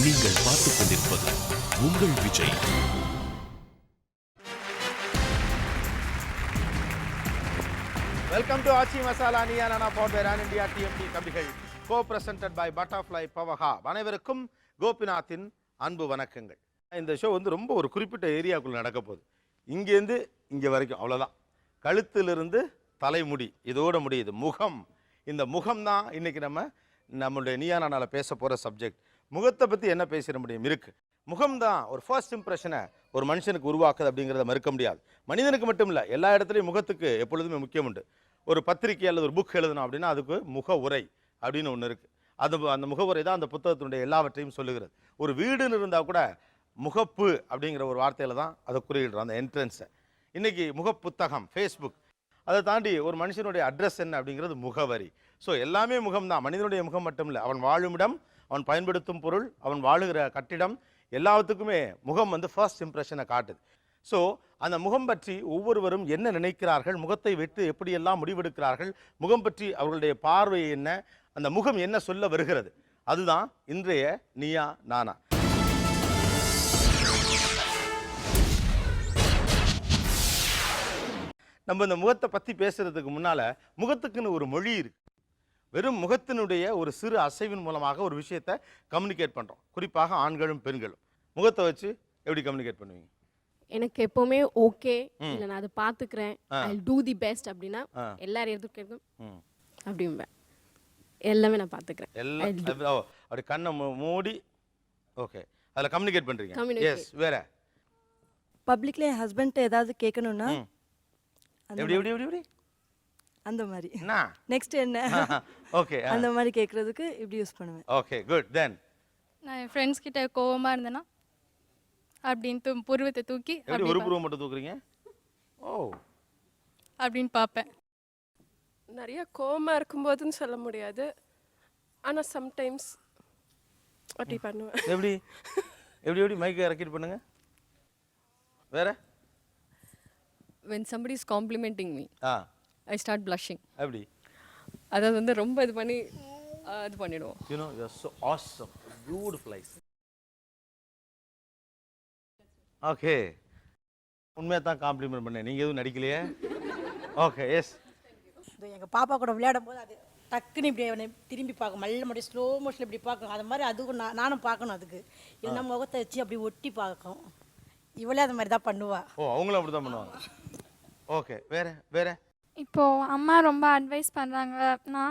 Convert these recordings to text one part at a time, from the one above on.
நீங்கள் பார்த்துக் கொண்டிருப்பது உங்கள் Vijay. Welcome to Aachi Masala Neeya Naana power by Ron India TMT கம்பிகள் கோ-பிரசன்டட் பை பட்டர்ஃப்ளை பவஹா. அனைவருக்கும் கோபிநாத்தின் அன்பு வணக்கங்கள். இந்த ஷோ வந்து ரொம்ப ஒரு குறிப்பிட்ட ஏரியாவுக்குள்ள நடக்க போகுது. இங்கேருந்து இங்கே வரைக்கும் அவ்வளோதான். கழுத்திலிருந்து தலைமுடி இதோட முடியுது. முகம், இந்த முகம் தான் இன்னைக்கு நம்மளுடைய நியா நானால பேச போகிற சப்ஜெக்ட். முகத்தை பற்றி என்ன பேசிட முடியும்? இருக்குது. முகம் தான் ஒரு ஃபர்ஸ்ட் இம்ப்ரெஷனை ஒரு மனுஷனுக்கு உருவாக்குது அப்படிங்கிறத மறுக்க முடியாது. மனிதனுக்கு மட்டும் இல்லை, எல்லா இடத்துலையும் முகத்துக்கு எப்பொழுதுமே முக்கியம் உண்டு. ஒரு பத்திரிக்கை அல்லது ஒரு புக் எழுதணும் அப்படின்னா அதுக்கு முக உரை அப்படின்னு ஒன்று இருக்குது. அந்த முகவுரை தான் அந்த புத்தகத்தினுடைய எல்லாவற்றையும் சொல்லுகிறது. ஒரு வீடுன்னு இருந்தால் கூட முகப்பு அப்படிங்கிற ஒரு வார்த்தையில் தான் அதை குறியிடுறோம், அந்த என்ட்ரன்ஸை. இன்றைக்கி முகப்புத்தகம், ஃபேஸ்புக், அதை தாண்டி ஒரு மனுஷனுடைய அட்ரஸ் என்ன அப்படிங்கிறது முகவரி. ஸோ எல்லாமே முகம்தான். மனிதனுடைய முகம் மட்டும் இல்லை, அவன் வாழுமிடம், அவன் பயன்படுத்தும் பொருள், அவன் வாழுகிற கட்டிடம், எல்லாத்துக்குமே முகம் வந்து ஃபர்ஸ்ட் இம்ப்ரெஷனை காட்டுது. ஸோ அந்த முகம் பற்றி ஒவ்வொருவரும் என்ன நினைக்கிறார்கள், முகத்தை விட்டு எப்படியெல்லாம் முடிவெடுக்கிறார்கள், முகம் பற்றி அவர்களுடைய பார்வை என்ன, அந்த முகம் என்ன சொல்ல வருகிறது, அதுதான் இன்றைய நியா நானா. நம்ம இந்த முகத்தை பற்றி பேசுறதுக்கு முன்னால் முகத்துக்குன்னு ஒரு மொழி இருக்கு. வெறும் முகத்தினுடைய ஒரு சிறு அசைவின் மூலமாக ஒரு விஷயத்தை கம்யூனிகேட் பண்ணுறோம். குறிப்பாக ஆண்களும் பெண்களும். முகத்தை வச்சு எப்படி கம்யூனிகேட் பண்ணுவீங்க? எனக்கு எப்பவுமே ஓகே, இல்லை நான் அதை பார்த்துக்கிறேன், ஐ டூ தி பெஸ்ட் அப்படின்னா எல்லாரும் எதுவும் கேட்கும் அப்படிம்பேன். எல்லாமே நான் பார்த்துக்கிறேன். எல்லாம் அப்படி கண்ணை மூடி ஓகே அதில் கம்யூனிகேட் பண்ணுறீங்க. எஸ். வேற பப்ளிக்ல என் ஹஸ்பண்ட் ஏதாவது கேட்கணும்னா எப்படி எப்படி எப்படி எப்படி அந்த மாதிரி நெக்ஸ்ட் என்ன ஓகே அந்த மாதிரி கேட்கறதுக்கு இப்படி யூஸ் பண்ணுவேன். Okay good. தென் நான் என் ஃப்ரெண்ட்ஸ் கிட்ட கோவமாக இருந்தேன்னா அப்படின்னு புருவத்தை தூக்கி எப்படி ஒரு புருவம் மட்டும் தூக்குறீங்க? ஓ அப்படின்னு பார்ப்பேன். நிறைய கோவமாக இருக்கும்போதுன்னு சொல்ல முடியாது, ஆனால் சம்டைம்ஸ் அப்படி பண்ணுவேன். எப்படி எப்படி எப்படி மைக்கை இறக்கிட்டு பண்ணுங்க. வேற when somebody is complimenting me I start blushing. எப்படி? அதாவது வந்து ரொம்ப இது பண்ணி இது பண்ணிடுவோம். You know, you are so awesome, beautiful eyes. Okay, உண்மையாக தான் காம்ப்ளிமெண்ட் பண்ணேன், நீங்கள் எதுவும் நடிக்கலையே. Okay yes. எங்கள் பாப்பா கூட விளையாடும் போது அது டக்குன்னு இப்படி அவனை திரும்பி பார்க்கும், மல்ல மட்டும் ஸ்லோ மோஷனில் இப்படி பார்க்கும். அது மாதிரி அதுக்கும் நானும் பார்க்கணும். அதுக்கு இல்லைன்னா முகத்தை வச்சு அப்படி ஒட்டி பார்க்கும். இவளே அது மாதிரி தான் பண்ணுவா. ஓ, அவங்களும் அப்படி தான் பண்ணுவாங்க. ஓகே வேற வேற இப்போது அம்மா ரொம்ப அட்வைஸ் பண்ணுறாங்கன்னா,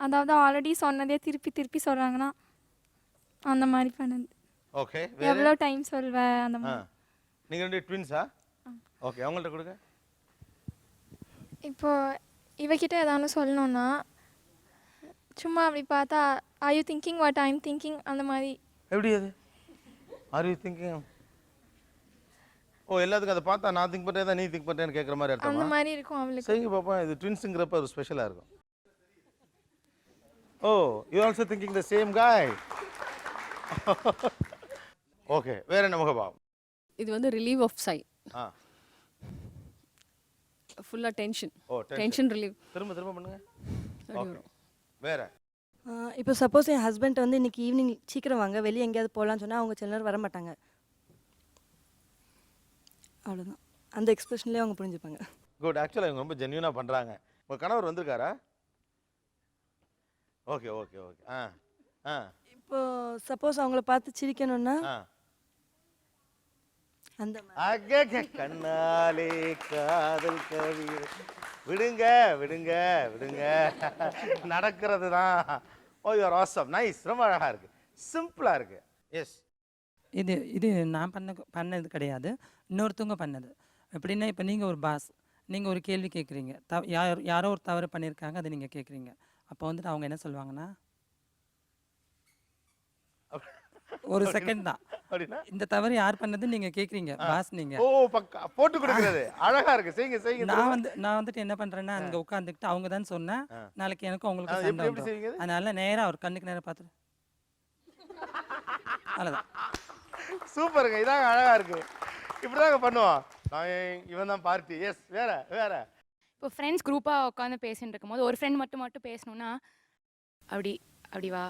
அதாவது ஆல்ரெடி சொன்னதே திருப்பி திருப்பி சொல்கிறாங்கன்னா அந்த மாதிரி பண்ணுது. ஓகே எவ்வளோ டைம் சொல்வேன் அந்த மாதிரி. நீங்கள் ரெண்டு ட்வின்ஸா? ஓகே, அவங்கள்ட்ட கொடுங்க. இப்போது இவகிட்ட ஏதாவது சொல்லணுன்னா சும்மா அப்படி பார்த்தா are you thinking what I am thinking அந்த மாதிரி. எப்படி அது ஆர் யூ திங்கிங்? ஓ, எல்லாத்துக்கும் அதை பார்த்தா நான் திங்க் பண்ணுறேன் நீ திங்க் பண்ணுறேன்னு கேட்குற மாதிரி அந்த அர்த்தமா? மாதிரி இருக்கும் அவளுக்கு. சரிங்க பாப்பா, இது ட்வின்ஸுங்கிறப்ப ஒரு ஸ்பெஷலாக இருக்கும். Oh, you also thinking the same guy. Okay வேற என்ன முகபாவம்? இது வந்து ரிலீவ் ஆஃப் சை. ஃபுல்லா டென்ஷன். ஓ, டென்ஷன் ரிலீவ். திரும்ப திரும்ப பண்ணுங்க. ஓகே வேற இப்போ சப்போஸ் என் ஹஸ்பண்ட் வந்து இன்னைக்கு ஈவினிங் சீக்கிரம் வாங்க வெளியே எங்கேயாவது போகலான்னு சொன்னால் அவங்க சில நேரம் வர மாட்டாங்க. அவ்வளோதான், அந்த எக்ஸ்பிரஷன்லேயே அவங்க புரிஞ்சுப்பாங்க. குட். ஆக்சுவலாக இவங்க ரொம்ப ஜென்யூனாக பண்ணுறாங்க. உங்கள் கணவர் வந்திருக்காரா? Okay okay okay. இப்போ சப்போஸ் அவங்கள பார்த்து சிரிக்கணும்னா அந்த கண்ணாலே காதல் கவி விடுங்க விடுங்க விடுங்க நடக்கிறது தான். ஓ, யூ ஆர் ஆசம். நைஸ். ரொம்ப அழகாக இருக்குது, சிம்பிளாக இருக்குது. எஸ். இது நான் பண்ணது கிடையாது, இன்னொருத்தவங்க பண்ணது. எப்படின்னா இப்போ நீங்கள் ஒரு பாஸ், நீங்கள் ஒரு கேள்வி கேட்குறீங்க, யாரோ ஒரு தவறு பண்ணியிருக்காங்க, அதை நீங்கள் கேட்குறீங்க. அப்போ வந்துட்டு அவங்க என்ன சொல்லுவாங்கன்னா, ஒரு செகண்ட் தான், இந்த தவறு யார் பண்ணது நீங்கள் கேட்குறீங்க பாஸ் நீங்கள். ஓ, பக்கா போட்டு கொடுக்குறது அழகாக இருக்குது. செய்யுங்க செய்யுங்க. நான் வந்துட்டு என்ன பண்ணுறேன்னா அங்கே உட்காந்துக்கிட்டு அவங்க தான் சொன்னேன், நாளைக்கு எனக்கும் அவங்களுக்கு சண்டை வந்துடும். அதனால நேராக அவர் கண்ணுக்கு நேராக பார்த்துட்டு அவ்வளோதான். சூப்பருங்க, இதாங்க அழகாக இருக்குது. இப்படிதாங்க பண்ணுவோம். இவன் தான் பார்ட்டி. எஸ். வேற வேற இப்போ ஃப்ரெண்ட்ஸ் குரூப்பாக உட்காந்து பேசிட்டு இருக்கும்போது ஒரு ஃப்ரெண்ட் மட்டும் பேசணும்னா அப்படி அப்படி வா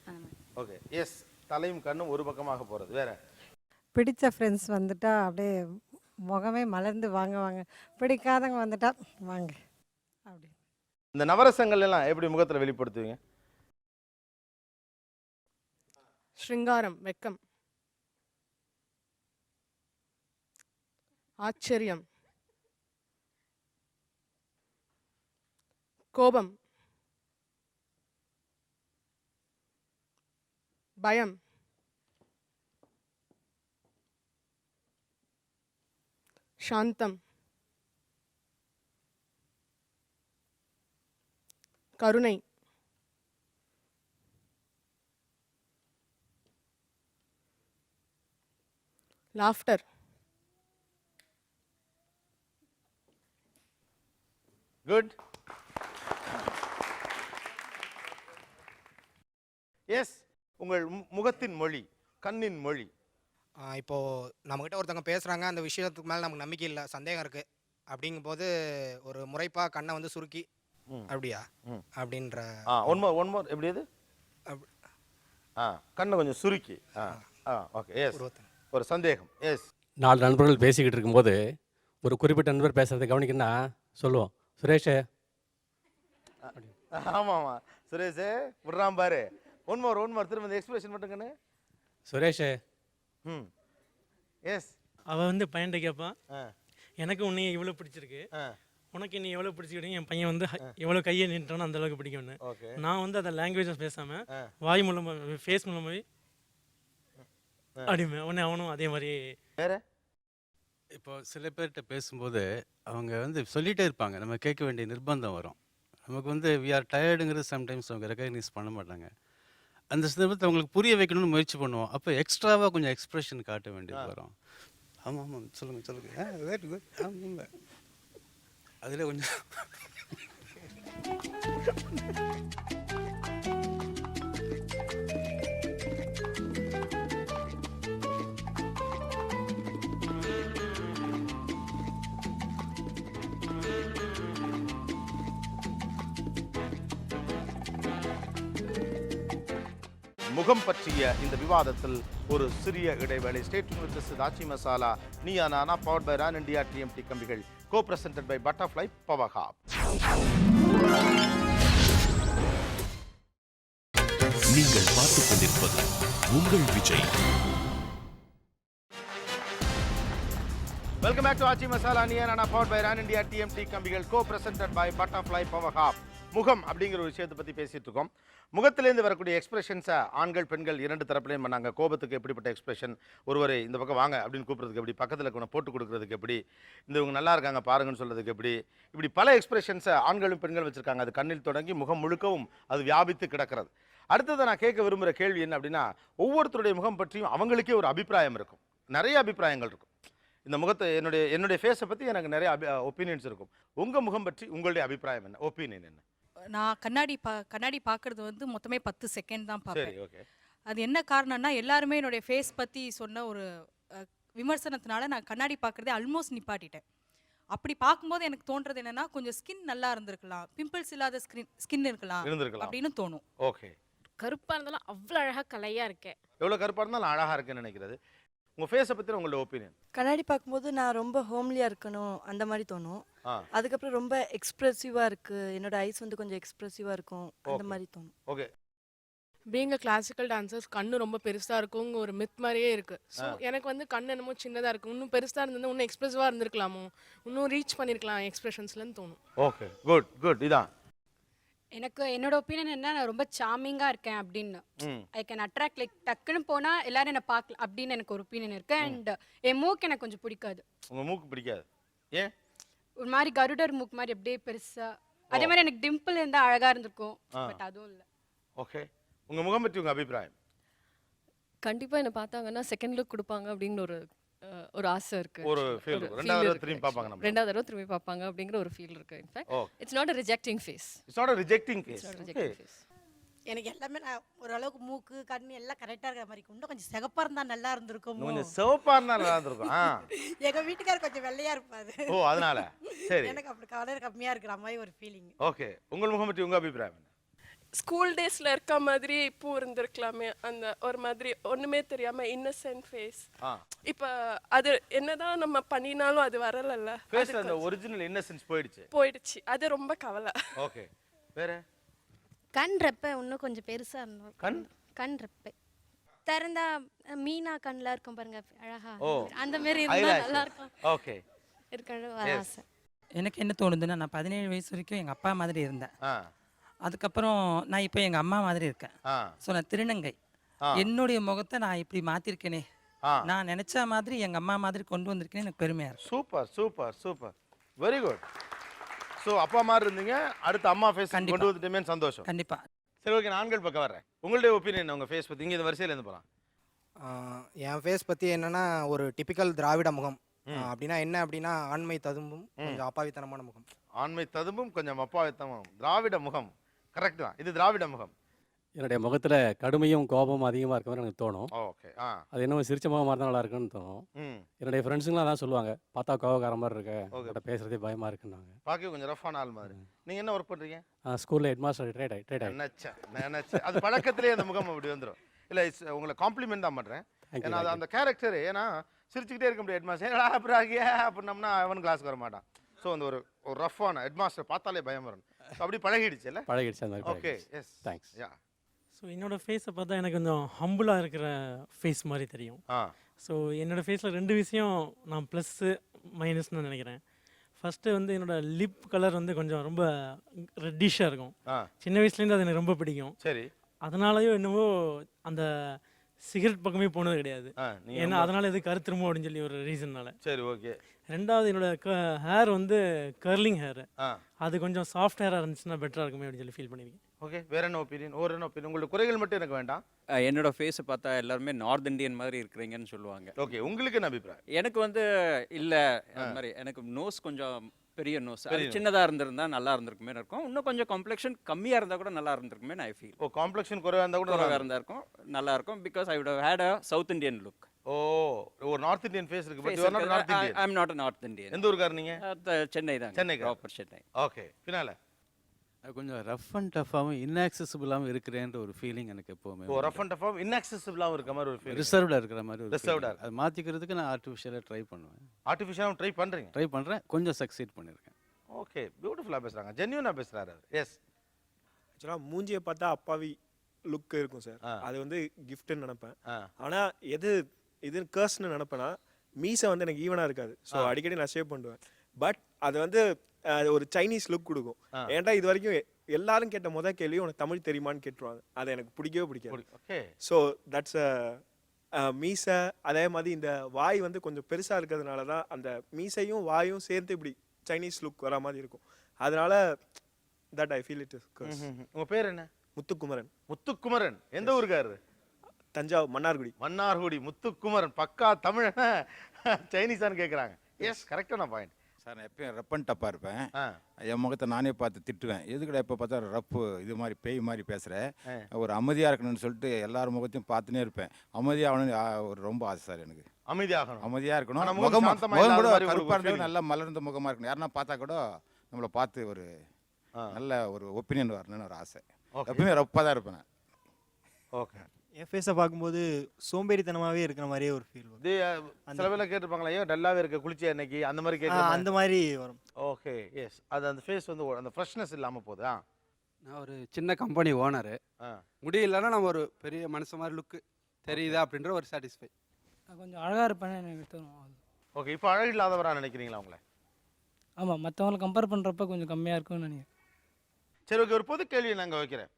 அந்த மாதிரி. Okay S. தலையும் கண்ணும் ஒரு பக்கமாக போகிறது. வேற பிடிச்ச ஃப்ரெண்ட்ஸ் வந்துட்டா அப்படியே முகமே மலர்ந்து வாங்க வாங்க, பிடிக்காதவங்க வந்துட்டா வாங்க அப்படி. இந்த நவரசங்கள் எல்லாம் எப்படி முகத்தில் வெளிப்படுத்துவீங்க? ஸ்ருங்காரம், வெக்கம், ஆச்சரியம், கோபம், பயம், சாந்தம், கருணை, லாஃப்டர், குட். எஸ், உங்கள் முகத்தின் மொழி, கண்ணின் மொழி. இப்போது நம்மக்கிட்ட ஒருத்தவங்க பேசுகிறாங்க, அந்த விஷயத்துக்கு மேலே நமக்கு நம்பிக்கை இல்லை, சந்தேகம் இருக்குது அப்படிங்கும்போது ஒரு முறைப்பாக கண்ணை வந்து சுருக்கி அப்படியா அப்படின்ற ஒன் மோர் எப்படி அது? கண்ணை கொஞ்சம் சுருக்கி. ஓகே, எஸ், ஒரு சந்தேகம். எஸ், 4 நண்பர்கள் பேசிக்கிட்டு இருக்கும்போது ஒரு குறிப்பிட்ட நண்பர் பேசுகிறத கவனிக்கணும்னா சொல்லுவோம், சுரேஷ். ஆமாம் சுரேஷ் விடுறான் பாரு. ஒன் மோர் திரும்ப இந்த எக்ஸ்பிரஷன் மட்டும் கண்ணு. சுரேஷ். எஸ், அவள் வந்து பையன்கிட்ட கேட்பான், எனக்கு உன்னை எவ்வளோ பிடிச்சிருக்கு, உனக்கு என்னை எவ்வளோ பிடிச்சிக்கிட்டு, என் பையன் வந்து எவ்வளோ கையை நின்றானோ அந்த அளவுக்கு பிடிக்கும்னு. நான் வந்து அந்த லாங்குவேஜஸ் பேசாமல் வாய் மூலமாக ஃபேஸ் மூலமாகவே அப்படிமே உடனே அவனும் அதே மாதிரி. வேற இப்போ சில பேர்கிட்ட பேசும்போது அவங்க வந்து சொல்லிகிட்டே இருப்பாங்க, நம்ம கேட்க வேண்டிய நிர்பந்தம் வரும். நமக்கு வந்து வி ஆர் டயர்டுங்கிறது சம்டைம்ஸ் அவங்க ரெக்கக்னைஸ் பண்ண மாட்டாங்க. அந்த சந்தர்ப்பத்தை அவங்களுக்கு புரிய வைக்கணும்னு முயற்சி பண்ணுவோம். அப்போ எக்ஸ்ட்ராவாக கொஞ்சம் எக்ஸ்ப்ரெஷன் காட்ட வேண்டியது வரும். ஆமாம் சொல்லுங்கள் வெரி குட். ஆமாம், அதில் கொஞ்சம் முகம் பற்றிய இந்த விவாதத்தில் ஒரு சிறிய இடைவேளை. Stay tune with this is Aachi masala Neeya Naana powered by Ron India TMT கம்பிகள், கோ பிரசன்டட் பை பட்டர்ஃப்ளை பவஹா. நீங்கள் பார்த்துக் கொண்டிருப்பது உங்கள் Vijay. Welcome back to Aachi masala Neeya Naana powered by Ron India TMT கம்பிகள், கோ பிரசன்டட் பை பட்டர்ஃப்ளை பவஹா. முகம் அப்படிங்கிற ஒரு விஷயத்தை பற்றி பேசிகிட்டு இருக்கோம். முகத்திலேருந்து வரக்கூடிய எக்ஸ்பிரஷன்ஸை ஆண்கள் பெண்கள் 2 தரப்புலையும் பண்ணாங்க. கோபத்துக்கு எப்படிப்பட்ட எக்ஸ்பிரஷன், ஒருவரை இந்த பக்கம் வாங்க அப்படின்னு கூப்பிட்றதுக்கு எப்படி, பக்கத்தில் இருக்கவனை போட்டு கொடுக்குறதுக்கு எப்படி, இந்த இவங்க நல்லா இருக்காங்க பாருங்கன்னு சொல்கிறதுக்கு எப்படி, இப்படி பல எக்ஸ்பிரஷன்ஸை ஆண்களும் பெண்களும் வச்சுருக்காங்க. அது கண்ணில் தொடங்கி முகம் முழுக்கவும் அது வியாபித்து கிடக்கிறது. அடுத்தது நான் கேட்க விரும்புகிற கேள்வி என்ன அப்படின்னா, ஒவ்வொருத்தருடைய முகம் பற்றியும் அவங்களுக்கே ஒரு அபிப்பிராயம் இருக்கும், நிறைய அபிப்பிராயங்கள் இருக்கும். இந்த முகத்தை என்னுடைய ஃபேஸை பற்றி எனக்கு நிறைய ஒப்பீனியன்ஸ் இருக்கும். உங்கள் முகம் பற்றி உங்களுடைய அபிப்பிராயம் என்ன, ஒப்பீனியன் என்ன? நான் கண்ணாடி பார்க்கறது வந்து மொத்தமே 10 செகண்ட் தான் பார்ப்பேன். ஓகே. அது என்ன காரணம்னா, எல்லாருமே என்னுடைய ஃபேஸ் பற்றி சொன்ன ஒரு விமர்சனத்தினால நான் கண்ணாடி பார்க்குறதே ஆல்மோஸ்ட் நிப்பாட்டிட்டேன். அப்படி பார்க்கும்போது எனக்கு தோன்றது என்னன்னா, கொஞ்சம் ஸ்கின் நல்லா இருந்திருக்கலாம், பிம்பிள்ஸ் இல்லாத ஸ்கின் இருக்கலாம் அப்படின்னு தோணும். ஓகே. கருப்பாக இருந்தாலும் அவ்வளோ அழகாக கலையாக இருக்கேன். எவ்வளோ கருப்பாக இருந்தாலும் அழகாக இருக்குன்னு நினைக்கிறது. உங்கள் ஃபேஸை பற்றி உங்களோட ஒப்பீனியன்? கண்ணாடி பார்க்கும்போது நான் ரொம்ப ஹோம்லியாக இருக்கணும் அந்த மாதிரி தோணும். அதுக்கப்புறம் ரொம்ப எக்ஸ்ப்ரெசிவாக இருக்குது, என்னோட ஐஸ் வந்து கொஞ்சம் எக்ஸ்ப்ரெசிவாக இருக்கும் அந்த மாதிரி தோணும். ஓகே. பீயிங் கிளாசிக்கல் டான்சர்ஸ் கண்ணு ரொம்ப பெருசாக இருக்குங்க ஒரு மித் மாதிரியே இருக்குது. ஸோ எனக்கு வந்து கண் என்னமோ சின்னதாக இருக்கும், இன்னும் பெருசாக இருந்தது இன்னும் எக்ஸ்ப்ரெசிவாக இருந்திருக்கலாமோ, இன்னும் ரீச் பண்ணியிருக்கலாம் எக்ஸ்பிரஷன்ஸ்லன்னு தோணும். Okay, good. இதான் எனக்கு என்னோட ஒப்பீனியன் என்ன, நான் ரொம்ப சாமிங்காக இருக்கேன் அப்படின்னு. ஐ கேன் அட்ராக்ட், லைக் டக்குன்னு போனால் எல்லாரும் என்னை பார்க்கலாம் அப்படின்னு எனக்கு ஒரு ஒப்பீனியன் இருக்கு. அண்ட் என் மூக்கு எனக்கு கொஞ்சம் பிடிக்காது. உங்கள் மூக்கு பிடிக்காது? ஏன்? ஒரு மாதிரி கருடர் மூக்கு மாதிரி அப்படியே பெருசா, அதே மாதிரி எனக்கு டிம்பிள் இருந்தால் அழகாக இருந்திருக்கும், பட் அதுவும் இல்லை. ஓகே. உங்கள் முகம் பற்றி உங்கள் அபிப்பிராயம்? கண்டிப்பாக என்னை பார்த்தாங்கன்னா செகண்ட் லுக் கொடுப்பாங்க அப்படின்னு ஒரு ஆசை இருக்கு. ஒரு ஃபீல் இருக்கு. ரெண்டாவது தடவை திரும்பி பார்ப்பாங்க அப்படிங்கிற ஒரு ஃபீல் இருக்கு. In fact it's not a rejecting face. It's not a rejecting face. எனக்கு எல்லாமே நான் ஓரளவுக்கு மூக்கு கண் எல்லாம் கரெக்டாக இருக்கிற மாதிரி இருக்கும். இன்னும் கொஞ்சம் சிகப்பாக இருந்தால் நல்லா இருந்திருக்கும். கொஞ்சம் சிவப்பாக இருந்தால் நல்லா இருந்திருக்கும். எங்கள் வீட்டுக்காரர் கொஞ்சம் வெள்ளையாக இருப்பாரு. ஓ, அதனால சரி. எனக்கு அப்படி கலர் கம்மியாக இருக்கிற மாதிரி ஒரு ஃபீலிங். ஓகே. உங்கள் முகம் பற்றி உங்கள் அபிப்பிராயம் என்ன? ஸ்கூல் டேஸ்ல இருக்க மாதிரி இப்போ இருந்திருக்கலாமே, அந்த ஒரு மாதிரி ஒண்ணுமே தெரியாம இன்னசென்ட் ஃபேஸ். இப்ப அது என்னதான் நம்ம பண்ணினாலும் அது வரலல்ல, ஃபேஸ்ல அந்த ஒரிஜினல் இன்னசென்ஸ் போயிடுச்சு. அது ரொம்ப கவலை. ஓகே, வேற கண் ரெப்பை இன்னும் கொஞ்சம் பெருசா இருந்தோம். கண் ரெப்பை திறந்தா மீனா கண்ணில் இருக்கும் பாருங்க அழகா, அந்த மாதிரி இருந்தா நல்லா இருக்கும். ஓகே, இருக்கணும் ஆசை. எனக்கு என்ன தோணுதுன்னா, நான் 17 வயசு வரைக்கும் எங்கள் அப்பா மாதிரி இருந்தேன். அதுக்கப்புறம் நான் இப்போ எங்கள் அம்மா மாதிரி இருக்கேன். ஸோ நான் திருநங்கை. என்னுடைய முகத்தை நான் இப்படி மாற்றிருக்கேனே, நான் நினச்ச மாதிரி எங்கள் அம்மா மாதிரி கொண்டு வந்திருக்கேன்னு எனக்கு பெருமையாக இருக்கு. Super super super, very good. So அப்பா மாதிரி இருந்தீங்க, அடுத்து அம்மா ஃபேஸ் கொண்டு வந்துட்டுமே சந்தோஷம். கண்டிப்பாக. சரி, ஓகே, நான் ஆண்கள் பக்கம் வர்றேன். உங்களுடைய ஒப்பீனியன் உங்கள் ஃபேஸ் பற்றி இங்கே இந்த வரிசையில் இருந்து போகலாம். என் ஃபேஸ் பற்றி என்னென்னா, ஒரு டிபிக்கல் திராவிட முகம். அப்படின்னா என்ன அப்படின்னா, ஆண்மை ததும்பும் கொஞ்சம் அப்பாவித்தனமான முகம். ஆண்மை ததும்பும் கொஞ்சம் அப்பாவித்தனம், திராவிட முகம். கரெக்ட் தான், இது திராவிட முகம். என்னுடைய முகத்தில் கடுமையும் கோபமும் அதிகமாக இருக்க மாதிரி எனக்கு தோணும். ஓகே, அது என்ன சிரிச்ச முகமாக இருந்தால் நல்லா இருக்குன்னு தோணும். என்னுடைய ஃப்ரெண்ட்ஸுங்களாம் அதான் சொல்லுவாங்க, பார்த்தா கோவக்கார மாதிரி இருக்கு, உங்கள்கிட்ட பேசுறதே பயமாக இருக்குன்னாங்க. பார்க்க கொஞ்சம் ரஃபான ஆள் மாதிரி. நீங்கள் என்ன ஒர்க் பண்ணுறீங்க? ஸ்கூலில் ஹெட்மாஸ்டர் ரிட்டையர்ட் நினச்சேன் அது பழக்கத்திலே அந்த முகம் அப்படி வந்துடும். இல்லை, உங்களை காம்ப்ளிமெண்ட் தான் பண்ணுறேன். ஏன்னா அது அந்த கேரக்டர். ஏன்னா சிரிச்சுக்கிட்டே இருக்க முடியாது ஹெட்மாஸ்டர், ஏடா அப்புறம் ஆகியா அப்படின்னம்னா அவன் கிளாஸுக்கு வர மாட்டான். ஸோ அந்த ஒரு ரஃபான ஹெட்மாஸ்டர் பார்த்தாலே பயம் வரும். அப்படி பழகிடுச்சு இல்லை? பழகிடுச்சு அந்த மாதிரி. Okay, yes, thanks. Yeah. So என்னோடய ஃபேஸை பார்த்தா எனக்கு கொஞ்சம் ஹம்புளாக இருக்கிற ஃபேஸ் மாதிரி தெரியும். ஸோ என்னோடய ஃபேஸில் 2 விஷயம் நான் ப்ளஸ்ஸு மைனஸ்னு நினைக்கிறேன். ஃபஸ்ட்டு வந்து என்னோடய லிப் கலர் வந்து கொஞ்சம் ரொம்ப ரெட்டிஷாக இருக்கும். சின்ன வயசுலேருந்து அது எனக்கு ரொம்ப பிடிக்கும். சரி, அதனாலயோ என்னவோ அந்த சிகரெட் பக்கமே போனது கிடையாது. ஏன்னா அதனால எது கருத்துருமோ அப்படின்னு சொல்லி ஒரு ரீசன்னால. சரி, ஓகே. ரெண்டாவது என்னோட ஹேர் வந்து கர்லிங் ஹேர், அது கொஞ்சம் சாஃப்ட் ஹேராக இருந்துச்சுன்னா பெட்டராக இருக்குமே அப்படின்னு சொல்லி ஃபீல் பண்ணியிருக்கேன். ஓகே, வேற என்ன ஒப்பீனியன்? உங்களோட குறைகள் மட்டும் எனக்கு வேண்டாம். என்னோட ஃபேஸை பார்த்தா எல்லாருமே நார்த் இந்தியன் மாதிரி இருக்கிறீங்கன்னு சொல்லுவாங்க. ஓகே, உங்களுக்கு என்ன அபிப்பிராயம்? எனக்கு வந்து இல்லை, அந்த மாதிரி எனக்கு நோஸ் கொஞ்சம் பெரிய நோஸ், அது சின்னதாக இருந்திருந்தா நல்லா இருந்திருக்குமே இருக்கும். இன்னும் கொஞ்சம் காம்ப்ளெக்ஷன் கம்மியாக இருந்தால் கூட நல்லா இருந்திருக்குமே ஐ ஃபீல். காம்ப்ளெக்ஷன் குறைவாக இருந்தால் கூட குறைவாக இருந்தால் இருக்கும், நல்லா இருக்கும். Because I would hate a South Indian look. ஒரு நார்த் இந்தியன் ஃபேஸ் இருக்கு, but you are not North Indian. I am not a North Indian. எந்த ஊர்காரர் நீங்க? சென்னை தான். சென்னை, ப்ராப்பர் சென்னை. ஓகே, பின்னால கொஞ்சம் ரஃப் அண்ட் டஃபாகவும் இன்ஆக்சசிபிளாகவும் இருக்கிறேன்ற ஒரு ஃபீலிங் எனக்கு எப்போவுமே. ரஃப் அண்ட் டஃபாகவும் இன்ஆக்சசிபிளாகவும் இருக்க மாதிரி ஒரு ஃபீலிங், ரிசர்வ்டாக இருக்கிற மாதிரி ஒரு ரிசர்வ்டாக. அது மாற்றிக்கிறதுக்கு நான் ஆர்டிஃபிஷியலாக ட்ரை பண்ணுவேன். ஆர்டிஃபிஷியலாக ட்ரை பண்ணுறேன், கொஞ்சம் சக்சீட் பண்ணியிருக்கேன். ஓகே, பியூட்டிஃபுல்லாக பேசுகிறாங்க, ஜென்யூனாக பேசுகிறாரு. எஸ், ஆக்சுவலாக மூஞ்சியை பார்த்தா அப்பாவி லுக் இருக்கும் சார். அது வந்து கிஃப்ட்னு நினைப்பேன். ஆனால் இது கர்ஸ்னு நினைப்பேன்னா, மீசை வந்து எனக்கு ஈவனாக இருக்காது. ஸோ அடிக்கடி நான் ஷேவ் பண்ணுவேன். பட் அது வந்து ஒரு சைனீஸ் லுக் கொடுக்கும். ஏன்டா இது வரைக்கும் எல்லாரும் கேட்ட முதல் கேள்வி உனக்கு தமிழ் தெரியுமான்னு கேட்டுருவாங்க. அது எனக்கு பிடிக்கவே பிடிக்காது. ஸோ தட்ஸ் மீசை. அதே மாதிரி இந்த வாய் வந்து கொஞ்சம் பெருசாக இருக்கிறதுனால தான் அந்த மீசையும் வாயும் சேர்த்து இப்படி சைனீஸ் லுக் வர மாதிரி இருக்கும். அதனால that I feel it is curse. உங்கள் பேர் என்ன? முத்துக்குமரன். முத்துக்குமரன் எந்த ஊருக்காரரு? தஞ்சாவூர், மன்னார்குடி. முத்துக்குமரன் பக்கா தமிழனா சைனீஸான்னு கேட்குறாங்க. எஸ், கரெக்டான பாயிண்ட் சார். நான் எப்பயும் ரப் அண்ட் டப்பாக இருப்பேன். என் முகத்தை நானே பார்த்து திட்டுவேன், எதுக்கடா எப்போ பார்த்தா ரப்பு இது மாதிரி பேய் மாதிரி பேசுகிறேன், ஒரு அமைதியாக இருக்கணும்னு சொல்லிட்டு எல்லார் முகத்தையும் பார்த்துனே இருப்பேன். அமைதியாகணும்னு ஒரு ரொம்ப ஆசை சார் எனக்கு. அமைதியாக இருக்கணும், முகம் கூட கருப்பாக இருந்தாலும் நல்லா மலர்ந்த முகமாக இருக்கணும். யாருன்னா பார்த்தா கூட நம்மளை பார்த்து ஒரு நல்ல ஒரு ஒப்பீனியன் வரணும்னு ஒரு ஆசை. எப்பவுமே ரப்பாக தான் இருப்பேன் நான். ஓகே, என் ஃபேஸை பார்க்கும்போது சோம்பேறித்தனமாகவே இருக்கிற மாதிரியே ஒரு ஃபீல் வரும். சில பேர் கேட்டிருப்பாங்களா, ஐயோ டல்லாகவே இருக்க, குளிச்சியா இன்னைக்கு, அந்த மாதிரி கேட்க அந்த மாதிரி வரும். ஓகே, எஸ், அது அந்த ஃபேஸ் வந்து அந்த ஃப்ரெஷ்னஸ் இல்லாமல் போகுது. நான் ஒரு சின்ன கம்பெனி ஓனரு, முடியலன்னா நம்ம ஒரு பெரிய மனுஷன் மாதிரி லுக்கு தெரியுதா அப்படின்ற ஒரு சாட்டிஸ்ஃபை. நான் கொஞ்சம் அழகாக இருப்பேன்னு எனக்கு தோணும். ஓகே, இப்போ அழகு இல்லாதவராக நினைக்கிறீங்களா உங்களை? ஆமாம், மற்றவங்களை கம்பேர் பண்ணுறப்ப கொஞ்சம் கம்மியாக இருக்கும்னு நினைக்கிறேன். சரி, ஓகே, ஒரு பொது கேள்வி நாங்கள் வைக்கிறேன்.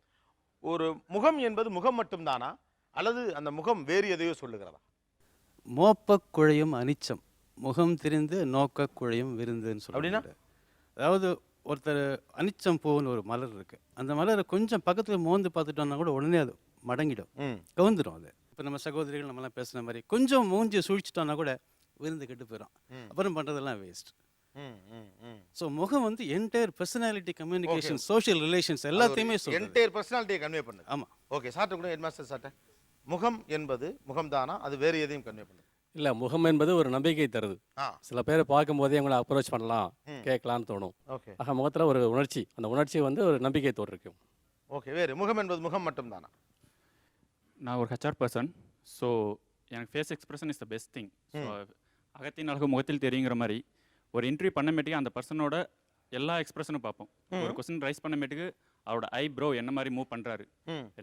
ஒரு முகம் என்பது முகம் மட்டும்தானா, அல்லது அந்த முகம் வேறு எதையோ சொல்லுகிறதா? மோப்பக் குழையும் அனிச்சம், முகம் திரிந்து நோக்க குழையும் விருந்துன்னு சொல்லுவாங்க. அதாவது ஒருத்தர் அனிச்சம் பூன்னு ஒரு மலர் இருக்குது, அந்த மலரை கொஞ்சம் பக்கத்தில் மோந்து பார்த்துட்டோம்னா கூட உடனே அது மடங்கிடும், கவுந்துடும். அது இப்போ நம்ம சகோதரிகள் நம்மலாம் பேசுன மாதிரி கொஞ்சம் மூஞ்சி சுழிச்சிட்டோம்னா கூட விருந்து கெட்டு போயிடும், அப்புறம் பண்ணுறதெல்லாம் வேஸ்ட். ஸோ முகம் வந்து entire personality, communication, social relations எல்லாத்தையுமே என்டையர் பர்சனாலிட்டியை கன்வே பண்ணுது. ஆமாம். ஓகே, சார்ட்ட கூட ஹெட்மாஸ்டர் சார்ட்ட, முகம் என்பது முகம்தானா, அது வேறு எதையும் கன்வே பண்ணுது? இல்லை, முகம் என்பது ஒரு நம்பிக்கை தருது. சில பேர் பார்க்கும்போதே அவங்கள அப்ரோச் பண்ணலாம், கேட்கலான்னு தோணும். ஆக முகத்தில் ஒரு உணர்ச்சி, அந்த உணர்ச்சி வந்து ஒரு நம்பிக்கை தோற்றுக்கும். ஓகே, வேறு முகம் என்பது முகம் மட்டும்தானா? நான் ஒரு ஹெச்ஆர் பர்சன். ஸோ எனக்கு face expression is the best thing. So அகத்தின் அழகு முகத்தில் தெரியுங்கிற மாதிரி ஒரு இன்டர்வியூ பண்ணமேட்டிக்கு அந்த பர்சனோட எல்லா எக்ஸ்பிரஷனும் பார்ப்போம். ஒரு கொஸ்டின் ரைஸ் பண்ணமேட்டுக்கு அவரோட ஐப்ரோ என்ன மாதிரி மூவ் பண்ணுறாரு,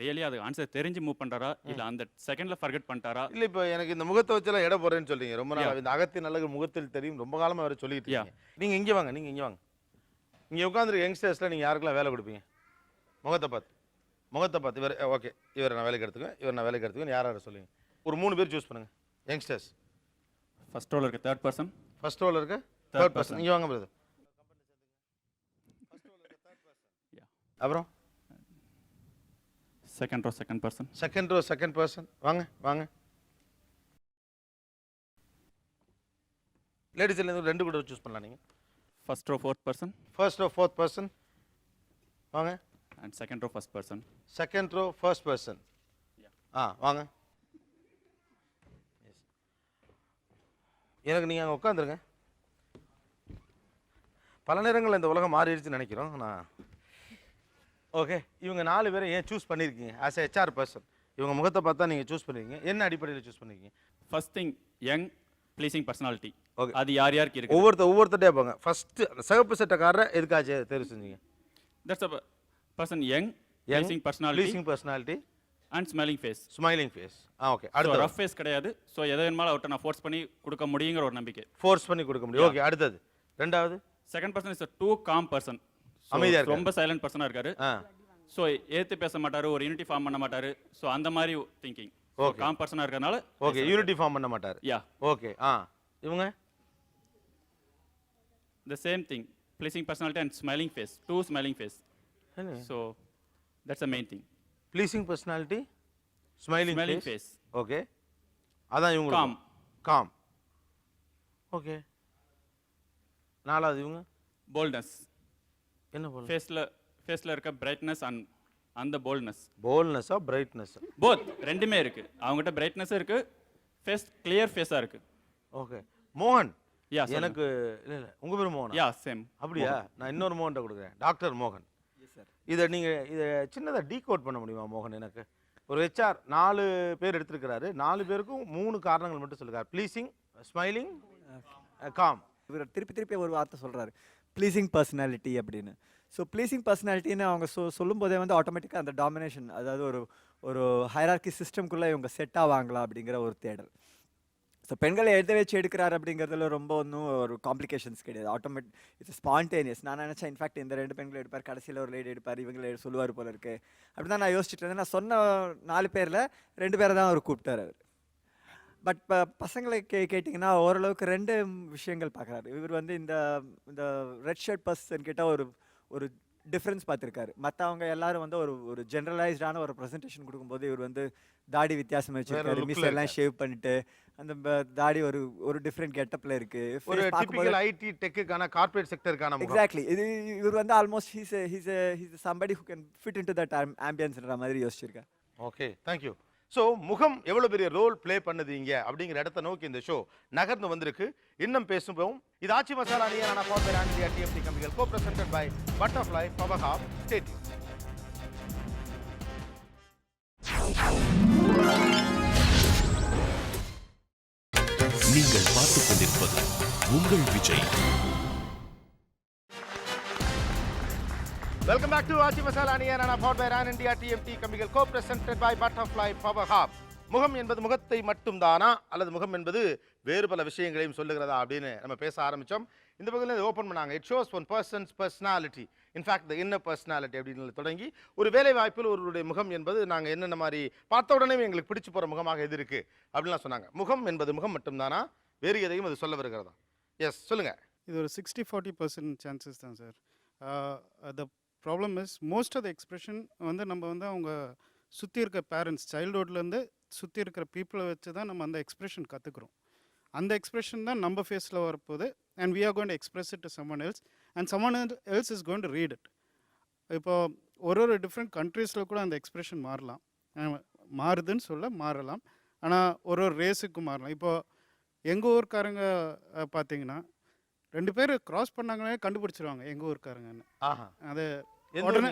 ரியலி அது ஆன்சர் தெரிஞ்சு மூவ் பண்ணுறாரா இல்லை அந்த செகண்டில் ஃபர்கெட் பண்ணிட்டாரா? இல்லை, இப்போ எனக்கு இந்த முகத்தை வச்செல்லாம் இட போகிறேன்னு சொல்றீங்க. ரொம்ப நாள் இந்த அகத்தின் அழகு முகத்தில் தெரியும் ரொம்ப காலமாக அவர் சொல்லிட்டு இருக்கீங்க. நீங்கள் இங்கே வாங்க, நீங்கள் இங்கே வாங்க. இங்கே உட்காந்துருக்க யங்ஸ்டர்ஸில் நீங்கள் யாருக்கெல்லாம் வேலை கொடுப்பீங்க? முகத்தை பார்த்து இவர் ஓகே, இவரை நான் வேலைக்கு எடுத்துக்குவேன், யார் யாரை சொல்லுங்க? ஒரு 3 பேர் சூஸ் பண்ணுங்கள் யங்ஸ்டர்ஸ். ஃபர்ஸ்ட் ரோல் இருக்க தேர்ட் பர்சன். ஃபர்ஸ்ட் ரோல் இருக்க தேர்ட் பர்சன். இங்கே வாங்க பிரதர். அப்புறம் செகண்ட் ரோ செகண்ட் பர்சன். வாங்க. லேடிஸ்ல இருந்து 2 கூட சூஸ் பண்ணலாம் நீங்கள். First row fourth person. வாங்க. And second row first person. வாங்க. எனக்கு நீங்கள் அங்கே உட்காந்துருங்க. பல நேரங்களில் இந்த உலகம் மாறிடுச்சுன்னு நினைக்கிறோம். நான் ஓகே, இவங்க 4 பேரை ஏன் சூஸ் பண்ணியிருக்கீங்க? ஆஸ் எ ஹெச்ஆர் பர்சன் இவங்க முகத்தை பார்த்தா நீங்கள் சூஸ் பண்ணிருக்கீங்க. என்ன அடிப்படையில் சூஸ் பண்ணிருக்கீங்க? First thing young pleasing personality. Okay, அது யாருக்கு இருக்கு? ஒவ்வொருத்தட்டே போங்க. ஃபர்ஸ்ட் சிகப்பு சட்டக்காரரை எதுக்காச்சும் தேர்வு செஞ்சீங்க? That's a person young pleasing personality and smiling face. Okay, அடுத்து ரஃப் ஃபேஸ் கிடையாது. ஸோ எதை வேணுமாலும் அவர்கிட்ட நான் ஃபோர்ஸ் பண்ணி கொடுக்க முடியுங்கிற ஒரு நம்பிக்கை. ஓகே, அடுத்தது ரெண்டாவது. Second person is too calm person. அமைதியாக இருக்காரு, ரொம்ப சைலண்ட் பர்சனாக இருக்காரு. ஸோ ஏற்று பேச மாட்டாரு, ஒரு யூனிட்டி ஃபார்ம் பண்ண மாட்டாரு. ஸோ அந்த மாதிரி திங்கிங். ஓகே, காம் பர்சனாக இருக்கறனால ஓகே யூனிட்டி ஃபார்ம் பண்ண மாட்டார். ஓகே. இவங்க the same thing, pleasing personality and smiling face, two smiling face. So that's the main thing. Pleasing personality, smiling face. Okay, அதான் இவங்க calm. Okay, நாலாவது இவங்க boldness. என்ன boldness? ஃபேஸ்ல இருக்க brightness and அந்த boldness. boldness ஆ brightness? both ரெண்டுமே இருக்கு. அவங்ககிட்ட brightness இருக்கு, ஃபேஸ் கிளியர் ஃபேஸா இருக்கு. ஓகே, மோகன். எனக்கு இல்ல உங்க பேர் மோகன்? சேம். அப்படியா? நான் இன்னொரு மோகன்ட்ட கொடுக்குறேன், டாக்டர் மோகன். இதை இதை சின்னதாக டீகோட் பண்ண முடியுமா மோகன்? எனக்கு ஒரு ஹெச்ஆர் 4 பேர் எடுத்திருக்கிறாரு, 4 பேருக்கும் 3 காரணங்கள் மட்டும் சொல்லுறாரு. Pleasing, smiling, com. இவர் திருப்பி ஒரு வார்த்தை சொல்கிறாரு, ப்ளீசிங் பர்சனாலிட்டி அப்படின்னு. ஸோ ப்ளீசிங் பர்சனாலிட்டின்னு அவங்க சொல்லும் போதே வந்து ஆட்டோமேட்டிக்காக அந்த டாமினேஷன், அதாவது ஒரு ஹைரார்கி சிஸ்டம்குள்ளே இவங்க செட் ஆவாங்களா அப்படிங்கிற ஒரு தேடல். ஸோ பெண்களை எழுத வச்சு எடுக்கிறாரு அப்படிங்கிறதுல ரொம்ப ஒன்றும் ஒரு காம்ப்ளிகேஷன்ஸ் கிடையாது. It's spontaneous. நான் நினச்சேன் இன்ஃபேக்ட் இந்த 2 பெண்களை எடுப்பார், கடைசியில் ஒரு லேடி எடுப்பார், இவங்களை சொல்லுவார் போல இருக்கு அப்படி தான் நான் யோசிச்சுட்டு இருந்தேன். நான் சொன்ன 4 பேரில் 2 பேரை தான் அவர் கூப்பிட்டார் அவர். பட் இப்போ பசங்களை கேட்டிங்கன்னா ஓரளவுக்கு 2 விஷயங்கள் பார்க்குறாரு. இவர் வந்து இந்த ரெட் ஷர்ட் பர்சன் கிட்ட ஒரு டிஃப்ரென்ஸ் பார்த்துருக்காரு. மற்றவங்க எல்லாரும் வந்து ஒரு ஜென்ரலைஸ்டான ஒரு ப்ரெசன்டேஷன் கொடுக்கும்போது இவர் வந்து தாடி வித்தியாசம் வச்சிருக்காரு, மிஸ் எல்லாம் ஷேவ் பண்ணிட்டு அந்த தாடி ஒரு டிஃப்ரெண்ட் கெட்டப்ல இருக்கு. ஒரு டிபிக்கல் ஐடி டெக்குக்கான கார்ப்பரேட் செக்டருக்கான முகம். எக்ஸாக்ட்லி. இவர் வந்து almost he's somebody who can fit into that ambienceன்ற மாதிரி யோசிச்சிருக்காரு. Okay, thank you. ஸோ முகம் எவ்வளோ பெரிய ரோல் ப்ளே பண்ணுது இங்கே அப்படிங்கிற இடத்த நோக்கி இந்த ஷோ நகர்ந்து வந்திருக்கு. இன்னும் பேசுவோம். இது ஆச்சி மசாலா நியரான ஃபார் இந்தியா டிஎம்டி கம்பெனிகள் கோ பிரசன்டட் பை பட்டர்ஃப்ளை பவஹா ஸ்டேட். நீங்கள் பார்த்துக் கொண்டிருப்பது உங்கள் Vijay. Welcome back to Aachi masala நியரான ஃபார் இந்தியா டிஎம்டி கம்பெனிகள் கோ பிரசன்டட் பை பட்டர்ஃப்ளை பவஹா. முகம் என்பது முகத்தை மட்டும்தானா அல்லது முகம் என்பது வேறு பல விஷயங்களையும் சொல்லுகிறதா அப்படின்னு நம்ம பேச ஆரம்பித்தோம். இந்த பகுதியில் ஓப்பன் பண்ணாங்க. It shows one persons personality, in fact the inner personality அப்படின்னு தொடங்கி ஒரு வேலை வாய்ப்பில் ஒருவருடைய முகம் என்பது நாங்கள் என்னென்ன மாதிரி பார்த்த உடனே எங்களுக்கு பிடிச்சி போகிற முகமாக எது இருக்குது அப்படின்லாம் சொன்னாங்க. முகம் என்பது முகம் மட்டும்தானா, வேறு எதையும் அது சொல்ல வருகிறதா? எஸ், சொல்லுங்கள். இது ஒரு 60-40% சான்சஸ் தான் sir. The problem is most of the expression வந்து நம்ம வந்து அவங்க சுற்றி இருக்க பேரண்ட்ஸ், சைல்டுஹுட்லேருந்து சுற்றி இருக்கிற பீப்புளை வச்சு தான் நம்ம அந்த எக்ஸ்பிரஷன் கற்றுக்குறோம். அந்த எக்ஸ்பிரஷன் தான் நம்ம ஃபேஸில் வரப்போகுது. And we are going to express it to someone else and someone else is going to read it. இப்போது ஒரு டிஃப்ரெண்ட் கண்ட்ரீஸில் கூட அந்த எக்ஸ்பிரஷன் மாறுதுன்னு சொல்ல மாறலாம். ஆனால் ஒரு ரேஸுக்கு மாறலாம். இப்போது எங்கள் ஊர்க்காரங்க பார்த்தீங்கன்னா 2 பேர் க்ராஸ் பண்ணாங்களே கண்டுபிடிச்சிருவாங்க எங்கள் ஊர்க்காரங்கன்னு. அது உடனே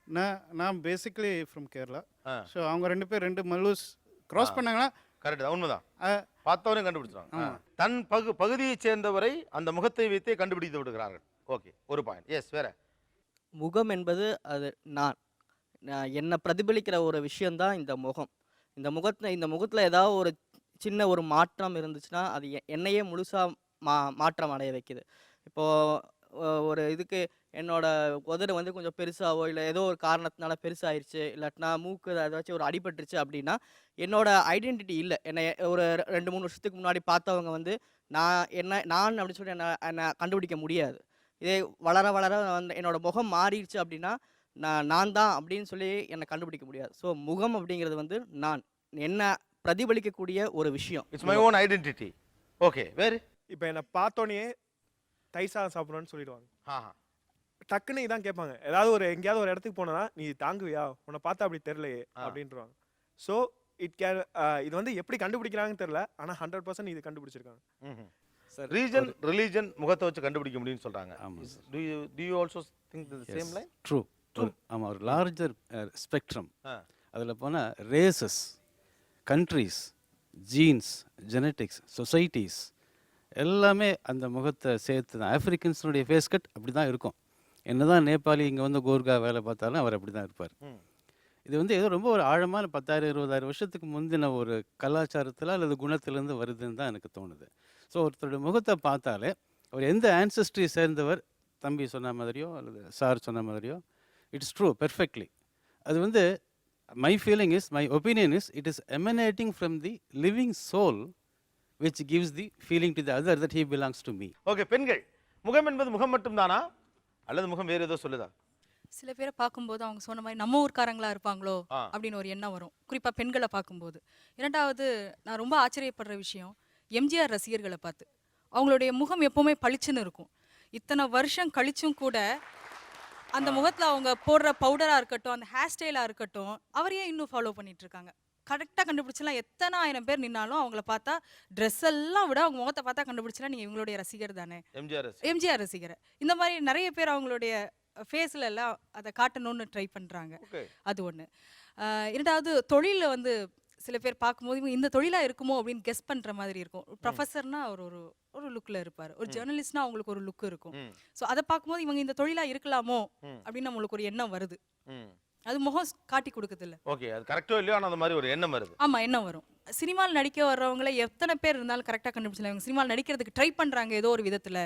நான் பேசிக்கலி ஃப்ரம் கேரளா. ஸோ அவங்க 2 பேர் 2 மல்லூஸ் கிராஸ் பண்ணாங்கன்னா கரெக்ட் தான், உண்மைதான். பார்த்தவரையும் கண்டுபிடிச்சிருவாங்க. தன் பகுதியைச் சேர்ந்தவரை அந்த முகத்தை வைத்தே கண்டுபிடித்து விடுகிறார்கள். ஓகே, ஒரு பாயிண்ட். எஸ், வேற. முகம் என்பது அது நான் என்னை பிரதிபலிக்கிற ஒரு விஷயந்தான் இந்த முகம். இந்த முகத்தில் ஏதாவது ஒரு சின்ன ஒரு மாற்றம் இருந்துச்சுன்னா அது என்னையே முழுசாக மாற்றம் அடைய வைக்குது. இப்போது ஒரு இதுக்கு என்னோட உதடு வந்து கொஞ்சம் பெருசாவோ இல்லை ஏதோ ஒரு காரணத்தினால பெருசாயிருச்சு, இல்லாட்டினா மூக்கு ஏதாச்சும் ஒரு அடிபட்டுருச்சு அப்படின்னா என்னோட ஐடென்டிட்டி இல்லை. என்னை ஒரு 2-3 வருஷத்துக்கு முன்னாடி பார்த்தவங்க வந்து நான் அப்படின்னு சொல்லி என்னை கண்டுபிடிக்க முடியாது. இதே வளர வளர வந்து என்னோட முகம் மாறிடுச்சு அப்படின்னா நான் தான் அப்படின்னு சொல்லி என்னை கண்டுபிடிக்க முடியாது. ஸோ முகம் அப்படிங்கிறது வந்து நான் என்ன பிரதிபலிக்கக்கூடிய ஒரு விஷயம். It's my own identity. Okay, வேறு. இப்போ என்னை பார்த்தோன்னே தைசா சாப்பிட்றோன்னு சொல்லிடுவாங்க. டக்குன்னு இதான் கேட்பாங்க. ஏதாவது எங்கேயாவது ஒரு இடத்துக்கு போனா நீ தாங்குவியா, உன்னை பார்த்தா அப்படி தெரியலையே அப்படின்றாங்க. ஸோ இது வந்து எப்படி கண்டுபிடிக்கிறாங்கன்னு தெரியல, ஆனால் 100% இது கண்டுபிடிச்சிருக்காங்க. ரீஜன் ரிலீஜன் முகத்தை வச்சு கண்டுபிடிக்க முடியும்னு சொல்றாங்க. Do you also think the same line? True. ஆமாம், ஒரு லார்ஜர் ஸ்பெக்ட்ரம். அதில் போனால் races, countries, jeans, genetics, societies எல்லாமே அந்த முகத்தை சேர்த்து தான். ஆஃப்ரிக்கன்ஸுடைய ஃபேஸ் கட் அப்படி தான் இருக்கும். என்ன தான் நேபாளி இங்கே வந்து கோர்கா வேலை பார்த்தாலும் அவர் அப்படி தான் இருப்பார். இது வந்து ஏதோ ரொம்ப ஒரு ஆழமான 10,000-20,000 வருஷத்துக்கு முந்தின ஒரு கலாச்சாரத்தில் அல்லது குணத்திலேருந்து வருதுன்னு தான் எனக்கு தோணுது. ஸோ ஒருத்தருடைய முகத்தை பார்த்தாலே அவர் எந்த ஆன்சஸ்ட்ரி சேர்ந்தவர், தம்பி சொன்ன மாதிரியோ அல்லது சார் சொன்ன மாதிரியோ, இட்ஸ் ட்ரூ பெர்ஃபெக்ட்லி. அது வந்து my feeling is, my opinion is, it is emanating from the living soul which gives the feeling to the other that he belongs to me. Okay, பெண்கள், முகம் என்பது முகம் மட்டும் தானா அல்லது முகம் வேறு ஏதோ சொல்லுதா? சில பேரை பார்க்கும்போது அவங்க சொன்ன மாதிரி நம்ம ஊர்க்காரங்களா இருப்பாங்களோ அப்படின்னு ஒரு எண்ணம் வரும், குறிப்பா பெண்களை பார்க்கும்போது. இரண்டாவது, நான் ரொம்ப ஆச்சரியப்படுற விஷயம் எம்ஜிஆர் ரசிகர்களை பார்த்து. அவங்களுடைய முகம் எப்பவுமே பளிச்சுன்னு இருக்கும். இத்தனை வருஷம் கழிச்சும் கூட அந்த முகத்துல அவங்க போடுற பவுடரா இருக்கட்டும், அந்த ஹேர் ஸ்டைலா இருக்கட்டும், அவரையே இன்னும் ஃபாலோ பண்ணிட்டு இருக்காங்க. கரெக்டாக கண்டுபிடிச்சலாம். எத்தனை ஆயிரம் பேர் நின்னாலும் அவங்கள பார்த்தா ட்ரெஸ் எல்லாம் விட அவங்க முகத்தை பார்த்தா கண்டுபிடிச்சலாம் நீங்கள் இவங்களுடைய ரசிகர் தானே, எம்ஜிஆர் ரசிகர். இந்த மாதிரி நிறைய பேர் அவங்களுடைய ஃபேஸில் எல்லாம் அதை காட்டணும்னு ட்ரை பண்ணுறாங்க. அது ஒன்று. இரண்டாவது, தொழிலில் வந்து சில பேர் பார்க்கும்போது இவங்க இந்த தொழிலாக இருக்குமோ அப்படின்னு கெஸ் பண்ணுற மாதிரி இருக்கும். ப்ரொஃபஸர்னா அவர் ஒரு லுக்கில் இருப்பார், ஒரு ஜேர்னலிஸ்ட்னா அவங்களுக்கு ஒரு லுக் இருக்கும். ஸோ அதை பார்க்கும்போது இவங்க இந்த தொழிலாக இருக்கலாமோ அப்படின்னு நம்மளுக்கு ஒரு எண்ணம் வருது. அது முகம் காட்டி கொடுக்குது இல்ல. ஓகே, அது கரெக்ட்டோ இல்லையோ ஆனா அந்த மாதிரி ஒரு எண்ணம் வருது. ஆமா, எண்ணம் வரும். சினிமாவில் நடிக்க வர்றவங்கள எத்தனை பேர் இருந்தாலும் கரெக்டாக கண்டுபிடிச்சலாம். இவங்க சினிமாவில் நடிக்கிறதுக்கு ட்ரை பண்றாங்க ஏதோ ஒரு விதத்துல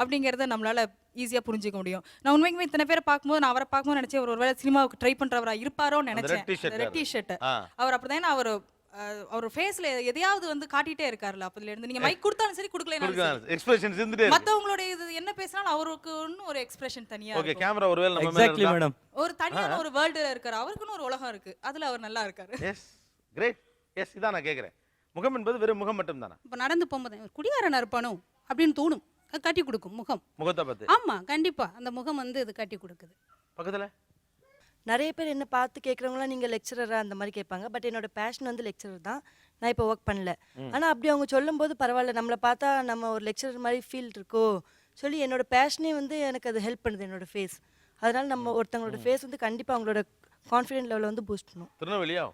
அப்படிங்கறத நம்மளால ஈஸியா புரிஞ்சுக்க முடியும். நான் உண்மைக்குமே இத்தனை பேரை பார்க்கும்போது, நான் அவரை பார்க்கும்போது நினைச்சேன் ஒரு வேளை சினிமாவுக்கு ட்ரை பண்றவரா இருப்பாரோன்னு நினைச்சேன். ரெட் டி-ஷர்ட் அவர் அப்படிதான் அவர் ஃபேஸ்ல எதையாவது வந்து காட்டிட்டே இருக்காருல. அப்பதுல இருந்து நீங்க மைக் கொடுத்தாலும் சரி கொடுக்கலனாலும் எக்ஸ்பிரஷன்ஸ் இருந்துட்டே இருக்கு. மத்தவங்களோட இது என்ன பேசினாலும் அவருக்கு இன்னும் ஒரு எக்ஸ்பிரஷன் தனியா இருக்கு. ஓகே, கேமரா ஒருவேளை நம்ம எக்ஸாக்ட்லி மேடம், ஒரு தனியான ஒரு வேர்ல்டுல இருக்காரு. அவருக்குன்னு ஒரு உலகம் இருக்கு, அதுல அவர் நல்லா இருக்காரு. S, great. எஸ், இதான் நான் கேக்குறேன். முகம் என்பது வெறும் முகம் மட்டும் தானா? இப்ப நடந்து போகும்போது குடியாரனா இருப்பானோ அப்படின்னு தோணும். கட்டி கொடுக்கும் முகத்தை பார்த்து. ஆமா, கண்டிப்பா அந்த முகம் வந்து இது கட்டி கொடுக்குது. பக்கத்துல நிறைய பேர் என்ன பார்த்து கேட்குறவங்களாம் நீங்கள் லெக்சரராக அந்த மாதிரி கேட்பாங்க. பட் என்னோட பேஷன் வந்து லெக்சரர் தான். நான் இப்போ ஒர்க் பண்ணல. ஆனால் அப்படி அவங்க சொல்லும்போது பரவாயில்ல, நம்மளை பார்த்தா நம்ம ஒரு லெக்சரர் மாதிரி ஃபீல் இருக்கோ சொல்லி என்னோட பேஷனே வந்து எனக்கு அது ஹெல்ப் பண்ணுது, என்னோட ஃபேஸ். அதனால நம்ம ஒருத்தவங்களோட ஃபேஸ் வந்து கண்டிப்பாக அவங்களோட கான்ஃபிடென்ட் லெவலில் வந்து பூஸ்ட் பண்ணும். திருநெல்வேலியா?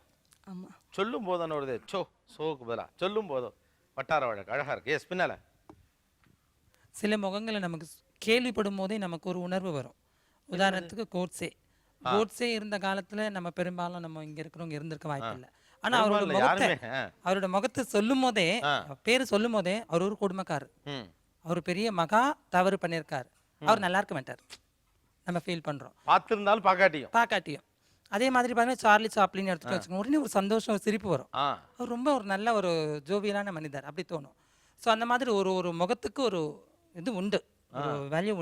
ஆமாம். சொல்லும் போது என்னோடது சோக்கு பதிலா சொல்லும் போதும் வட்டார வழக்கு அழகா இருக்கு. எஸ், பின்னால சில முகங்களை நமக்கு கேள்விப்படும் போதே நமக்கு ஒரு உணர்வு வரும். உதாரணத்துக்கு கோட்ஸே இருந்த காலத்துல நம்ம பெரும்பாலும் நம்ம இங்க இருக்கிறவங்க இருந்திருக்க வாய்ப்பு இல்லை. ஆனா அவரோட முகத்தை சொல்லும் போதே, பேரு சொல்லும் போதே அவர் ஒரு குடும்பக்காரர், அவர் பெரிய மகா தவறு பண்ணியிருக்காரு, அவர் நல்லா இருக்க மாட்டார் நம்ம ஃபீல் பண்றோம். பார்த்திருந்தாலும் பாக்காட்டியும் அதே மாதிரி பாருங்க, சார்லி சாப்ளின் எடுத்துட்டு வச்சுக்கோங்க, உடனே ஒரு சந்தோஷம், ஒரு சிரிப்பு வரும். அவர் ரொம்ப ஒரு நல்ல ஒரு ஜோவியலான மனிதர் அப்படி தோணும். ஸோ அந்த மாதிரி ஒரு முகத்துக்கு ஒரு இது உண்டு, ஒரு வேல்யூ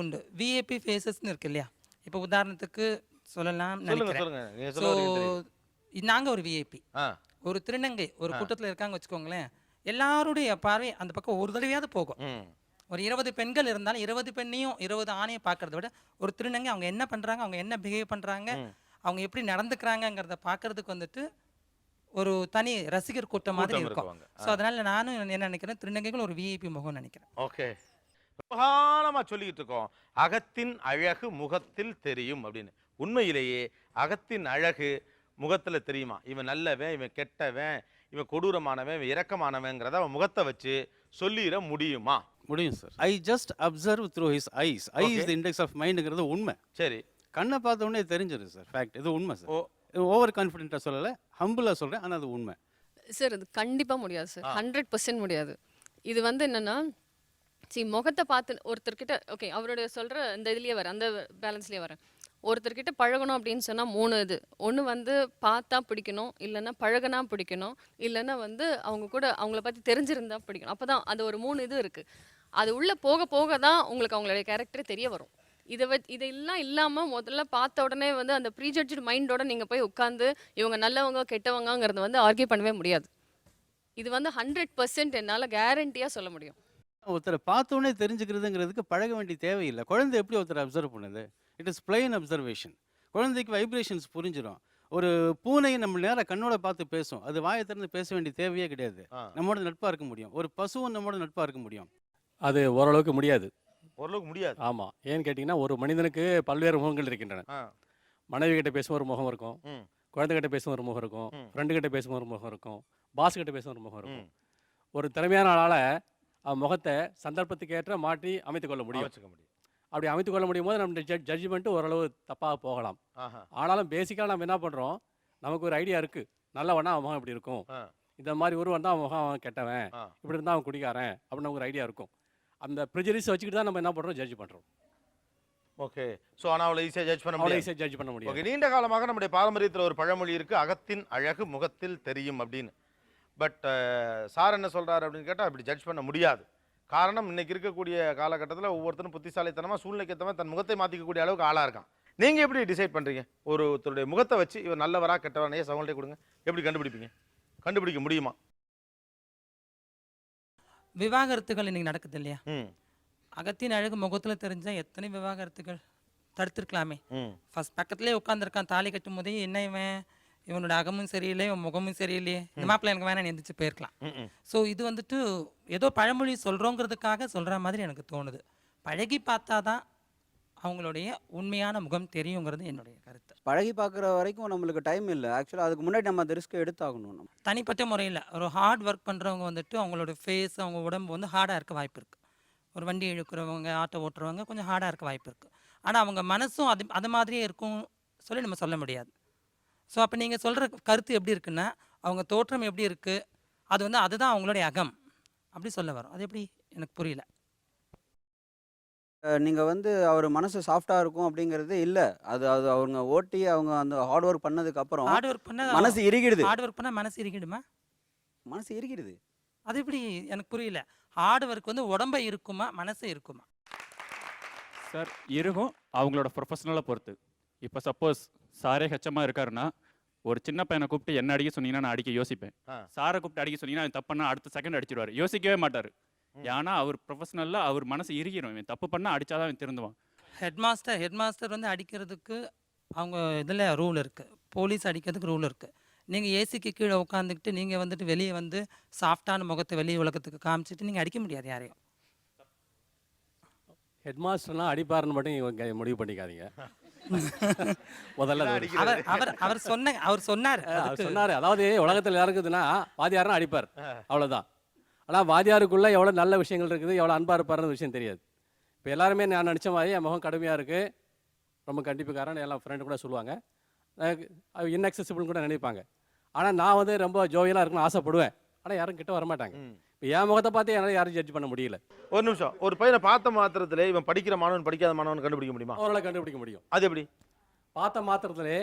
உண்டு. விஏபி ஃபேஸஸ்ன்னு இருக்கு இல்லையா? இப்போ உதாரணத்துக்கு சொல்லலாம் நினைக்கிறேன். ஸோ நாங்கள் ஒரு விஐபி, ஒரு திருநங்கை ஒரு கூட்டத்தில் இருக்காங்க வச்சுக்கோங்களேன், எல்லாருடைய பார்வை அந்த பக்கம் ஒரு தடவையாவது போகும். ஒரு 20 பெண்கள் இருந்தாலும் 20 பெண்ணையும் 20 ஆணையும் பார்க்கறத விட ஒரு திருநங்கை அவங்க என்ன பண்ணுறாங்க, அவங்க என்ன பிஹேவ் பண்ணுறாங்க, அவங்க எப்படி நடந்துக்கிறாங்கங்கிறத பார்க்கறதுக்கு வந்துட்டு ஒரு தனி ரசிகர் கூட்டம் மாதிரி இருக்கும். ஸோ அதனால நானும் என்ன நினைக்கிறேன், திருநங்கைகள் ஒரு விஐபி முகம் நினைக்கிறேன். ஓகே, காலமா சொல்லிக்கிட்டு இருக்கோம் அகத்தின் அழகு முகத்தில் தெரியும் அப்படின்னு. உண்மையிலேயே அகத்தின் அழகு முகத்தில் தெரியுமா? இவன் நல்லவன், இவன் கெட்டவன், இவன் கொடூரமானவன், இவன் இரக்கமானவங்கிறத அவன் முகத்தை வச்சு சொல்லிட முடியுமா? முடியும் sir. I just observe through his eyes. Eye is the index of மைண்டுங்கிறது உண்மை. சரி, கண்ணை பார்த்த உடனே தெரிஞ்சிடும் சார். ஃபேக்ட், இது உண்மை சார். ஓவர் கான்ஃபிடென்ட்டாக சொல்லலை, ஹம்பிளாக சொல்கிறேன், ஆனால் அது உண்மை சார். அது கண்டிப்பாக முடியாது சார், 100% முடியாது. இது வந்து என்னென்னா, முகத்தை பார்த்து ஒருத்தர்கிட்ட ஓகே அவருடைய சொல்கிற இந்த இதுலேயே வரேன், அந்த பேலன்ஸ்லேயே வரேன். ஒருத்தர்கிட்ட பழகணும் அப்படின்னு சொன்னால் 3 இது. ஒன்று வந்து பார்த்தா பிடிக்கணும், இல்லைன்னா பழகினா பிடிக்கணும், இல்லைன்னா வந்து அவங்க கூட அவங்கள பற்றி தெரிஞ்சிருந்தா பிடிக்கணும். அப்போ தான் அது ஒரு 3 இது இருக்குது. அது உள்ளே போக போக தான் உங்களுக்கு அவங்களுடைய கேரக்டரே தெரிய வரும். இதெல்லாம் இல்லாமல் முதல்ல பார்த்த உடனே வந்து அந்த ப்ரீஜட்ஜ்டு மைண்டோட நீங்கள் போய் உட்காந்து இவங்க நல்லவங்க கெட்டவங்கிறத வந்து ஆர்கியூ பண்ணவே முடியாது. இது வந்து 100% என்னால் கேரண்டியாக சொல்ல முடியும். ஒருத்தரை பார்த்தோன்னே தெரிஞ்சுக்கிறதுங்கிறதுக்கு பழக வேண்டிய தேவையில்லை. குழந்தை எப்படி ஒருத்தரை அப்சர்வ் பண்ணுது? It is plain observation. குழந்தைக்கு வைப்ரேஷன்ஸ் புரிஞ்சிடும். ஒரு பூனையை நம்ம நேராக கண்ணோட பார்த்து பேசும், அது வாயை திறந்து பேச வேண்டிய தேவையே கிடையாது. நம்மளோட நட்பாக இருக்க முடியும். ஒரு பசுவும் நம்மளோட நட்பாக இருக்க முடியும். அது ஓரளவுக்கு முடியாது. ஓரளவுக்கு முடியாது. ஆமாம். ஏன்னு கேட்டிங்கன்னா, ஒரு மனிதனுக்கு பல்வேறு முகங்கள் இருக்கின்றன. மனைவி கிட்ட பேசும் ஒரு முகம் இருக்கும், குழந்தைகிட்ட பேசும் ஒரு முகம் இருக்கும், ஃப்ரெண்டு கிட்ட பேசும் ஒரு முகம் இருக்கும், பாஸ் கிட்ட பேசும் ஒரு முகம் இருக்கும். ஒரு திறமையான ஆளால் முகத்தை சந்தர்ப்பத்துக்கு ஏற்ற மாற்றி அமைத்துக் கொள்ள முடியும். அப்படி அமைத்துக் கொள்ள முடியும் போது நம்ம ஜட்ஜ்மெண்ட்டு ஓரளவு தப்பாக போகலாம். ஆனாலும் பேசிக்காக நம்ம என்ன பண்ணுறோம், நமக்கு ஒரு ஐடியா இருக்குது, நல்லவனா அவன் முகம் இப்படி இருக்கும், இந்த மாதிரி ஒருவன் தான் முகம் அவன் கெட்டவன், இப்படி இருந்தால் அவன் குடிக்காரன் அப்படின்னு நமக்கு ஒரு ஐடியா இருக்கும். அந்த ப்ரிஜரிஸ் வச்சுக்கிட்டு தான் நம்ம என்ன பண்ணுறோம், ஜட்ஜ் பண்ணுறோம். ஓகே. ஸோ ஆனால் அவ்வளோ ஈஸியாக ஜட்ஜ் பண்ண முடியாது. ஈஸியாக ஜட்ஜ் பண்ண முடியும். ஓகே. நீண்ட காலமாக நம்முடைய பாரம்பரியத்தில் ஒரு பழமொழி இருக்குது, அகத்தின் அழகு முகத்தில் தெரியும் அப்படின்னு. பட் சார் என்ன சொல்கிறாரு அப்படின்னு கேட்டால் அப்படி ஜட்ஜ் பண்ண முடியாது. காரணம், இன்னைக்கு இருக்கக்கூடிய காலகட்டத்தில் ஒவ்வொருத்தரும் புத்திசாலித்தனமாக சூழ்நிலைக்கு ஏற்றவன் தன் முகத்தை மாற்றிக்கக்கூடிய அளவுக்கு ஆளாக இருக்கான். நீங்கள் எப்படி டிசைட் பண்ணுறீங்க? ஒருத்தருடைய முகத்தை வச்சு இவர் நல்லவரா கெட்டவரையே சவுண்டே கொடுங்க, எப்படி கண்டுபிடிப்பீங்க? கண்டுபிடிக்க முடியுமா? விவாகரத்துகள் இன்னைக்கு நடக்குது இல்லையா? அகத்தின் அழகு முகத்தில் தெரிஞ்சால் எத்தனை விவாகரத்துகள் தடுத்துருக்கலாமே. ஃபர்ஸ்ட் பக்கத்துலேயே உட்காந்துருக்கான், தாலி கட்டும் போதே என்ன இவனோட அகமும் சரியில்லை, இவன் முகமும் சரியில்லையே, இந்த மாப்பிள்ள எனக்கு வேணாம் எந்திரிச்சு போயிருக்கலாம். ஸோ இது வந்துட்டு ஏதோ பழமொழி சொல்கிறோங்கிறதுக்காக சொல்கிற மாதிரி எனக்கு தோணுது. பழகி பார்த்தா தான் அவங்களுடைய உண்மையான முகம் தெரியுங்கிறது என்னுடைய கருத்து. பழகி பார்க்குற வரைக்கும் நம்மளுக்கு டைம் இல்லை. ஆக்சுவலாக அதுக்கு முன்னாடி நம்ம அந்த ரிஸ்க் எடுத்தாகணும். நம்ம தனிப்பட்ட முறையில் ஒரு ஹார்ட் ஒர்க் பண்ணுறவங்க வந்துட்டு அவங்களோட ஃபேஸ், அவங்க உடம்பு வந்து ஹார்டாக இருக்க வாய்ப்பு இருக்குது. ஒரு வண்டி இழுக்கிறவங்க, ஆட்டோ ஓட்டுறவங்க கொஞ்சம் ஹார்டாக இருக்க வாய்ப்பு இருக்குது. ஆனால் அவங்க மனசும் அது மாதிரியே இருக்கும் சொல்லி நம்ம சொல்ல முடியாது. ஸோ அப்போ நீங்கள் சொல்கிற கருத்து எப்படி இருக்குன்னா, அவங்க தோற்றம் எப்படி இருக்குது, அது வந்து அதுதான் அவங்களுடைய அகம் அப்படி சொல்ல வரும். அது எப்படி எனக்கு புரியல. நீங்கள் வந்து அவர் மனசு சாஃப்டாக இருக்கும் அப்படிங்கிறது இல்லை. அது அவங்க ஓட்டி அவங்க அந்த ஹார்ட் ஒர்க் பண்ணதுக்கப்புறம் ஹார்ட் ஒர்க் பண்ண மனசு இறுகிடுது. ஹார்ட் ஒர்க் பண்ணால் மனசு இறுகிடுமா? மனசு இறுகிடுது. அது எப்படி எனக்கு புரியல. ஹார்ட் ஒர்க் வந்து உடம்பை இருக்குமா, மனசு இருக்குமா? சார் இருக்கும், அவங்களோட ப்ரொஃபஷனலை பொறுத்து. இப்போ சப்போஸ் சாரே ஹெச்சமாக இருக்காருன்னா, ஒரு சின்ன பையனை கூப்பிட்டு என்ன அடிக்க சொன்னீங்கன்னா நான் அடிக்க யோசிப்பேன். சாரை கூப்பிட்டு அடிக்க சொன்னீங்கன்னா அவன் தப்பு பண்ணால் அடுத்த செகண்ட் அடிச்சிருவார், யோசிக்கவே மாட்டார். ஏன்னா அவர் ப்ரொஃபஷனலில் அவர் மனசு இறுகிடும், இவன் தப்பு பண்ணால் அடித்தாதான் அவன் திருந்துவான். ஹெட் மாஸ்டர் வந்து அடிக்கிறதுக்கு அவங்க இதில் ரூல் இருக்குது, போலீஸ் அடிக்கிறதுக்கு ரூல் இருக்குது. நீங்கள் ஏசிக்கு கீழே உட்காந்துக்கிட்டு நீங்கள் வந்துட்டு வெளியே வந்து சாஃப்டான முகத்தை வெளியே உலகத்துக்கு காமிச்சிட்டு நீங்கள் அடிக்க முடியாது யாரையும். ஹெட் மாஸ்டர்லாம் அடிப்பாருன்னு மட்டும் இவங்க முடிவு பண்ணிக்காதீங்க. முதல்ல அவர் சொன்னார். அதாவது உலகத்தில் இருக்குதுன்னா வாதியாரும் அடிப்பார், அவ்வளோதான். ஆனால் வாதியாருக்குள்ளே எவ்வளோ நல்ல விஷயங்கள் இருக்குது, எவ்வளோ அன்பாக இருப்பாருன்னு விஷயம் தெரியாது. இப்போ எல்லாருமே நான் நினச்ச மாதிரி என் முகம் கடுமையாக இருக்குது, ரொம்ப கண்டிப்புக்காரன் எல்லாம் ஃப்ரெண்டு கூட சொல்லுவாங்க, இன்அக்சசிபிள்னு கூட நினைப்பாங்க. ஆனால் நான் வந்து ரொம்ப ஜோவியலாக இருக்கணும்னு ஆசைப்படுவேன், ஆனால் யாரும் கிட்ட வரமாட்டாங்க. இப்போ என் முகத்தை பார்த்து என்னால் யாரும் ஜட்ஜ் பண்ண முடியல. ஒரு நிமிஷம், ஒரு பையனை பார்த்த மாத்திரத்திலே இவன் படிக்கிற மாணவன் படிக்காத மாணவன் கண்டுபிடிக்க முடியுமா? அவரால் கண்டுபிடிக்க முடியும். அது எப்படி? பார்த்த மாத்திரத்திலே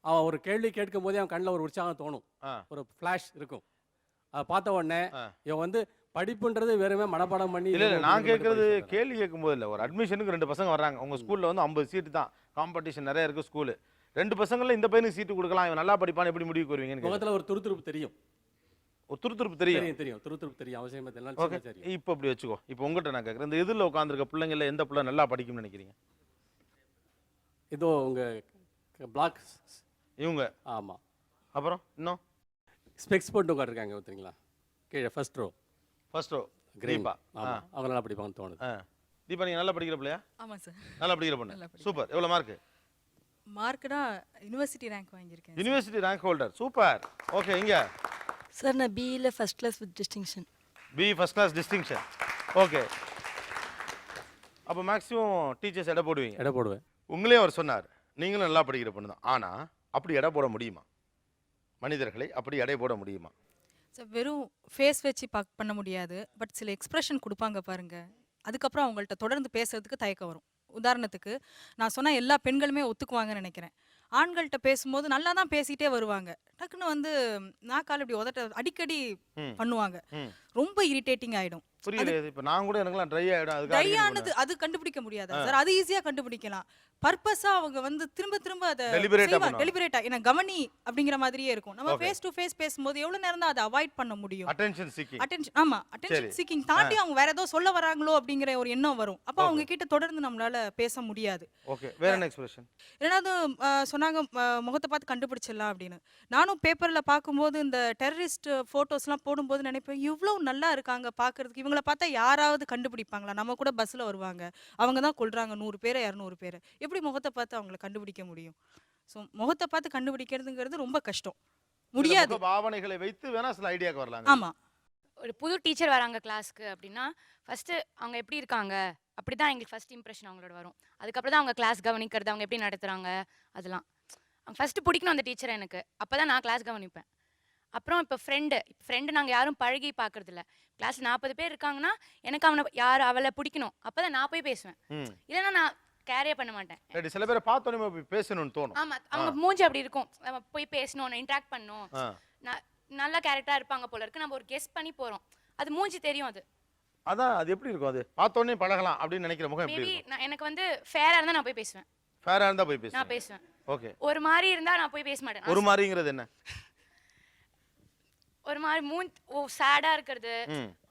அவன் ஒரு கேள்வி கேட்கும் போதே அவன் கண்ணில் ஒரு உற்சாகம் தோணும், ஒரு ஃப்ளாஷ் இருக்கும். அதை பார்த்த உடனே இவன் வந்து படிப்புன்றது வெறுமே மனப்பாடம் பண்ணி. இல்லை நான் கேட்குறது கேள்வி கேட்கும்போது இல்லை, ஒரு அட்மிஷனுக்கு 2 பசங்க வர்றாங்க, உங்கள் ஸ்கூலில் வந்து 50 சீட்டு தான், காம்படிஷன் நிறைய இருக்குது ஸ்கூலு, 2 பசங்களில் இந்த பையனுக்கு சீட்டு கொடுக்கலாம், இவன் நல்லா படிப்பான்னு எப்படி முடிவுக்கு வருவீங்கன்னு? முகத்தில் ஒரு துருதுருப்பு தெரியும். ஒரு துருதுருப்பு தெரியும். துருதுருப்பு தெரியும், அவசியமே தெரியல. இப்போ இப்படி வச்சுக்கோ, இப்போ உங்கள்கிட்ட நான் கேட்குறேன், இந்த இதில் உட்காந்துருக்க பிள்ளைங்கள எந்த பிள்ளை நல்லா படிக்கும்னு நினைக்கிறீங்க? இதோ உங்கள் பிளாக் இவங்க. ஆமாம். அப்புறம் இன்னும் ஸ்பெக்ஸ் போட்டு உட்காந்துருக்காங்க ஒருத்தங்களா கீழே ஃபர்ஸ்ட் ரோ தீபா. அவங்க நல்லா படிப்பாங்கன்னு தோணுது. தீபா, நீங்கள் நல்லா படிக்கிற பிள்ளையா? ஆமாம் சார். நல்லா படிக்கிற பொண்ணு. சூப்பர். எவ்வளோ மார்க்கு? மார்க்குனா யுனிவர்சிட்டி ரேங்க் வாங்கியிருக்கேன் university rank holder, super. Okay, இங்க சார் நான் பிஇல first class with distinction. B first class distinction. Okay, அப்போ மேக்ஸிமம் டீச்சர்ஸ் எடை போடுவீங்க? எடை போடுவேன். உங்களே அவர் சொன்னார், நீங்களும் நல்லா படிக்கிற பொண்ணு தான். ஆனால் அப்படி எடை போட முடியுமா? மனிதர்களை அப்படி எடை போட முடியுமா? சார் வெறும் ஃபேஸ் வச்சு பண்ண முடியாது. பட் சில எக்ஸ்பிரஷன் கொடுப்பாங்க பாருங்க, அதுக்கப்புறம் அவங்கள்ட்ட தொடர்ந்து பேசுறதுக்கு தயக்கம் வரும். உதாரணத்துக்கு நான் சொன்ன எல்லா பெண்களுமே ஒத்துக்குவாங்கன்னு நினைக்கிறேன். ஆண்கள்கிட்ட பேசும்போது நல்லா தான் பேசிட்டே வருவாங்க, டக்குன்னு வந்து நாக்கால் இப்படி உதட்ட அடிக்கடி பண்ணுவாங்க. ரொம்ப இரிட்டேட்டிங் ஆயிடும். புரியல. இப்போ நான் கூட எனக்குலாம் ட்ரை ஆகிடும். ட்ரை ஆனது அது கண்டுபிடிக்க முடியாதா சார்? அது ஈஸியாக கண்டுபிடிக்கலாம். பர்பஸா அவங்க வந்து திரும்ப திரும்ப அதை டெலிபரேட்டா என்ன கவனி அப்படிங்கிற மாதிரியே இருக்கும். நம்ம ஃபேஸ் டு ஃபேஸ் பேசும்போது எவ்வளவு நேரம் தான் அதை அவாய்ட் பண்ண முடியும்? Attention seeking. ஆமா, அட்டென்ஷன் சீக்கிங் தாண்டி அவங்க வேற ஏதோ சொல்ல வராங்களோ அப்படிங்கிற ஒரு எண்ணம் வரும். அப்ப அவங்க கிட்ட தொடர்ந்து நம்மளால பேச முடியாது. ஓகே, வேற என்ன எக்ஸ்பிரஷன்? ரெண்டாவது சொன்னாங்க முகத்தை பார்த்து கண்டுபிடிச்சிடலாம் அப்படின்னு. நானும் பேப்பர்ல பார்க்கும்போது இந்த டெரரிஸ்ட் போட்டோஸ்லாம் போடும்போது நினைப்பேன், இவ்வளவு நல்லா இருக்காங்க பார்க்கறதுக்கு, இவங்களை பார்த்தா யாராவது கண்டுபிடிப்பாங்களா? நம்ம கூட பஸ்ல வருவாங்க, அவங்க தான் கொல்றாங்க 100 பேரை 200 பேரை, எப்படி முகத்தை பார்த்து அவங்கள கண்டுபிடிக்க முடியும்? ஸோ முகத்தை பார்த்து கண்டுபிடிக்கிறதுங்கிறது ரொம்ப கஷ்டம், முடியாது. பாவனைகளை வைத்து வேணா சில ஐடியாக்கு வரலாம். ஆமா, ஒரு புது டீச்சர் வராங்க கிளாஸ்க்கு அப்படின்னா ஃபர்ஸ்ட் அவங்க எப்படி இருக்காங்க அப்படி தான் எங்களுக்கு ஃபர்ஸ்ட் இம்ப்ரெஷன் அவங்களோட வரும். அதுக்கப்புறம் தான் அவங்க கிளாஸ் கவனிக்கிறது, அவங்க எப்படி நடத்துகிறாங்க அதெல்லாம். அவங்க ஃபஸ்ட்டு பிடிக்கணும் அந்த டீச்சரை எனக்கு, அப்போ தான் நான் கிளாஸ் கவனிப்பேன். அப்புறம் இப்போ ஃப்ரெண்டு நாங்கள் யாரும் பழகி பார்க்கறதில்ல. கிளாஸ் 40 பேர் இருக்காங்கன்னா எனக்கு அவளை பிடிக்கணும், அப்போ தான் நான் போய் பேசுவேன். இல்லைன்னா நான் கேரே பண்ண மாட்டேன். சில பேரை பார்த்தோன்னே போய் பேசணும்னு தோணும். ஆமாம், அவங்க மூஞ்சி அப்படி இருக்கும், நம்ம போய் பேசணும், இன்ட்ராக்ட் பண்ணணும், நல்ல கேரக்டராக இருப்பாங்க போல இருக்கு, நம்ம ஒரு கெஸ் பண்ணி போகிறோம், அது மூஞ்சி தெரியும். அதான் அது எப்படி இருக்கும்? அது பார்த்தோன்னே பழகலாம் அப்படின்னு நினைக்கிற முகம் எப்படி இருக்கும்? எனக்கு வந்து ஃபேரா இருந்தா நான் போய் பேசுவேன். ஃபேரா இருந்தா போய் பேசுவேன். நான் பேசுவேன். ஓகே. ஒரு மாதிரி இருந்தா நான் போய் பேச மாட்டேன். ஒரு மாதிரிங்கிறது என்ன? ஒரு மாதிரி சேடா இருக்கிறது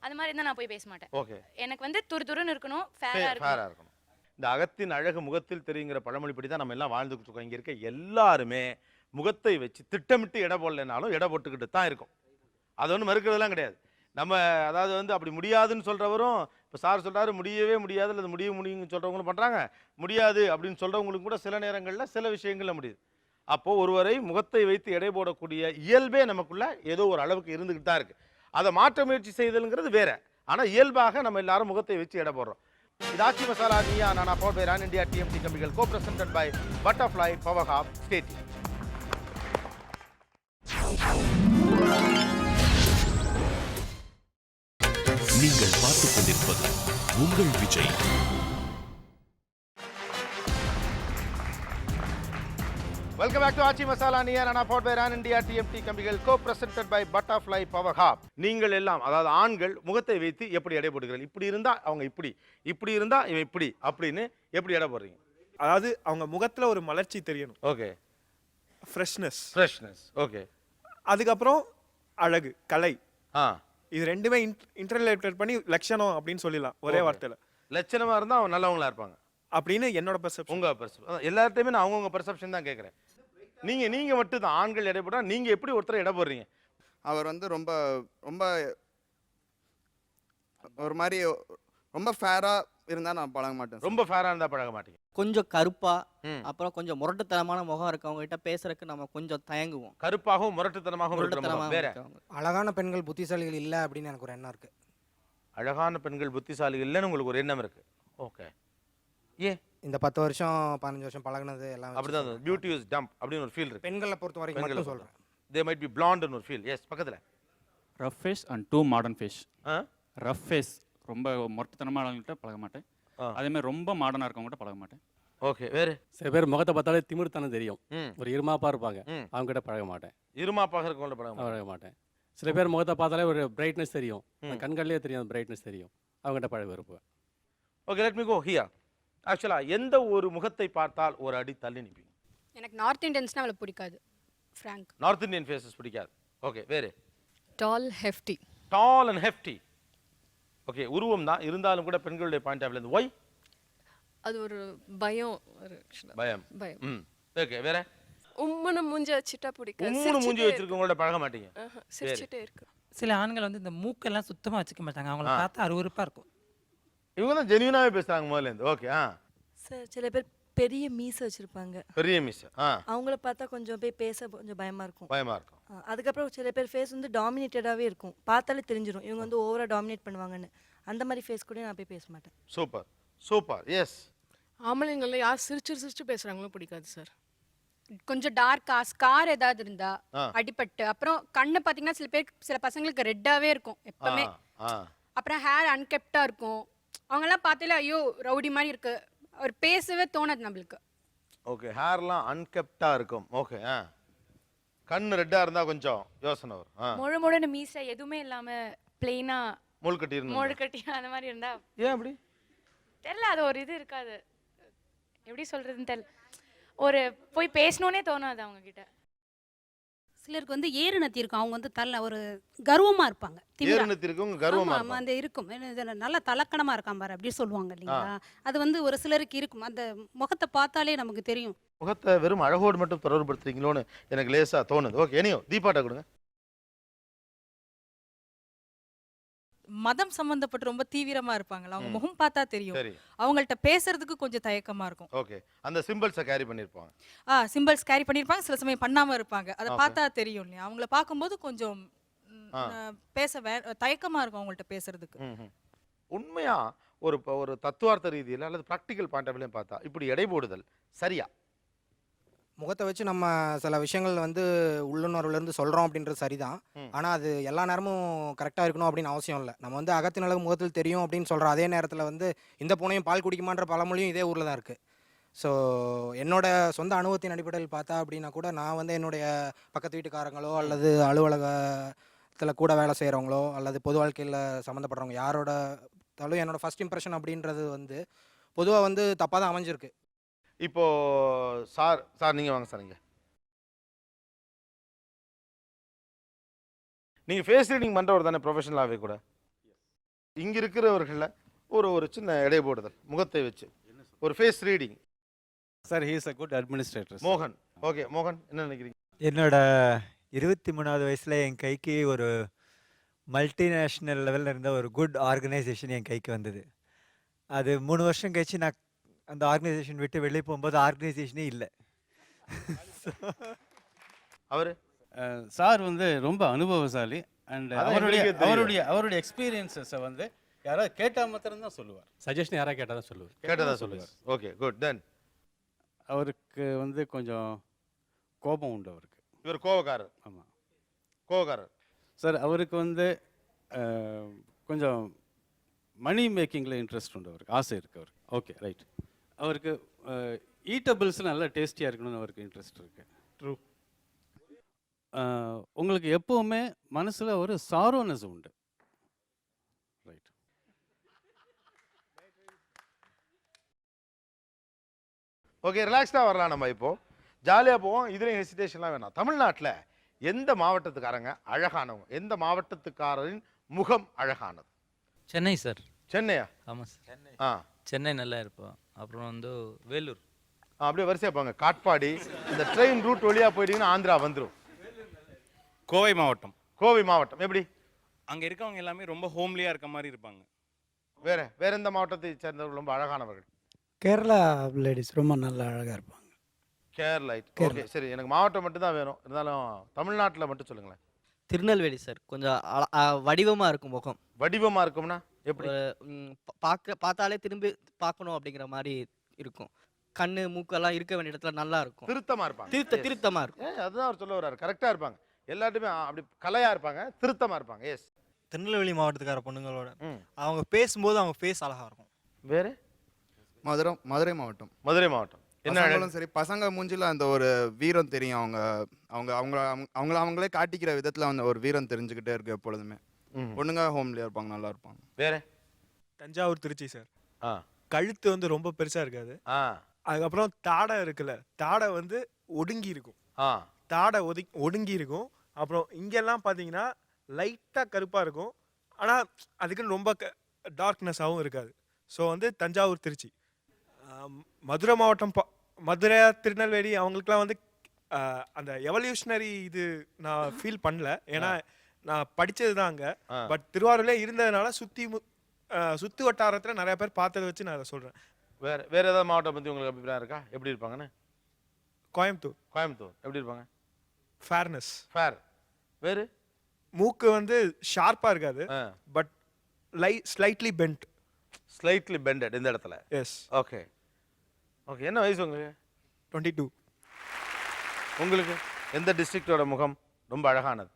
அந்த மாதிரி இருந்தா நான் போய் பேச மாட்டேன். ஓகே. எனக்கு வந்து துருதுருன்னு இருக்கணும், ஃபேரா இருக்கணும். இந்த அகத்தின் அழகு முகத்தில் தெரியுங்கிற பழமொழிப்படி தான் நம்ம எல்லாம் வாழ்ந்துக்கிட்டு இருக்கோம். இங்க இருக்க எல்லாருமே முகத்தை வச்சு திட்டமிட்டு எடை போடலைனாலும் எடை போட்டுக்கிட்டு தான் இருக்கும். அது ஒன்றும் மறுக்கிறதுலாம் கிடையாது. நம்ம அதாவது வந்து அப்படி முடியாதுன்னு சொல்கிறவரும், இப்போ சார் சொல்கிறாரு முடியவே முடியாது, அல்லது முடியும்னு சொல்கிறவங்களும் பண்ணுறாங்க, முடியாது அப்படின்னு சொல்கிறவங்களுக்கும் கூட சில நேரங்களில் சில விஷயங்களில் முடியுது. அப்போது ஒருவரை முகத்தை வைத்து எடை போடக்கூடிய இயல்பே நமக்குள்ள ஏதோ ஒரு அளவுக்கு இருந்துக்கிட்டு தான் இருக்குது. அதை மாற்ற முயற்சி செய்தலுங்கிறது வேற. ஆனால் இயல்பாக நம்ம எல்லாரும் முகத்தை வச்சு எடை போடுறோம். இது Aachi masala Neeya Naana power by Ran India TMT கம்பிகள், co presented by butterfly Power Hob state. நீங்கள் பார்த்துக் கொண்டிருப்பது உங்கள் Vijay. Welcome back to Aachi masala Neeya Naana power by Ran India TMT கம்பிகள், co presented by butterfly Power Hob. நீங்கள் எல்லாம் அதாவது ஆண்கள் முகத்தை வைத்து எப்படி எடை போடுகிறீர்கள்? இப்படி இருந்தா அவங்க இப்படி இருந்தா இவன் இப்படி அப்படின்னு எப்படி எடை போடுறீங்க? அதாவது அவங்க முகத்துல ஒரு மலர்ச்சி தெரியணும். ஓகே. ஃப்ரெஷ்னஸ். ஓகே. அதுக்கப்புறம் அழகு, கலை. இது ரெண்டுமே இன்டர்ரிலேட்டட் பண்ணி லட்சணம் அப்படின்னு சொல்லலாம் ஒரே வார்த்தையில. லட்சணமா இருந்தா அவங்க நல்லவங்களா இருப்பாங்க அப்படின்னு என்னோட பெர்செப்ஷன். உங்க பெர்செப்ஷன். எல்லார்ட்டையுமே நான் அவங்கவுங்க பெர்செப்ஷன் தான் கேட்குறேன். நீங்க மட்டும் தான் ஆண்கள் எடை போட்டா நீங்க எப்படி ஒருத்தரை எடை போடுறீங்க? அவர் வந்து ரொம்ப ரொம்ப ஒரு மாதிரி ரொம்ப ஃபேரா இருந்தா நான் பழக மாட்டேன். ரொம்ப ஃபேரா இருந்தா பழக மாட்டீங்க. கொஞ்சம் கருப்பா, அப்புறம் கொஞ்சம் முரட்டுத்தனமான முகம் இருக்கவங்க கிட்ட பேசுறதுக்கு நம்ம கொஞ்சம் தயங்குவோம். கருப்பாகவும் முரட்டுத்தனமாகவும் வேற. அழகான பெண்கள் புத்திசாலிகள் இல்லை அப்படின்னு எனக்கு ஒரு எண்ணம் இருக்கு. அழகான பெண்கள் புத்திசாலிகள் இல்லைன்னு உங்களுக்கு ஒரு எண்ணம் இருக்கு. ஓகே. ஏன்? இந்த 10 வருஷம் 15 வருஷம் பழகுனது எல்லாம் அப்படிதான். பியூட்டி இஸ் டம்ப் அப்படின்னு ஒரு ஃபீல் இருக்கு. பெண்களை பொறுத்த வரைக்கும் மட்டும் சொல்றேன். தே மைட் பி பிளாண்ட்னு ஒரு ஃபீல். எஸ். பக்கத்துல rough face and two modern face. Rough face ரொம்ப முரட்டுத்தனமானவங்கள்ட்ட பழக மாட்டேன். அதே மாதிரி ரொம்ப மாடர்னாக இருக்கவங்ககிட்ட பழக மாட்டேன். ஓகே. வேறு சில பேர் முகத்தை பார்த்தாலே திமிர்த்தனம் தெரியும், ஒரு இருமாப்பாக இருப்பாங்க, அவங்ககிட்ட பழக மாட்டேன். இருமாப்பாக இருக்கவங்கள்ட்ட பழக மாட்டேன். சில பேர் முகத்தை பார்த்தாலே ஒரு பிரைட்னஸ் தெரியும், கண்கள்லேயே தெரியும், பிரைட்னஸ் தெரியும், அவங்ககிட்ட பழக விரும்புவேன். Okay, let me go here. ஆக்சுவலாக எந்த ஒரு முகத்தை பார்த்தால் ஒரு அடி தள்ளி நிற்பீங்க? எனக்கு நார்த் இந்தியன்ஸ்னா அவளை பிடிக்காது. ஃப்ராங்க். நார்த் இந்தியன் ஃபேஸஸ் பிடிக்காது. ஓகே. வேறு? Tall hefty. Tall and hefty. Okay. உருவம் தான் இருந்தாலும் கூட பெண்களுடைய பாயிண்ட் ஆஃப் வியூ ஒய்? அது ஒரு பயம். பயம். ஓகே. வேற? உம்முன்னு மூஞ்சி வச்சிட்டா பிடிக்காது. உம்முன்னு மூஞ்சி வச்சிருக்கவங்களோட பழக மாட்டீங்க. சிரிச்சிட்டே இருக்கு. சில ஆண்கள் வந்து இந்த மூக்கெல்லாம் சுத்தமாக வச்சுக்க மாட்டாங்க, அவங்கள பார்த்தா அருவருப்பாக இருக்கும். இவங்க தான் ஜென்யூனாவே பேசுறாங்க முதல்ல இருந்து. ஓகே. சார் சில பேர் பெரிய மீசை வச்சிருப்பாங்க. பெரிய மிஸ். அவங்கள பார்த்தா கொஞ்சம் போய் பேச கொஞ்சம் பயமா இருக்கும். பயமா இருக்கும். அதுக்கப்புறம் சில பேர் ஃபேஸ் வந்து டாமினேட்டடாவே இருக்கும். பார்த்தாலே தெரிஞ்சிடும் இவங்க வந்து ஓவரா டாமினேட் பண்ணுவாங்கன்னு. அந்த மாதிரி ஃபேஸ் கூட நான் போய் பேச மாட்டேன். Super super. எஸ். ஆம்பளைங்களில் யார் சிரிச்சு சிரிச்சு பேசுகிறாங்களோ பிடிக்காது சார். கொஞ்சம் டார்க்கா ஸ்கார் ஏதாவது இருந்தா அடிபட்டு அப்புறம் கண்ணு பார்த்தீங்கன்னா சில பசங்களுக்கு ரெட்டாவே இருக்கும் எப்பவுமே. அப்புறம் ஹேர் அன்கெப்டா இருக்கும். அவங்கெல்லாம் பார்த்தாலே ஐயோ ரவுடி மாதிரி இருக்கு, அவர் பேசவே தோணாது நம்மளுக்கு. ஓகே, ஹேர்லாம் அன்கெப்டா இருக்கும். ஓகே. கண்ணு ரெட்டா இருந்தா கொஞ்சம் யோசனை வரும். முழு முழுன்னு மீசை எதுவுமே இல்லாம பிளெயினா முழுக்கட்டி அந்த மாதிரி இருந்தா ஏன் அப்படி தெரியல, அது ஒரு இது இருக்காது, எப்படி சொல்றதுன்னு தெரியல, ஒரு போய் பேசணும்னே தோணாது அவங்க கிட்ட. சிலருக்கு வந்து ஏறுநத்தி இருக்கும். அவங்க வந்து தள்ள ஒரு கர்வமா இருப்பாங்க. ஏறுநத்தி இருக்கும், கர்வமா ஆமா, அந்த இருக்கும். நல்ல தலக்கணமா இருக்கான் பாரு அப்படி சொல்லுவாங்க இல்லைங்களா? அது வந்து ஒரு சிலருக்கு இருக்கும். அந்த முகத்தை பார்த்தாலே நமக்கு தெரியும். முகத்தை வெறும் அழகோடு மட்டும் தொடர்புபடுத்துறீங்களோன்னு எனக்கு லேசா தோணுது. ஓகே, எனியோ தீபாட்டா கொடுங்க. மதம் சம்பந்தப்பட்டு ரொம்ப தீவிரமா இருப்பாங்களா, அவங்க முகம் பார்த்தா தெரியும். அவங்கள்ட்ட பேசுறதுக்கு கொஞ்சம் தயக்கமா இருக்கும். ஓகே, அந்த சிம்பல்ஸை கேரி பண்ணிருப்பாங்க. சிம்பல்ஸ் கேரி பண்ணிருப்பாங்க, சில சமயம் பண்ணாம இருப்பாங்க. அதை பார்த்தா தெரியும் இல்லையா? அவங்கள பார்க்கும்போது கொஞ்சம் தயக்கமா இருக்கும் அவங்கள்ட்ட பேசுறதுக்கு. உண்மையா ஒரு தத்துவார்த்த ரீதியில் அல்லது ப்ராக்டிக்கல் பாயிண்ட் ஆஃப் வியூ பார்த்தா இப்படி எடை போடுதல் சரியா? முகத்தை வச்சு நம்ம சில விஷயங்கள் வந்து உள்ளுணர்வுலேருந்து சொல்கிறோம் அப்படின்றது சரிதான். ஆனால் அது எல்லா நேரமும் கரெக்டாக இருக்கணும் அப்படின்னு அவசியம் இல்லை. நம்ம வந்து அகத்தின் அழகு முகத்தில் தெரியும் அப்படின்னு சொல்கிற அதே நேரத்தில் வந்து இந்த பூனையும் பால் குடிக்குமான்ற பழமொழியும் இதே ஊரில் தான் இருக்குது. ஸோ என்னோட சொந்த அனுபவத்தின் அடிப்படையில் பார்த்தா அப்படின்னா கூட நான் வந்து என்னுடைய பக்கத்து வீட்டுக்காரங்களோ அல்லது அலுவலகத்தில் கூட வேலை செய்கிறவங்களோ அல்லது பொது வாழ்க்கையில் சம்மந்தப்படுறவங்க யாரோட தாலும் என்னோடய ஃபர்ஸ்ட் இம்ப்ரெஷன் அப்படின்றது வந்து பொதுவாக வந்து தப்பாக தான் அமைஞ்சிருக்கு. இப்போ சார் நீங்கள் வாங்க சார். நீங்கள் ஃபேஸ் ரீடிங் பண்ணுறவர் தானே ப்ரொஃபஷனலாகவே கூட? இங்கே இருக்கிறவர்களில் ஒரு சின்ன எடை போடுதல் முகத்தை வச்சு ஒரு face reading. Sir, he is a good administrator. மோகன். ஓகே, மோகன் என்ன நினைக்கிறீங்க? என்னோட 23வது வயசில் என் கைக்கு ஒரு மல்டிநேஷ்னல் லெவலில் இருந்த ஒரு குட் ஆர்கனைசேஷன் என் கைக்கு வந்தது. அது 3 வருஷம் கழிச்சு நான் அந்த ஆர்கனைசேஷன் விட்டு வெளியே போகும்போது ஆர்கனைசேஷனே இல்லை. சார் வந்து ரொம்ப அனுபவசாலி அண்ட் அவருடைய எக்ஸ்பீரியன்ஸஸை வந்து யாராவது கேட்டால் மாத்திரம்தான் சொல்லுவார். சஜஷன் யாராவது கேட்டால் தான் சொல்லுவார். கேட்டதா சொல்லுவார். Okay, good. தென் அவருக்கு வந்து கொஞ்சம் கோபம் உண்டு அவருக்கு. இவர் கோபக்காரர். ஆமாம், கோபக்காரர் சார். அவருக்கு வந்து கொஞ்சம் மணி மேக்கிங்கில் இன்ட்ரெஸ்ட் உண்டு அவருக்கு, ஆசை இருக்குது அவருக்கு. Okay, right. அவருக்கு ஈட்டபிள்ஸ் நல்லா டேஸ்டியாக இருக்கணும்னு அவருக்கு இன்ட்ரெஸ்ட் இருக்கு. ட்ரூ. உங்களுக்கு எப்போவுமே மனசில் ஒரு சாரோனஸ் உண்டு. ரைட். ஓகே, ரிலாக்ஸ்டாக வரலாம் நம்ம. இப்போது ஜாலியாக போவோம், இதுலேயும் ஹெசிடேஷன்லாம் வேணாம். தமிழ்நாட்டில் எந்த மாவட்டத்துக்காரங்க அழகானவங்க? எந்த மாவட்டத்துக்காரரின் முகம் அழகானது? சென்னை சார். சென்னையா? ஆமாம் சார். சென்னை நல்லா இருப்போம். அப்புறம் வந்து வேலூர். அப்படியே வரிசையாக போங்க. காட்பாடி இந்த ட்ரெயின் ரூட் வழியாக போயிட்டீங்கன்னா ஆந்திரா வந்துடும். கோவை மாவட்டம். கோவை மாவட்டம் எப்படி? அங்கே இருக்கவங்க எல்லாமே ரொம்ப ஹோம்லியாக இருக்க மாதிரி இருப்பாங்க. வேற எந்த மாவட்டத்தை சேர்ந்தவர்கள் ரொம்ப அழகானவர்கள்? கேரளா லேடிஸ் ரொம்ப நல்லா அழகாக இருப்பாங்க. கேரளா. ஓகே, சரி. எனக்கு மாவட்டம் மட்டும் தான் வேணும், இருந்தாலும் தமிழ்நாட்டில் மட்டும் சொல்லுங்களேன். திருநெல்வேலி சார். கொஞ்சம் வடிவமாக இருக்கும் முகம். வடிவமாக இருக்கும்னா எப்படி? பார்த்தாலே திரும்பி பார்க்கணும் அப்படிங்கிற மாதிரி இருக்கும். கண்ணு மூக்கெல்லாம் இருக்க வேண்டிய இடத்துல நல்லா இருக்கும். திருத்தமாக இருப்பாங்க. திருத்தமாக இருக்கும். அதுதான் அவர் சொல்ல வர்றாரு. கரெக்டாக இருப்பாங்க. எல்லாருமே அப்படி கலையாக இருப்பாங்க, திருத்தமாக இருப்பாங்க. எஸ். திருநெல்வேலி மாவட்டத்துக்கார பொண்ணுங்களோட அவங்க பேசும்போது அவங்க ஃபேஸ் அழகாக இருக்கும். வேறு மதுரை மாவட்டம். மதுரை மாவட்டம் என்ன சரி, பசங்க மூஞ்சில அந்த ஒரு வீரம் தெரியும். அவங்களே காட்டிக்கிற விதத்தில் அந்த ஒரு வீரம் தெரிஞ்சுக்கிட்டே இருக்கு எப்பொழுதுமே. பொண்ணுங்க ஹோம்லியாக இருப்பாங்க, நல்லா இருப்பாங்க. வேற தஞ்சாவூர், திருச்சி சார். கழுத்து வந்து ரொம்ப பெருசா இருக்காது. அதுக்கப்புறம் தாடை இருக்குல்ல, தாடை வந்து ஒடுங்கி இருக்கும். தாடை ஒடுங்கி இருக்கும். அப்புறம் இங்கெல்லாம் பார்த்தீங்கன்னா லைட்டாக கருப்பாக இருக்கும். ஆனால் அதுக்குன்னு ரொம்ப டார்க்னஸாகவும் இருக்காது. ஸோ வந்து தஞ்சாவூர், திருச்சி. மதுரை மாவட்டம், மதுரை, திருநெல்வேலி அவங்களுக்குலாம் வந்து அந்த எவல்யூஷனரி இது நான் ஃபீல் பண்ணல. ஏன்னா நான் படித்தது தான் அங்கே. பட் திருவாரூர்லேயே இருந்ததுனால சுற்று வட்டாரத்தில் நிறைய பேர் பார்த்ததை வச்சு நான் அதை சொல்கிறேன். வேற ஏதாவது மாவட்டம் பற்றி உங்களுக்கு அபிப்பிராயம் இருக்கா? எப்படி இருப்பாங்கன்னு? கோயம்புத்தூர். கோயம்புத்தூர் எப்படி இருப்பாங்க? ஃபேர்னஸ். ஃபேர். வேறு? மூக்கு வந்து ஷார்ப்பாக இருக்காது, பட் ஸ்லைட்லி பெண்ட். ஸ்லைட்லி பெண்டட் இந்த இடத்துல. எஸ். Okay okay. என்ன வயசு உங்களுக்கு? 22. உங்களுக்கு எந்த டிஸ்ட்ரிக்டோட முகம் ரொம்ப அழகானது?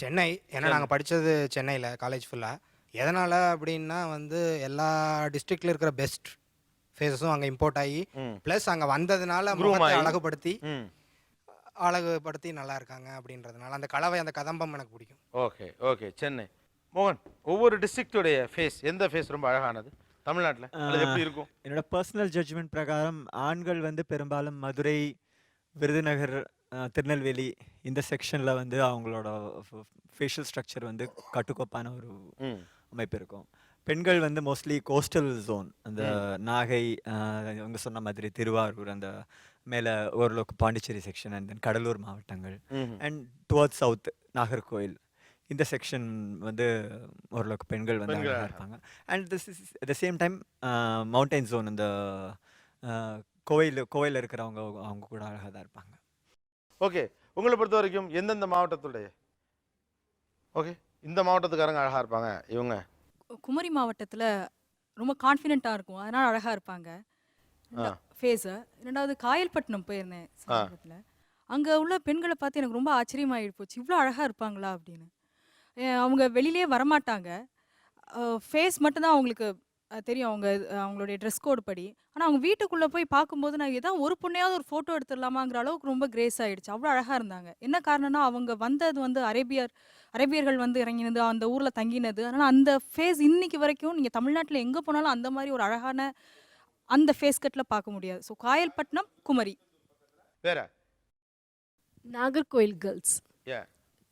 சென்னை. ஏன்னா நாங்கள் படித்தது சென்னையில் காலேஜ் ஃபுல்லாக. எதனால் அப்படின்னா வந்து எல்லா டிஸ்ட்ரிக்டில் இருக்கிற பெஸ்ட் ஃபேஸஸும் அங்கே இம்போர்ட் ஆகி ப்ளஸ் அங்கே வந்ததுனால முகத்தை அழகுபடுத்தி நல்லா இருக்காங்க அப்படின்றதுனால அந்த கலவை, அந்த கதம்பம் எனக்கு பிடிக்கும். Okay okay. சென்னை. மோகன், ஒவ்வொரு டிஸ்ட்ரிக்டோடைய ஃபேஸ், எந்த ஃபேஸ் ரொம்ப அழகானது தமிழ்நாட்டில்? அது எப்படி இருக்கும்? என்னோட பர்சனல் ஜட்ஜ்மெண்ட் பிரகாரம் ஆண்கள் வந்து பெரும்பாலும் மதுரை, விருதுநகர், திருநெல்வேலி இந்த செக்ஷனில் வந்து அவங்களோட ஃபேஷியல் ஸ்ட்ரக்சர் வந்து கட்டுக்கோப்பான ஒரு அமைப்பு இருக்கும். பெண்கள் வந்து மோஸ்ட்லி கோஸ்டல் ஜோன், அந்த நாகை, அவங்க சொன்ன மாதிரி திருவாரூர், அந்த மேலே ஓரளவுக்கு Pondicherry section, and then Cuddalore மாவட்டங்கள், அண்ட் டுவர்ட்ஸ் சவுத் நாகர்கோயில் இந்த செக்ஷன் வந்து ஓரளவுக்கு பெண்கள் வந்து அழகாக இருப்பாங்க. And this is at the same time mountain zone, இந்த கோவையில் இருக்கிறவங்க அவங்க கூட அழகாக தான் இருப்பாங்க. ஓகே. உங்களை பொறுத்த வரைக்கும் எந்தெந்த மாவட்டத்துடைய ஓகே இந்த மாவட்டத்துக்காரங்க அழகாக இருப்பாங்க? இவங்க குமரி மாவட்டத்தில் ரொம்ப கான்ஃபிடென்ட்டாக இருக்கும், அதனால் அழகாக இருப்பாங்க ஃபேஸை. ரெண்டாவது காயல்பட்டினம் போயிருந்தேன் சமீபத்தில். அங்கே உள்ள பெண்களை பார்த்து எனக்கு ரொம்ப ஆச்சரியமாகிட்டு போச்சு, இவ்வளோ அழகாக இருப்பாங்களா அப்படின்னு. அவங்க வெளியிலே வரமாட்டாங்க, ஃபேஸ் மட்டும்தான் அவங்களுக்கு தெரியும், அவங்களுடைய ட்ரெஸ் கோடு படி. ஆனால் அவங்க வீட்டுக்குள்ளே போய் பார்க்கும்போது நான் ஏதாவது ஒரு பொண்ணையாவது ஒரு ஃபோட்டோ எடுத்துடலாமாங்கிற அளவுக்கு ரொம்ப கிரேஸ் ஆகிடுச்சு, அவ்வளோ அழகாக இருந்தாங்க. என்ன காரணம்னா அவங்க வந்தது வந்து அரேபியர்கள் வந்து இறங்கினது, அந்த ஊரில் தங்கினது. அதனால் அந்த ஃபேஸ் இன்னைக்கு வரைக்கும் நீங்கள் தமிழ்நாட்டில் எங்கே போனாலும் அந்த மாதிரி ஒரு அழகான அந்த ஃபேஸ் கட்டில் பார்க்க முடியாது. ஸோ காயல்பட்டினம், குமரி. வேற? நாகர்கோயில் கேர்ள்ஸ்.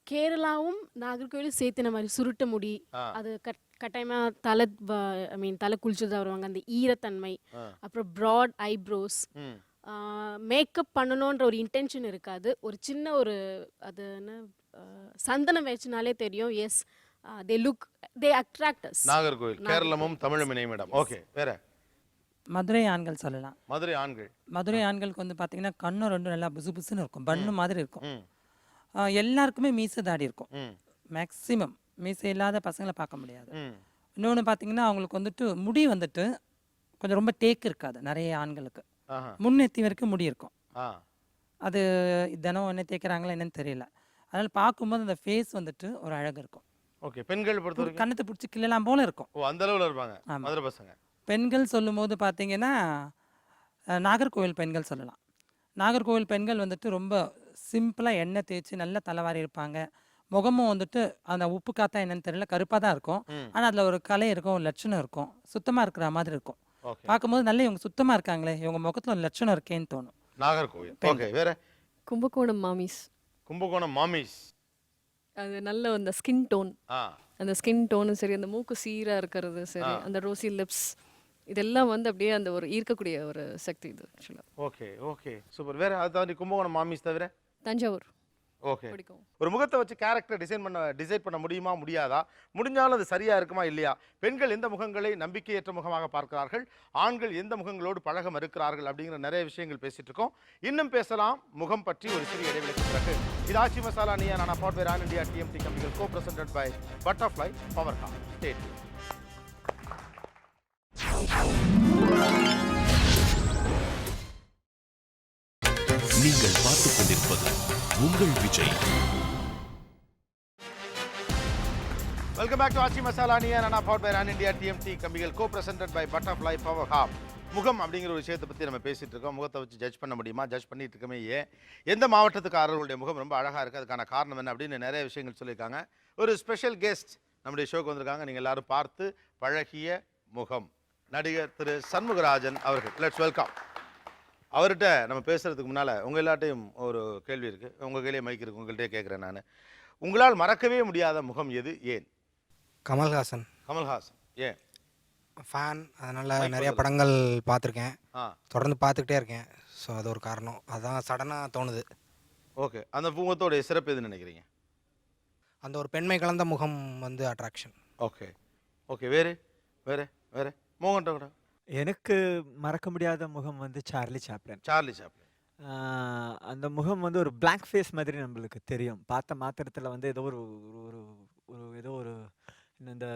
கேரளாவும் நாகர்கோயிலும் சேர்த்தின மாதிரி சுருட்ட முடி, அது கட்டாயமாக தலை குளிச்சுட்டு தான் வருவாங்க. அந்த ஈரத்தன்மை, அப்புறம் ப்ராட் ஐப்ரோஸ், மேக்கப் பண்ணணுன்ற ஒரு இன்டென்ஷன் இருக்காது. ஒரு சின்ன ஒரு அது என்ன சந்தனம் வச்சுனாலே தெரியும். Yes, they look, they attract us. Nagercoil, கேரளமும் தமிழும் இணையமிடம். ஓகே. வேற? மதுரை ஆண்கள் சொல்லலாம். மதுரை ஆண்கள். மதுரை ஆண்களுக்கு வந்து பார்த்தீங்கன்னா கண்ணும் ரெண்டும் நல்லா புசு புசுன்னு இருக்கும், பண்ணு மாதிரி இருக்கும். எல்லாருக்குமே மீசை தாடி இருக்கும். மேக்ஸிமம் மீசை இல்லாத பசங்களை பார்க்க முடியாது. இன்னொன்று பார்த்தீங்கன்னா அவங்களுக்கு வந்துட்டு முடி வந்துட்டு கொஞ்சம் ரொம்ப டேக் இருக்காது நிறைய ஆண்களுக்கு. முன்னெத்தி வரைக்கும் முடி இருக்கும். அது தினம் என்ன தேய்க்கிறாங்களா என்னன்னு தெரியல. அதனால் பார்க்கும்போது அந்த ஃபேஸ் வந்துட்டு ஒரு அழகு இருக்கும். ஓகே. பெண்கள் பொறுத்தவரைக்கும் கண்ணத்தை பிடிச்சி கிள்ளலாம் போல இருக்கும். அந்த அளவில் இருப்பாங்க மதுரை பசங்க. பெண்கள் சொல்லும்போது பார்த்தீங்கன்னா நாகர்கோவில் பெண்கள் சொல்லலாம். நாகர்கோவில் பெண்கள் வந்துட்டு ரொம்ப சிம்பிளாக எண்ணெய் தேய்ச்சி நல்ல தலைவாரி இருப்பாங்க. முகமும் வந்துட்டு அந்த உப்பு காத்தா என்னன்னு தெரியல, கருப்பாக தான் இருக்கும். ஆனால் அதில் ஒரு கலை இருக்கும், ஒரு லட்சணம் இருக்கும், சுத்தமாக இருக்கிற மாதிரி இருக்கும். பார்க்கும்போது நல்ல இவங்க சுத்தமாக இருக்காங்களே, இவங்க முகத்தில் ஒரு லட்சணம் இருக்கேன்னு தோணும். நாகர்கோவில். ஓகே. வேற? கும்பகோணம் மாமிஸ். கும்பகோணம் மாமிஸ். அது நல்ல அந்த ஸ்கின் டோன், அந்த ஸ்கின் டோனும் சரி, அந்த மூக்கு சீராக இருக்கிறது சரி, அந்த ரோசி லிப்ஸ், இதெல்லாம் வந்து அப்படியே அந்த ஒரு ஈர்க்கக்கூடிய ஒரு சக்தி இது ஆக்சுவலாக. Okay okay super. வேற? அது தவிர கும்பகோணம் மாமிஸ் தவிர? தஞ்சாவூர். ஓகே. ஒரு முகத்தை வச்சு கேரக்டர் டிசைட் பண்ண முடியுமா, முடியாதா? முடிஞ்சாலும் அது சரியா இருக்குமா இல்லையா? பெண்கள் எந்த முகங்களை நம்பிக்கையற்ற முகமாக பார்க்கிறார்கள், ஆண்கள் எந்த முகங்களோடு பழக மறுக்கிறார்கள் அப்படிங்கிற நிறைய விஷயங்கள் பேசிட்டு இருக்கோம். இன்னும் பேசலாம் முகம் பற்றி ஒரு சிறிய இடைவெளிக்கு பிறகு. இது ஆச்சி மசாலா நியா நானா பாட்வேர் ஆன் இந்தியா டிஎம்டி கம்பெனிகள் co presented by butterfly power car. State. நீங்கள் பார்த்துக் கொண்டிருப்பது உங்கள் Vijay. Welcome back to Aachi Masala Neeya Naana பாட்வேர் ஆன் இந்தியா டிஎம்டி கம்பெனிகள் co presented by butterfly power car. முகம் அப்படிங்கிற ஒரு விஷயத்தை பற்றி நம்ம பேசிகிட்டு இருக்கோம். முகத்தை வச்சு ஜட்ஜ் பண்ண முடியுமா? ஜட்ஜ் பண்ணிட்டு இருக்கமே. எந்த மாவட்டத்துக்காரர்களுடைய முகம் ரொம்ப அழகாக இருக்குது, அதுக்கான காரணம் என்ன அப்படின்னு நிறைய விஷயங்கள் சொல்லியிருக்காங்க. ஒரு ஸ்பெஷல் கெஸ்ட் நம்முடைய ஷோக்கு வந்திருக்காங்க. நீங்கள் எல்லாரும் பார்த்து பழகிய முகம், நடிகர் திரு சண்முகராஜன் அவர்கள். Let's welcome. அவர்கிட்ட நம்ம பேசுகிறதுக்கு முன்னால் உங்கள் எல்லாட்டையும் ஒரு கேள்வி இருக்குது. உங்கள் கையிலே மைக் இருக்குது, உங்கள்கிட்டே கேட்குறேன் நான். உங்களால் மறக்கவே முடியாத முகம் எது, ஏன்? கமல்ஹாசன். கமல்ஹாசன். ஏன்? ஃபேன், அதனால் நிறைய படங்கள் பார்த்துருக்கேன், தொடர்ந்து பார்த்துக்கிட்டே இருக்கேன். ஸோ அது ஒரு காரணம், அதுதான் சடனாக தோணுது. ஓகே. அந்த முகத்தோடைய சிறப்பு எதுன்னு நினைக்கிறீங்க? அந்த ஒரு பெண்மை கலந்த முகம் வந்து அட்ராக்ஷன். Okay okay. வேறு வேறு வேறு மோகன்ட்ட கூட எனக்கு மறக்க முடியாத முகம் வந்து சார்லி சாப்ளின். Charlie Chaplin. அந்த முகம் வந்து ஒரு பிளாங்க் ஃபேஸ் மாதிரி நம்மளுக்கு தெரியும். பார்த்த மாத்திரத்துல வந்து ஏதோ ஒரு ஒரு ஒரு ஏதோ ஒரு இந்த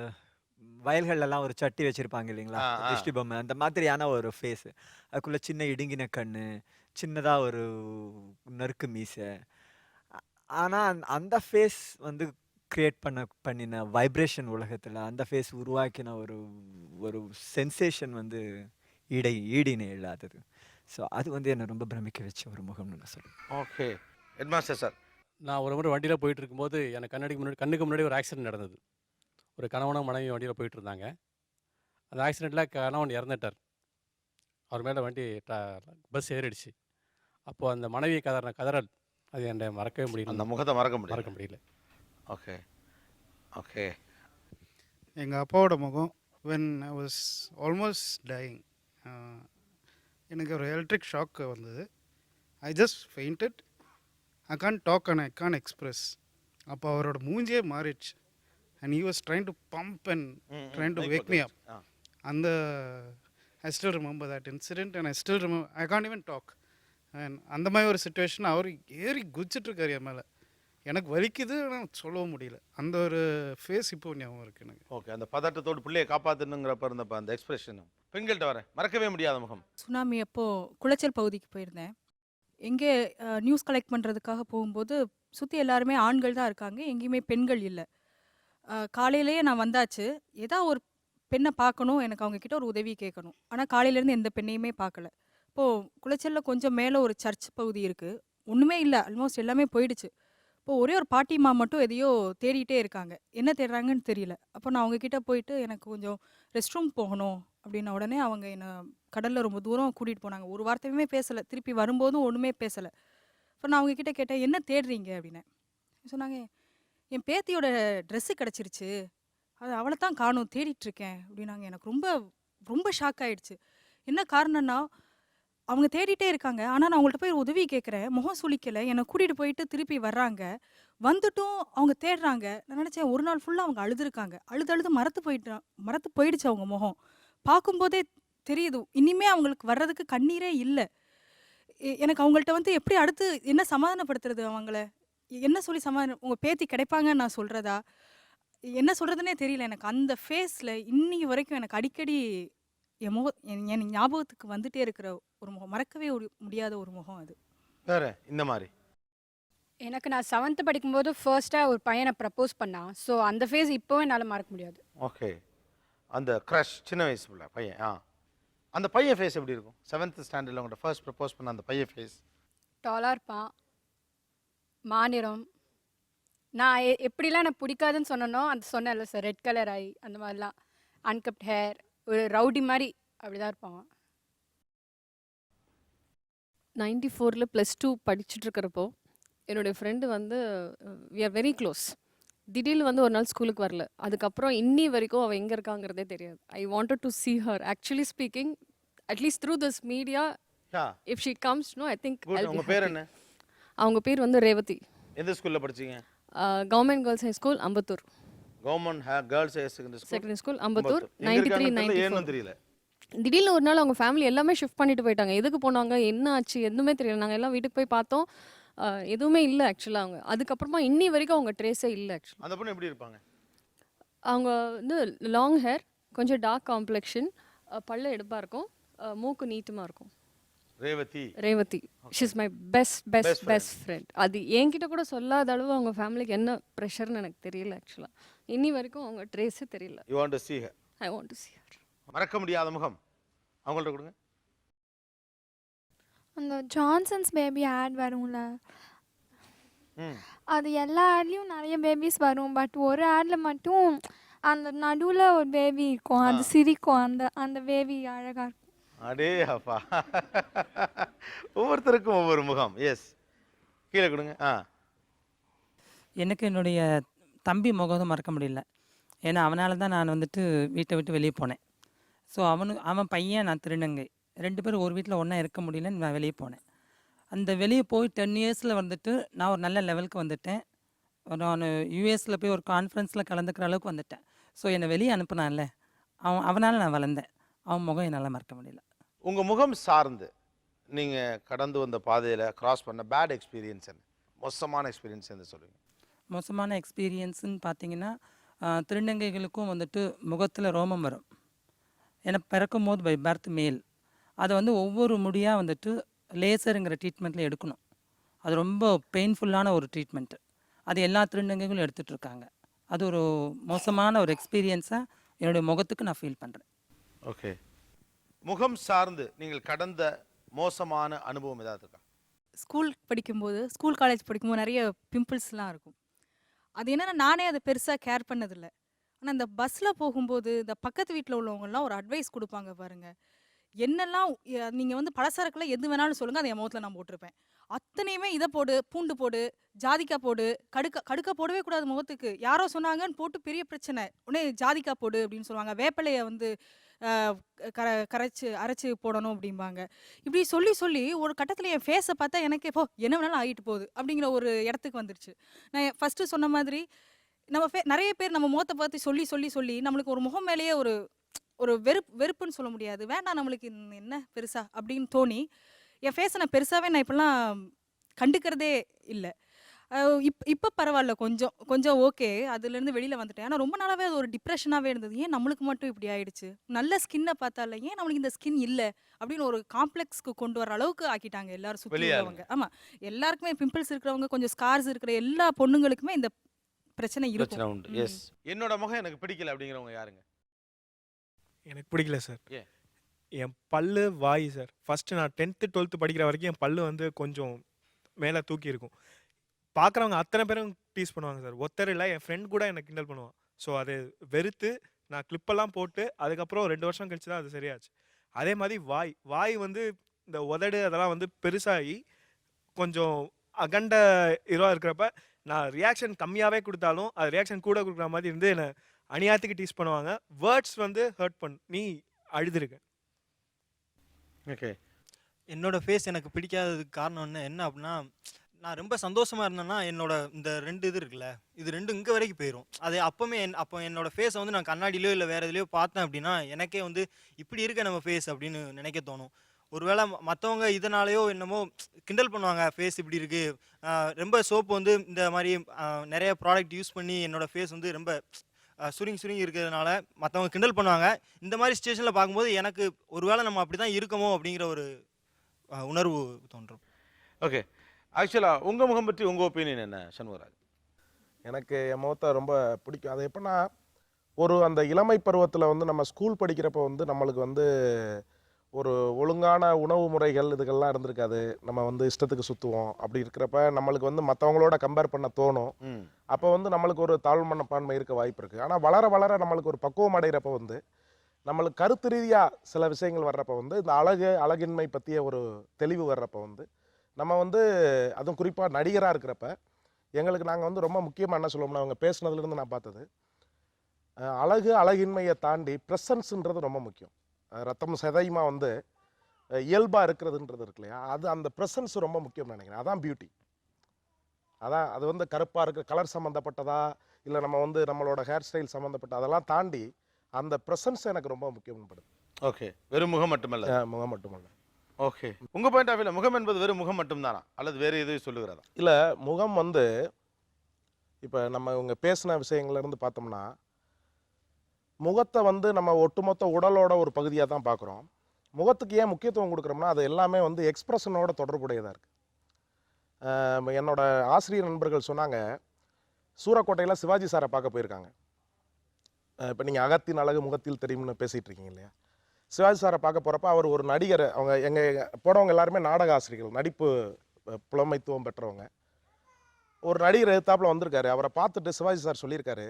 வயல்கள்லாம் ஒரு சட்டி வச்சிருப்பாங்க இல்லைங்களா? திஷ்டி பொம்மை அந்த மாதிரியான ஒரு ஃபேஸ். அதுக்குள்ள சின்ன இடுங்கின கண்ணு, சின்னதா ஒரு நறுக்கு மீசை. ஆனா அந்த ஃபேஸ் வந்து கிரியேட் பண்ணின வைப்ரேஷன் உலகத்துல அந்த ஃபேஸ் உருவாக்கின ஒரு ஒரு சென்சேஷன் வந்து ஈடிணை இல்லாதது. ஸோ அது வந்து என்ன ரொம்ப பிரமிக்க வச்ச ஒரு முகம்னு நான் சொல்லுவேன். ஓகே. Headmaster sir. நான் ஒரு முறை வண்டியில் போயிட்டு இருக்கும்போது எனக்கு கண்ணுக்கு முன்னாடி ஒரு ஆக்சிடென்ட் நடந்தது. ஒரு கணவனும் மனைவி வண்டியில் போயிட்டு இருந்தாங்க. அந்த ஆக்சிடெண்ட்டில் கணவன் இறந்துட்டார். அவர் மேலே வண்டி பஸ் ஏறிடுச்சு. அப்போது அந்த மனைவி கதறல் அது என்னை மறக்கவே முடியல. அந்த முகத்தை மறக்க முடியல. ஓகே. ஓகே. எங்கள் அப்பாவோட முகம் when I was almost dying. எனக்கு ஒரு எலக்ட்ரிக் ஷாக் வந்தது. I just fainted. I can't talk and I can't express. அப்போ அவரோட மூஞ்சியே மாறிடுச்சு. And he was trying to pump and trying to wake me up. அந்த I still remember that incident and I still remember I can't even talk. And அந்த மாதிரி ஒரு situation அவர் ஏறி குதிச்சிட்ருக்காரு என் மேலே. எனக்கு வலிக்குது ஆனால் சொல்லவும் முடியல. அந்த ஒரு ஃபேஸ் இப்போ ஞாபகம் இருக்குது எனக்கு. ஓகே. அந்த பதட்டத்தோடு பிள்ளையை காப்பாற்றணுங்கிறப்ப இருந்தப்ப அந்த எக்ஸ்பிரஷனும் பெண்கள்கிட்ட வரேன் மறக்கவே முடியாத முகம். சுனாமி அப்போ குளச்சல் பகுதிக்கு போயிருந்தேன். எங்கே நியூஸ் கலெக்ட் பண்ணுறதுக்காக போகும்போது சுற்றி எல்லாருமே ஆண்கள் தான் இருக்காங்க, எங்கேயுமே பெண்கள் இல்லை. காலையிலேயே நான் வந்தாச்சு. ஒரு பெண்ணை பார்க்கணும், எனக்கு அவங்க கிட்ட ஒரு உதவி கேட்கணும். ஆனால் காலையிலேருந்து எந்த பெண்ணையுமே பார்க்கல. இப்போது குளச்சலில் கொஞ்சம் மேலே ஒரு சர்ச் பகுதி இருக்குது, ஒன்றுமே இல்லை, ஆல்மோஸ்ட் எல்லாமே போயிடுச்சு. இப்போது ஒரே ஒரு பாட்டிமா மட்டும் எதையோ தேடிட்டே இருக்காங்க. என்ன தேடுறாங்கன்னு தெரியல. அப்போ நான் அவங்கக்கிட்ட போயிட்டு எனக்கு கொஞ்சம் ரெஸ்ட் ரூம் போகணும் அப்படின்ன உடனே அவங்க என்னை கடலில் ரொம்ப தூரம் கூட்டிகிட்டு போனாங்க. ஒரு வார்த்தையுமே பேசலை. திருப்பி வரும்போதும் ஒன்றுமே பேசலை. இப்போ நான் அவங்கக்கிட்ட கேட்டேன், என்ன தேடுறீங்க அப்படின்னு. சொன்னாங்க, என் பேத்தியோட ட்ரெஸ்ஸு கிடச்சிருச்சு, அது அவளை தான் காணும், தேடிட்டுருக்கேன் அப்படின்னாங்க. எனக்கு ரொம்ப ரொம்ப ஷாக் ஆகிடுச்சு. என்ன காரணம்னா அவங்க தேடிட்டே இருக்காங்க, ஆனால் நான் அவங்கள்ட்ட போய் உதவி கேட்குறேன், முகம் சுளிக்கலை, என்னை கூட்டிகிட்டு போயிட்டு திருப்பி வர்றாங்க. வந்துட்டும் அவங்க தேடுறாங்க. நான் நினச்சேன் ஒரு நாள் ஃபுல்லாக அவங்க அழுதுருக்காங்க. அழுது மரத்து போயிடுச்சு அவங்க முகம். பார்க்கும்போதே தெரியுது இனிமே அவங்களுக்கு வர்றதுக்கு கண்ணீரே இல்லை. எனக்கு அவங்கள்ட்ட வந்து எப்படி அடுத்து என்ன சமாதானப்படுத்துறது, அவங்கள என்ன சொல்லி உங்கள் பேத்தி கிடைப்பாங்கன்னு நான் சொல்கிறதா, என்ன சொல்கிறதுனே தெரியல. எனக்கு அந்த ஃபேஸில் இன்னைக்கு வரைக்கும் எனக்கு அடிக்கடி என் ஞாபகத்துக்கு வந்துட்டே இருக்கிற ஒரு முகம், மறக்கவே முடியாத ஒரு முகம் அது. வேற இந்த மாதிரி எனக்கு நான் 7th படிக்கும்போது ஃபர்ஸ்ட்டாக ஒரு பையனை ப்ரப்போஸ் பண்ணான். ஸோ அந்த ஃபேஸ் இப்போவும் என்னால் மறக்க முடியாது. ஓகே. அந்த க்ரஷ் சின்ன வயசு பிள்ளை பையன். அந்த பையன் ஃபேஸ் எப்படி இருக்கும்? 7th ஸ்டாண்டர்டில் உங்கள்கிட்ட ஃபர்ஸ்ட் ப்ரப்போஸ் பண்ண அந்த பையன் ஃபேஸ் டாலாக இருப்பான், மாநிறம். நான் எப்படிலாம் எனக்கு பிடிக்காதுன்னு சொன்னனோ அந்த சொன்னேன்ல சார், ரெட் கலர் ஐ அந்த மாதிரிலாம், அன்கப்ட் ஹேர், ஒரு ரவுடி மாதிரி அப்படி தான் இருப்பான். 94ல் +2 படிச்சுட்டு இருக்கிறப்போ என்னுடைய ஃப்ரெண்டு வந்து வி ஆர் வெரி க்ளோஸ். திடீர்னு வந்து ஒரு நாள் ஸ்கூலுக்கு வரல. அதுக்கப்புறம் இன்னி வரைக்கும் அவள் எங்கே இருக்காங்கிறதே தெரியாது. I wanted to see her. Actually speaking at least through this media if she comes no I think. உங்க பேர் என்ன? அவங்க பேர் வந்து ரேவதி. எந்த ஸ்கூல்ல படிச்சீங்க? Government girls high school Ambattur. Government girls high secondary school Ambattur. 93 94 தெரியல. திடீர்னு ஒரு நாள் அவங்க ஃபேமிலி எல்லாமே ஷிஃப்ட் பண்ணிட்டு போயிட்டாங்க. எதுக்கு போனாங்க, என்ன ஆச்சு, எதுவுமே தெரியல. நாங்கள் எல்லாம் வீட்டுக்கு போய் பார்த்தோம், எதுவுமே இல்லை ஆக்சுவலாக. அவங்க அதுக்கப்புறமா இன்னி வரைக்கும் அவங்க ட்ரேஸே இல்லை ஆக்சுவலாக. அந்த பொண்ணு எப்படி இருப்பாங்க? அவங்க வந்து லாங் ஹேர், கொஞ்சம் டார்க் காம்ப்ளெக்ஷன், பல்ல எடுப்பாக இருக்கும், மூக்கு நீட்டமாக இருக்கும். Revathi she is my best friend. அது என்கிட்ட கூட சொல்லாத அளவு அவங்க ஃபேமிலிக்கு என்ன ப்ரெஷர்னு எனக்கு தெரியல ஆக்சுவலாக. இன்னி வரைக்கும் அவங்க ட்ரேஸே தெரியல. You want to see her? I want to see her. மறக்க முடியாத முகம் அவங்கள்ட்ட கொடுங்க. அந்த ஜான்சன்ஸ் பேபி ஆட் வரும்ல, அது எல்லா ஆட்லேயும் நிறைய பேபிஸ் வரும். பட் ஒரு ஆடில் மட்டும் அந்த நடுவில் ஒரு பேபி இருக்கும், அது சிரிக்கும். அந்த பேபி அழகாக இருக்கும். அடே அப்பா, ஒவ்வொருத்தருக்கும் ஒவ்வொரு முகம். எஸ், கீழே கொடுங்க. எனக்கு என்னுடைய தம்பி முகம் மறக்க முடியல. ஏன்னா அவனால தான் நான் வந்துட்டு வீட்டை விட்டு வெளியே போனேன். ஸோ அவன் பையன், நான் திருநங்கை, 2 பேரும் ஒரு வீட்டில் ஒன்றா இருக்க முடியலன்னு நான் வெளியே போனேன். அந்த வெளியே போய் 10 இயர்ஸில் வந்துட்டு நான் ஒரு நல்ல லெவலுக்கு வந்துட்டேன். நான் யூஎஸில் போய் ஒரு கான்ஃபரன்ஸில் கலந்துக்கிற அளவுக்கு வந்துட்டேன். ஸோ என்னை வெளியே அனுப்புனான்ல, அவனால் நான் வளர்ந்தேன். அவன் முகம் என்னால் மறக்க முடியல. உங்கள் முகம் சார்ந்து நீங்கள் கடந்து வந்த பாதையில் கிராஸ் பண்ண பேட் எக்ஸ்பீரியன்ஸ் என்ன, மோசமான எக்ஸ்பீரியன்ஸ் என்ன சொல்லுவீங்க? மோசமான எக்ஸ்பீரியன்ஸுன்னு பார்த்தீங்கன்னா திருநங்கைகளுக்கும் வந்துட்டு முகத்தில் ரோமம் வரும். ஏன்னா பிறக்கும் போது பை பர்த் மேல் அதை வந்து ஒவ்வொரு முடியாக வந்துட்டு லேசருங்கிற ட்ரீட்மெண்ட்டில் எடுக்கணும். அது ரொம்ப பெயின்ஃபுல்லான ஒரு ட்ரீட்மெண்ட்டு. அது எல்லா திருநங்கைகளும் எடுத்துகிட்டு இருக்காங்க. அது ஒரு மோசமான ஒரு எக்ஸ்பீரியன்ஸாக என்னுடைய முகத்துக்கு நான் ஃபீல் பண்ணுறேன். ஓகே, முகம் சார்ந்து நீங்கள் கடந்த மோசமான அனுபவம் ஏதாவது இருக்கா? ஸ்கூல் படிக்கும்போது ஸ்கூல் காலேஜ் படிக்கும்போது நிறைய பிம்பிள்ஸ்லாம் இருக்கும். அது என்னன்னா நானே அதை பெருசாக கேர் பண்ணதில்லை. ஆனால் இந்த பஸ்ஸில் போகும்போது இந்த பக்கத்து வீட்டில் உள்ளவங்கலாம் ஒரு அட்வைஸ் கொடுப்பாங்க பாருங்கள். என்னெல்லாம் நீங்கள் வந்து பலசரக்கில் எது வேணாலும் சொல்லுங்கள், அதை என் முகத்தில் நான் போட்டிருப்பேன். அத்தனையுமே இதை போடு, பூண்டு போடு, ஜாதிக்காய் போடு, கடுக்க போடவே கூடாது முகத்துக்கு. யாரோ சொன்னாங்கன்னு போட்டு பெரிய பிரச்சனை. உடனே ஜாதிக்காய் போடு அப்படின்னு சொல்லுவாங்க. வேப்பிலையை வந்து அரைச்சி போடணும் அப்படிம்பாங்க. இப்படி சொல்லி சொல்லி ஒரு கட்டத்தில் என் ஃபேஸை பார்த்தா எனக்கே என்ன வேணாலும் ஆகிட்டு போகுது அப்படிங்கிற ஒரு இடத்துக்கு வந்துடுச்சு. நான் ஃபஸ்ட்டு சொன்ன மாதிரி நம்ம நிறைய பேர் நம்ம முகத்தை பார்த்து சொல்லி சொல்லி சொல்லி நம்மளுக்கு ஒரு முகம் மேலேயே ஒரு வெறுப்புன்னு சொல்ல முடியாது. வேண்டாம் நம்மளுக்கு என்ன பெருசா அப்படின்னு தோணி என் ஃபேஸை நான் பெருசாகவே நான் இப்போலாம் கண்டுக்கிறதே இல்லை. இப்போ பரவாயில்ல, கொஞ்சம் ஓகே, அதுலேருந்து வெளியில் வந்துட்டேன். ஆனால் ரொம்ப நாளாகவே அது ஒரு டிப்ரெஷனாகவே இருந்தது. ஏன் நம்மளுக்கு மட்டும் இப்படி ஆயிடுச்சு, நல்ல ஸ்கின்னை பார்த்தால ஏன் நம்மளுக்கு இந்த ஸ்கின் இல்லை அப்படின்னு ஒரு காம்ப்ளெக்ஸ்க்கு கொண்டு வர அளவுக்கு ஆக்கிட்டாங்க எல்லாரும் சுற்றி உள்ளவங்க. ஆமாம், எல்லாருக்குமே பிம்பிள்ஸ் இருக்கிறவங்க, கொஞ்சம் ஸ்கார்ஸ் இருக்கிற எல்லா பொண்ணுங்களுக்குமே இந்த பிரச்சனை இருக்கும். எஸ், என்னோட முகம் எனக்கு பிடிக்கல அப்படிங்கிறவங்க யாருங்க? எனக்கு பிடிக்கல சார். ஏன்? என் பல்லு, வாய் சார். ஃபஸ்ட்டு நான் 10th 12th படிக்கிற வரைக்கும் என் பல்லு வந்து கொஞ்சம் மேலே தூக்கி இருக்கும். பார்க்குறவங்க அத்தனை பேரும் டீஸ் பண்ணுவாங்க சார். ஒருத்தர் இல்லை, என் ஃப்ரெண்ட் கூட எனக்கு கிண்டல் பண்ணுவான். ஸோ அது வெறுத்து நான் கிளிப்பெல்லாம் போட்டு அதுக்கப்புறம் 2 வருஷம் கழிச்சு தான் அது சரியாச்சு. அதே மாதிரி வாய் வந்து இந்த உதடு அதெல்லாம் வந்து பெருசாகி கொஞ்சம் அகண்ட இதுவாக இருக்கிறப்ப நான் ரியாக்ஷன் கம்மியாகவே கொடுத்தாலும் அது ரியாக்ஷன் கூட கொடுக்குற மாதிரி இருந்து என்னை அநியாயத்துக்கு டீஸ் பண்ணுவாங்க. வேர்ட்ஸ் வந்து ஹர்ட் நீ அழுதுருக்க. ஓகே, என்னோட ஃபேஸ் எனக்கு பிடிக்காததுக்கு காரணம் என்ன அப்படின்னா, நான் ரொம்ப சந்தோஷமாக இருந்தேன்னா என்னோட இந்த 2 இது இருக்குல்ல, இது 2 இங்கே வரைக்கும் போயிடும். அது அப்போ என்னோட ஃபேஸை வந்து நான் கண்ணாடியிலையோ இல்லை வேறு எதுலையோ பார்த்தேன் அப்படின்னா எனக்கே வந்து இப்படி இருக்க நம்ம ஃபேஸ் அப்படின்னு நினைக்க தோணும். ஒருவேளை மற்றவங்க இதனாலேயோ என்னமோ கிண்டல் பண்ணுவாங்க, ஃபேஸ் இப்படி இருக்குது, ரொம்ப சோப்பு வந்து இந்த மாதிரி நிறைய ப்ராடக்ட் யூஸ் பண்ணி என்னோடய ஃபேஸ் வந்து ரொம்ப சுருங்கி இருக்கிறதுனால மற்றவங்க கிண்டல் பண்ணுவாங்க. இந்த மாதிரி சுச்சுவேஷனில் பார்க்கும்போது எனக்கு ஒருவேளை நம்ம அப்படி தான் இருக்கமோ அப்படிங்கிற ஒரு உணர்வு தோன்றும். ஓகே, ஆக்சுவலாக உங்கள் முகம் பற்றி உங்கள் ஒப்பீனியன் என்ன சண்முகராஜ்? எனக்கு என் முகத்தை ரொம்ப பிடிக்கும். அது எப்படின்னா, அந்த இளமை பருவத்தில் வந்து நம்ம ஸ்கூல் படிக்கிறப்ப வந்து நம்மளுக்கு வந்து ஒரு ஒழுங்கான உணவு முறைகள் இதுகள்லாம் இருந்திருக்காது. நம்ம வந்து இஷ்டத்துக்கு சுற்றுவோம். அப்படி இருக்கிறப்ப நம்மளுக்கு வந்து மற்றவங்களோட கம்பேர் பண்ண தோணும். அப்போ வந்து நம்மளுக்கு ஒரு தாழ்வு மனப்பான்மை இருக்க வாய்ப்பு இருக்குது. ஆனால் வளர வளர நம்மளுக்கு ஒரு பக்குவம் அடைகிறப்ப வந்து நம்மளுக்கு கருத்து ரீதியாக சில விஷயங்கள் வர்றப்ப வந்து இந்த அழகின்மை பற்றிய ஒரு தெளிவு வர்றப்ப வந்து நம்ம வந்து அதுவும் குறிப்பாக நடிகராக இருக்கிறப்ப எங்களுக்கு நாங்கள் வந்து ரொம்ப முக்கியமாக என்ன சொல்லுவோம்னா, அவங்க பேசுனதுலேருந்து நான் பார்த்தது, அழகின்மையை தாண்டி ப்ரெசன்ஸுன்றது ரொம்ப முக்கியம். ரத்தம் சதையுமா வந்து இயல்பாக இருக்கிறதுன்றது இருக்கு இல்லையா, அந்த ப்ரெசன்ஸ் ரொம்ப முக்கியம்னு நினைக்கிறேன். அதான் பியூட்டி. அது வந்து கருப்பாக இருக்கிற கலர் சம்மந்தப்பட்டதா இல்லை நம்ம வந்து நம்மளோட ஹேர் ஸ்டைல் சம்மந்தப்பட்ட அதெல்லாம் தாண்டி அந்த ப்ரெசன்ஸ் எனக்கு ரொம்ப முக்கியம்னு படுது. ஓகே, வெறும் முகம் மட்டுமல்ல. முகம் மட்டுமல்ல. ஓகே, உங்கள் பாயிண்ட் ஆஃப் வியூவில் முகம் என்பது வெறும் முகம் மட்டும்தானா அல்லது வேறு எதுவும் சொல்லுகிறதா? இல்லை, முகம் வந்து இப்போ நம்ம இவங்க பேசின விஷயங்கள்லேருந்து பார்த்தோம்னா முகத்தை வந்து நம்ம ஒட்டுமொத்த உடலோட ஒரு பகுதியாக தான் பார்க்குறோம். முகத்துக்கு ஏன் முக்கியத்துவம் கொடுக்குறோம்னா அது எல்லாமே வந்து எக்ஸ்ப்ரெஷனோட தொடர்புடையதாக இருக்குது. என்னோட ஆசிரியர் நண்பர்கள் சொன்னாங்க, சூரக்கோட்டையில் சிவாஜி சாரை பார்க்க போயிருக்காங்க. இப்போ நீங்கள் அகத்தின் அழகு முகத்தில் தெரியும்னு பேசிகிட்டு இருக்கீங்க இல்லையா, சிவாஜி சாரை பார்க்க போகிறப்ப அவர் ஒரு நடிகர், அவங்க எங்கள் போனவங்க எல்லாருமே நாடக ஆசிரியர்கள், நடிப்பு புலமைத்துவம் பெற்றவங்க. ஒரு நடிகர் எதிர்த்தாப்புல வந்திருக்காரு. அவரை பார்த்துட்டு சிவாஜி சார் சொல்லியிருக்காரு,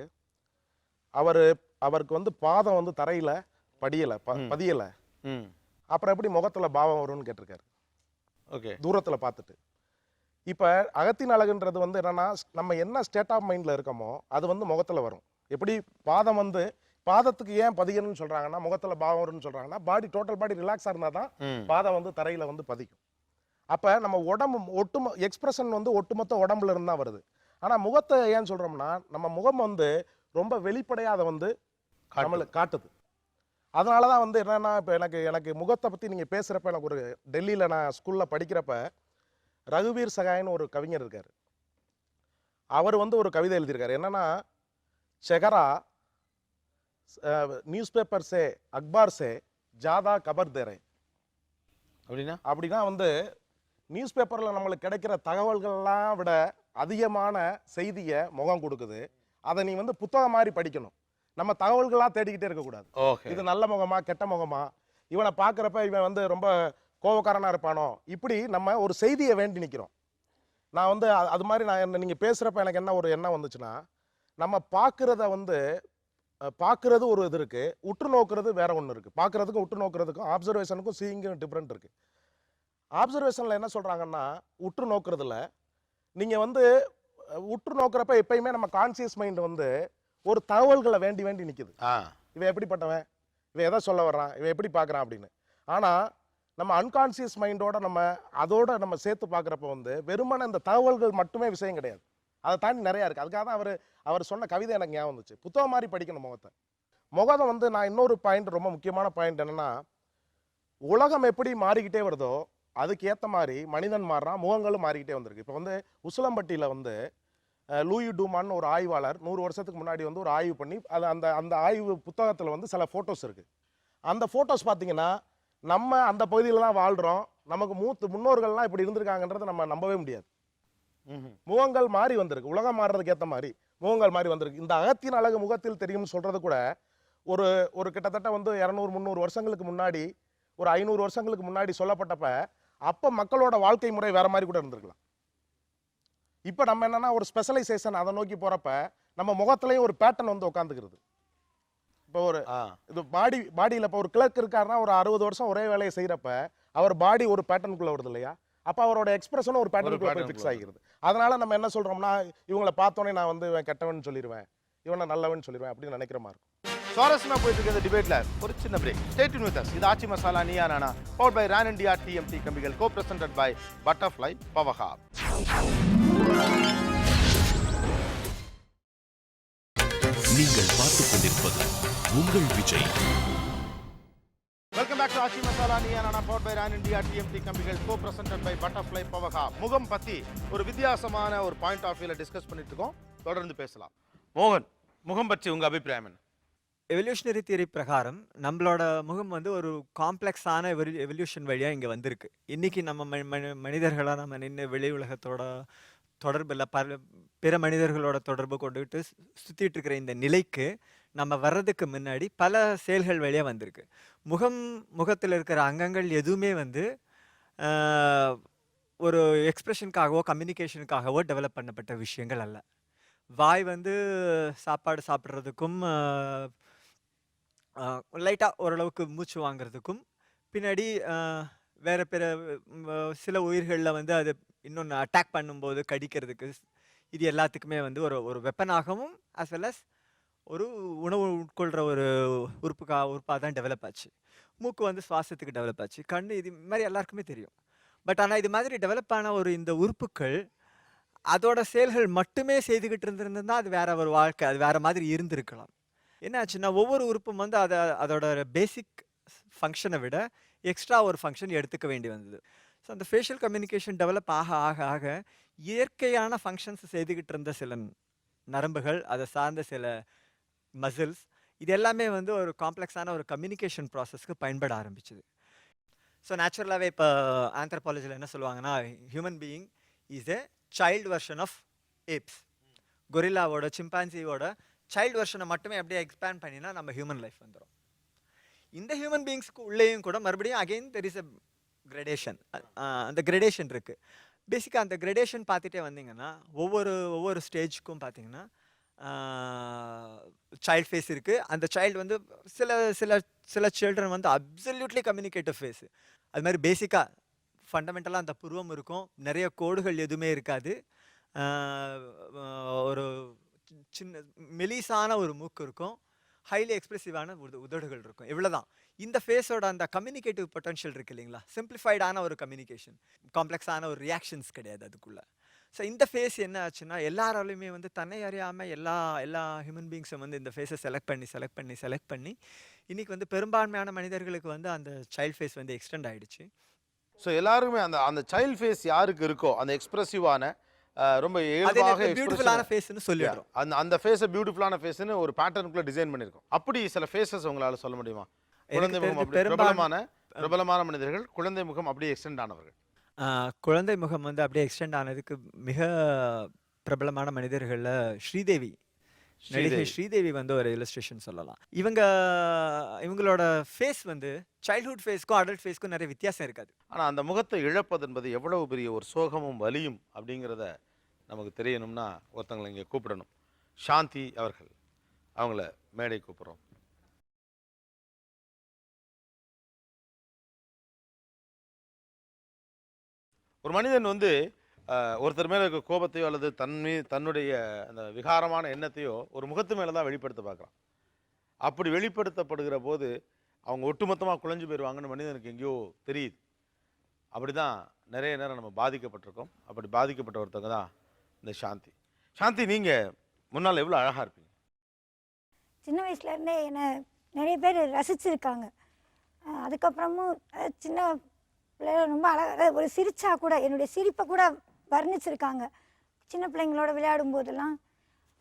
அவருக்கு வந்து பாதம் வந்து தரையில் பதியலை, அப்புறம் எப்படி முகத்தில் பாவம் வரும்னு கேட்டிருக்காரு. ஓகே, தூரத்தில் பார்த்துட்டு. இப்போ அகத்தின் அழகுன்றது வந்து என்னென்னா, நம்ம என்ன ஸ்டேட் ஆஃப் மைண்டில் இருக்கோமோ அது வந்து முகத்தில் வரும். எப்படி பாதம் வந்து பாதத்துக்கு ஏன் பதியணும்னு சொல்கிறாங்கன்னா, முகத்தில் பாவம் வரும்னு சொல்கிறாங்கன்னா, டோட்டல் பாடி ரிலாக்ஸாக இருந்தால் தான் பாதம் வந்து தரையில் வந்து பதிக்கும். அப்போ நம்ம உடம்பு எக்ஸ்பிரஷன் வந்து ஒட்டுமொத்த உடம்புல இருந்து தான் வருது. ஆனால் முகத்தை ஏன் சொல்கிறோம்னா, நம்ம முகம் வந்து ரொம்ப வெளிப்படையாக அதை வந்து நம்மளுக்கு காட்டுது. அதனால தான் வந்து என்னென்னா இப்போ எனக்கு முகத்தை பற்றி நீங்கள் பேசுகிறப்ப எனக்கு ஒரு டெல்லியில் நான் ஸ்கூலில் படிக்கிறப்ப ரகுவீர் சகாயன்னு ஒரு கவிஞர் இருக்கார். அவர் வந்து ஒரு கவிதை எழுதியிருக்காரு. என்னென்னா, செகரா நியூஸ் பேப்பர் சே அக்பார் சே ஜாதா கபர் தேரே அப்படின்னா வந்து நியூஸ் பேப்பரில் நம்மளுக்கு கிடைக்கிற தகவல்கள்லாம் விட அதிகமான செய்தியை முகம் கொடுக்குது. அதை நீ வந்து புத்தகம் மாதிரி படிக்கணும். நம்ம தகவல்களாக தேடிக்கிட்டே இருக்கக்கூடாது. இது நல்ல முகமா கெட்ட முகமா, இவனை பார்க்குறப்ப இவன் வந்து ரொம்ப கோபக்காரனாக இருப்பானோ, இப்படி நம்ம ஒரு செய்தியை வேண்டி நிற்கிறோம். நான் வந்து அது மாதிரி நீங்கள் பேசுகிறப்ப எனக்கு என்ன ஒரு எண்ணம் வந்துச்சுன்னா, நம்ம பார்க்குறத வந்து பார்க்குறது ஒரு இது இருக்குது, உற்று நோக்குறது வேற ஒன்று இருக்குது. பார்க்குறதுக்கும் உற்று நோக்குறதுக்கும் ஆப்சர்வேஷனுக்கும் சீயிங்கும் டிஃப்ரெண்ட் இருக்குது. ஆப்சர்வேஷனில் என்ன சொல்கிறாங்கன்னா, உற்று நோக்குறதுல நீங்கள் வந்து உற்று நோக்கிறப்ப எப்பயுமே நம்ம கான்சியஸ் மைண்ட் வந்து ஒரு தகவல்களை வேண்டி வேண்டி நிற்குது. இவன் எப்படிப்பட்டவன், இவன் எதை சொல்ல வர்றான், இவன் எப்படி பார்க்குறான் அப்படின்னு. ஆனால் நம்ம அன்கான்சியஸ் மைண்டோட அதோட நம்ம சேர்த்து பார்க்குறப்ப வந்து வெறுமன இந்த தகவல்கள் மட்டுமே விஷயம் கிடையாது, அதை தாண்டி நிறையா இருக்குது. அதுக்காக தான் அவர் சொன்ன கவிதை எனக்கு ஞாபகம் வந்துச்சு. புத்தகம் மாதிரி படிக்கணும் முகத்தை வந்து நான் இன்னொரு பாயிண்ட், ரொம்ப முக்கியமான பாயிண்ட் என்னென்னா, உலகம் எப்படி மாறிக்கிட்டே வருதோ அதுக்கு ஏற்ற மாதிரி மனிதன் மாறுறான், முகங்களும் மாறிக்கிட்டே வந்திருக்கு. இப்போ வந்து உசிலம்பட்டியில் வந்து லூயி டூமான்னு ஒரு ஆய்வாளர் 100 வருஷத்துக்கு முன்னாடி வந்து ஒரு ஆய்வு பண்ணி அந்த ஆய்வு புத்தகத்தில் வந்து சில ஃபோட்டோஸ் இருக்குது. அந்த ஃபோட்டோஸ் பார்த்தீங்கன்னா நம்ம அந்த பகுதியில் தான் வாழ்கிறோம், நமக்கு முன்னோர்கள்லாம் இப்படி இருந்திருக்காங்கன்றதை நம்ம நம்பவே முடியாது. முகங்கள் மாறி வந்திருக்கு, உலகம் மாறுறதுக்கு ஏற்ற மாதிரி முகங்கள் மாறி வந்திருக்கு. இந்த அகத்தின் அழகு முகத்தில் தெரியும்னு சொல்கிறது கூட ஒரு கிட்டத்தட்ட வந்து 200-300 வருஷங்களுக்கு முன்னாடி, ஒரு 500 வருஷங்களுக்கு முன்னாடி சொல்லப்பட்டப்ப அப்போ மக்களோட வாழ்க்கை முறை வேற மாதிரி கூட இருந்திருக்கலாம். இப்போ நம்ம என்னன்னா ஒரு ஸ்பெஷலைசேஷன் அதை நோக்கி போகிறப்ப நம்ம முகத்துலையும் ஒரு பேட்டர்ன் வந்து உட்காந்துக்கிறது. இப்போ ஒரு இது பாடியில் இப்போ ஒரு கிளர்க் இருக்காருன்னா ஒரு 60 வருஷம் ஒரே வேலையை செய்கிறப்ப அவர் பாடி ஒரு பேட்டர்னுக்குள்ளே வருது இல்லையா, அப்போ அவரோட எக்ஸ்பிரஷனும் ஒரு பேட்டர்னுக்குள்ளே போய் ஃபிக்ஸ் ஆகிக்கிறது. அதனால நம்ம என்ன சொல்கிறோம்னா, இவங்களை பார்த்தோன்னே நான் வந்து இவன் கெட்டவன் சொல்லிடுவேன், இவனை நல்லவன் சொல்லிடுவேன் அப்படின்னு நினைக்கிற மாதிரி இருக்கும். சுவாரஸ்யமாக போயிட்டு இருக்க இந்த டிபேட்ல ஒரு சின்ன break. Stay tune with us. இது Aachi masala Neeya Naana, powered by Ran India TMT கம்பிகள், கோ பிரசன்டட் பை பட்டர்ஃப்ளை பவஹா. நீங்கள் பார்த்துக் கொண்டிருப்பது உங்கள் Vijay. Welcome back to Aachi masala Neeya Naana, powered by Ran India TMT கம்பிகள், கோ பிரசன்டட் பை பட்டர்ஃப்ளை பவஹா. முகம் பத்தி ஒரு வித்தியாசமான ஒரு பாயிண்ட் ஆஃப் வியூல டிஸ்கஸ் பண்ணிட்டு இருக்கோம். தொடர்ந்து பேசலாம். மோகன், முகம் பற்றி உங்க அபிப்பிராயம் என்ன? எவல்யூஷனரி தியரி பிரகாரம் நம்மளோட முகம் வந்து ஒரு காம்ப்ளெக்ஸான எவல்யூஷன் வழியாக இங்கே வந்திருக்கு. இன்றைக்கி நம்ம மனிதர்களாக நம்ம நின்று வெளி உலகத்தோட தொடர்பில் பிற மனிதர்களோட தொடர்பு கொண்டுகிட்டு சுற்றிட்டு இருக்கிற இந்த நிலைக்கு நம்ம வர்றதுக்கு முன்னாடி பல செயல்கள் வழியாக வந்திருக்கு. முகத்தில் இருக்கிற அங்கங்கள் எதுவுமே வந்து ஒரு எக்ஸ்பிரஷனுக்காகவோ கம்யூனிகேஷனுக்காகவோ டெவலப் பண்ணப்பட்ட விஷயங்கள் அல்ல. வாய் வந்து சாப்பாடு சாப்பிட்றதுக்கும் லைட்டாக ஓரளவுக்கு மூச்சு வாங்கிறதுக்கும் பின்னாடி வேறு பிற சில உயிர்களில் வந்து அது இன்னொன்று அட்டாக் பண்ணும்போது கடிக்கிறதுக்கு, இது எல்லாத்துக்குமே வந்து ஒரு வெப்பனாகவும் ஆஸ் வெல் அஸ் ஒரு உணவு உட்கொள்கிற ஒரு உறுப்பாக தான் டெவலப் ஆச்சு. மூக்கு வந்து சுவாசத்துக்கு டெவலப் ஆச்சு, கண் இது மாதிரி எல்லாருக்குமே தெரியும். பட் ஆனால் இது மாதிரி டெவலப் ஆன இந்த உறுப்புகள் அதோட செயல்கள் மட்டுமே செய்துக்கிட்டு இருந்திருந்தா அது வேற ஒரு வாழ்க்கை, அது வேற மாதிரி இருந்திருக்கலாம். என்ன ஆச்சுன்னா ஒவ்வொரு உறுப்பும் வந்து அதோட பேசிக் ஃபங்க்ஷனை விட எக்ஸ்ட்ரா ஒரு ஃபங்க்ஷன் எடுத்துக்க வேண்டி வந்தது. ஸோ அந்த ஃபேஷியல் கம்யூனிகேஷன் டெவலப் ஆக ஆக ஆக இயற்கையான ஃபங்க்ஷன்ஸ் செய்துக்கிட்டு இருந்த சில நரம்புகள், அதை சார்ந்த சில மசில்ஸ், இது எல்லாமே வந்து ஒரு காம்ப்ளெக்ஸான ஒரு கம்யூனிகேஷன் ப்ராசஸ்க்கு பயன்பட ஆரம்பிச்சுது. ஸோ நேச்சுரலாகவே இப்போ ஆந்த்ரோபாலஜியில் என்ன சொல்லுவாங்கன்னா, human being is a child version of apes. கொரில்லாவோட சிம்பான்சியோட சைல்டு வெர்ஷனை மட்டுமே அப்படியே எக்ஸ்பேண்ட் பண்ணினா நம்ம ஹியூமன் லைஃப் வந்துடும். இந்த ஹியூமன் பீயிங்ஸ்க்கு உள்ளேயும் கூட மறுபடியும் again there is a gradation. அந்த கிரடேஷன் இருக்குது. பேசிக்காக அந்த கிரடேஷன் பார்த்துட்டே வந்தீங்கன்னா ஒவ்வொரு ஸ்டேஜுக்கும் பார்த்தீங்கன்னா சைல்டு ஃபேஸ் இருக்குது. அந்த சைல்டு வந்து சில சில்ட்ரன் வந்து அப்சல்யூட்லி கம்யூனிகேட்டிவ் ஃபேஸு. அது மாதிரி பேசிக்காக ஃபண்டமெண்டலாக அந்த புருவம் இருக்கும், நிறைய கோடுகள் எதுவுமே இருக்காது, ஒரு சின்ன மெலிசான ஒரு மூக்கு இருக்கும், ஹைலி எக்ஸ்பிரசிவான உதடுகள் இருக்கும். இவ்வளோதான் இந்த ஃபேஸோட அந்த கம்யூனிகேட்டிவ் பொட்டன்ஷியல் இருக்குது இல்லைங்களா. சிம்பிளிஃபைடான ஒரு கம்யூனிகேஷன், காம்ப்ளெக்ஸான ஒரு ரியாக்ஷன்ஸ் கிடையாது அதுக்குள்ளே. ஸோ இந்த ஃபேஸ் என்ன ஆச்சுன்னா எல்லாராலையுமே வந்து தன்னை அறியாமல் எல்லா ஹியூமன் பீங்ஸும் வந்து இந்த ஃபேஸை செலக்ட் பண்ணி இன்னைக்கு வந்து பெரும்பான்மையான மனிதர்களுக்கு வந்து அந்த சைல்ட் ஃபேஸ் வந்து எக்ஸ்டெண்ட் ஆயிடுச்சு. ஸோ எல்லாருமே அந்த அந்த சைல்ட் ஃபேஸ் யாருக்கு இருக்கோ அந்த எக்ஸ்பிரசிவான ரொம்ப இயல்பாக பியூட்டிஃபுல்லான ஃபேஸ்னு சொல்லிடுறோம். அந்த அந்த ஃபேஸை பியூட்டிஃபுல்லான ஃபேஸ்னு ஒரு பேட்டர்னுக்குள்ள டிசைன் பண்ணியிருக்கோம். அப்படி சில ஃபேஸஸ் உங்களால் சொல்ல முடியுமா? குழந்தை முகம் அப்படி பிரபலமான மனிதர்கள் குழந்தை முகம் அப்படியே எக்ஸ்டெண்ட் ஆனவர்கள். குழந்தை முகம் வந்து அப்படியே எக்ஸ்டெண்ட் ஆனதுக்கு மிக பிரபலமான மனிதர்களில் நடிகை ஸ்ரீதேவி வந்து ஒரு இல்லஸ்ட்ரேஷன் சொல்லலாம். இவங்களோட ஃபேஸ் வந்து சைல்ட்ஹுட் ஃபேஸ்க்கும் அடல்ட் ஃபேஸ்க்கும் நிறைய வித்தியாசம் இருக்காது. ஆனால் அந்த முகத்தை இழப்பது என்பது எவ்வளவு பெரிய ஒரு சோகமும் வலியும் அப்படிங்கிறத நமக்கு தெரியணும்னா ஒருத்தங்களை இங்கே கூப்பிடணும். சாந்தி அவர்கள், அவங்கள மேடை கூப்பிட்றோம். ஒரு மனிதன் வந்து ஒருத்தர் மேலே இருக்க கோபத்தையோ அல்லது தன்னுடைய அந்த விகாரமான எண்ணத்தையோ ஒரு முகத்து மேலே தான் வெளிப்படுத்த பார்க்குறான். அப்படி வெளிப்படுத்தப்படுகிற போது அவங்க ஒட்டுமொத்தமாக குழஞ்சு போயிடுவாங்கன்னு மனிதனுக்கு எங்கேயோ தெரியுது. அப்படி தான் நிறைய நேரம் நம்ம பாதிக்கப்பட்டிருக்கோம். அப்படி பாதிக்கப்பட்ட ஒருத்தவங்க தான் இந்த சாந்தி. சாந்தி, நீங்கள் முன்னால் எவ்வளோ அழகாக இருப்பீங்க. சின்ன வயசுலேருந்தே என்னை நிறைய பேர் ரசிச்சிருக்காங்க. அதுக்கப்புறமும் சின்ன பிள்ளைகள் ரொம்ப அழகாக ஒரு சிரிச்சா கூட என்னுடைய சிரிப்பை கூட வர்ணிச்சிருக்காங்க. சின்ன பிள்ளைங்களோட விளையாடும் போதெல்லாம்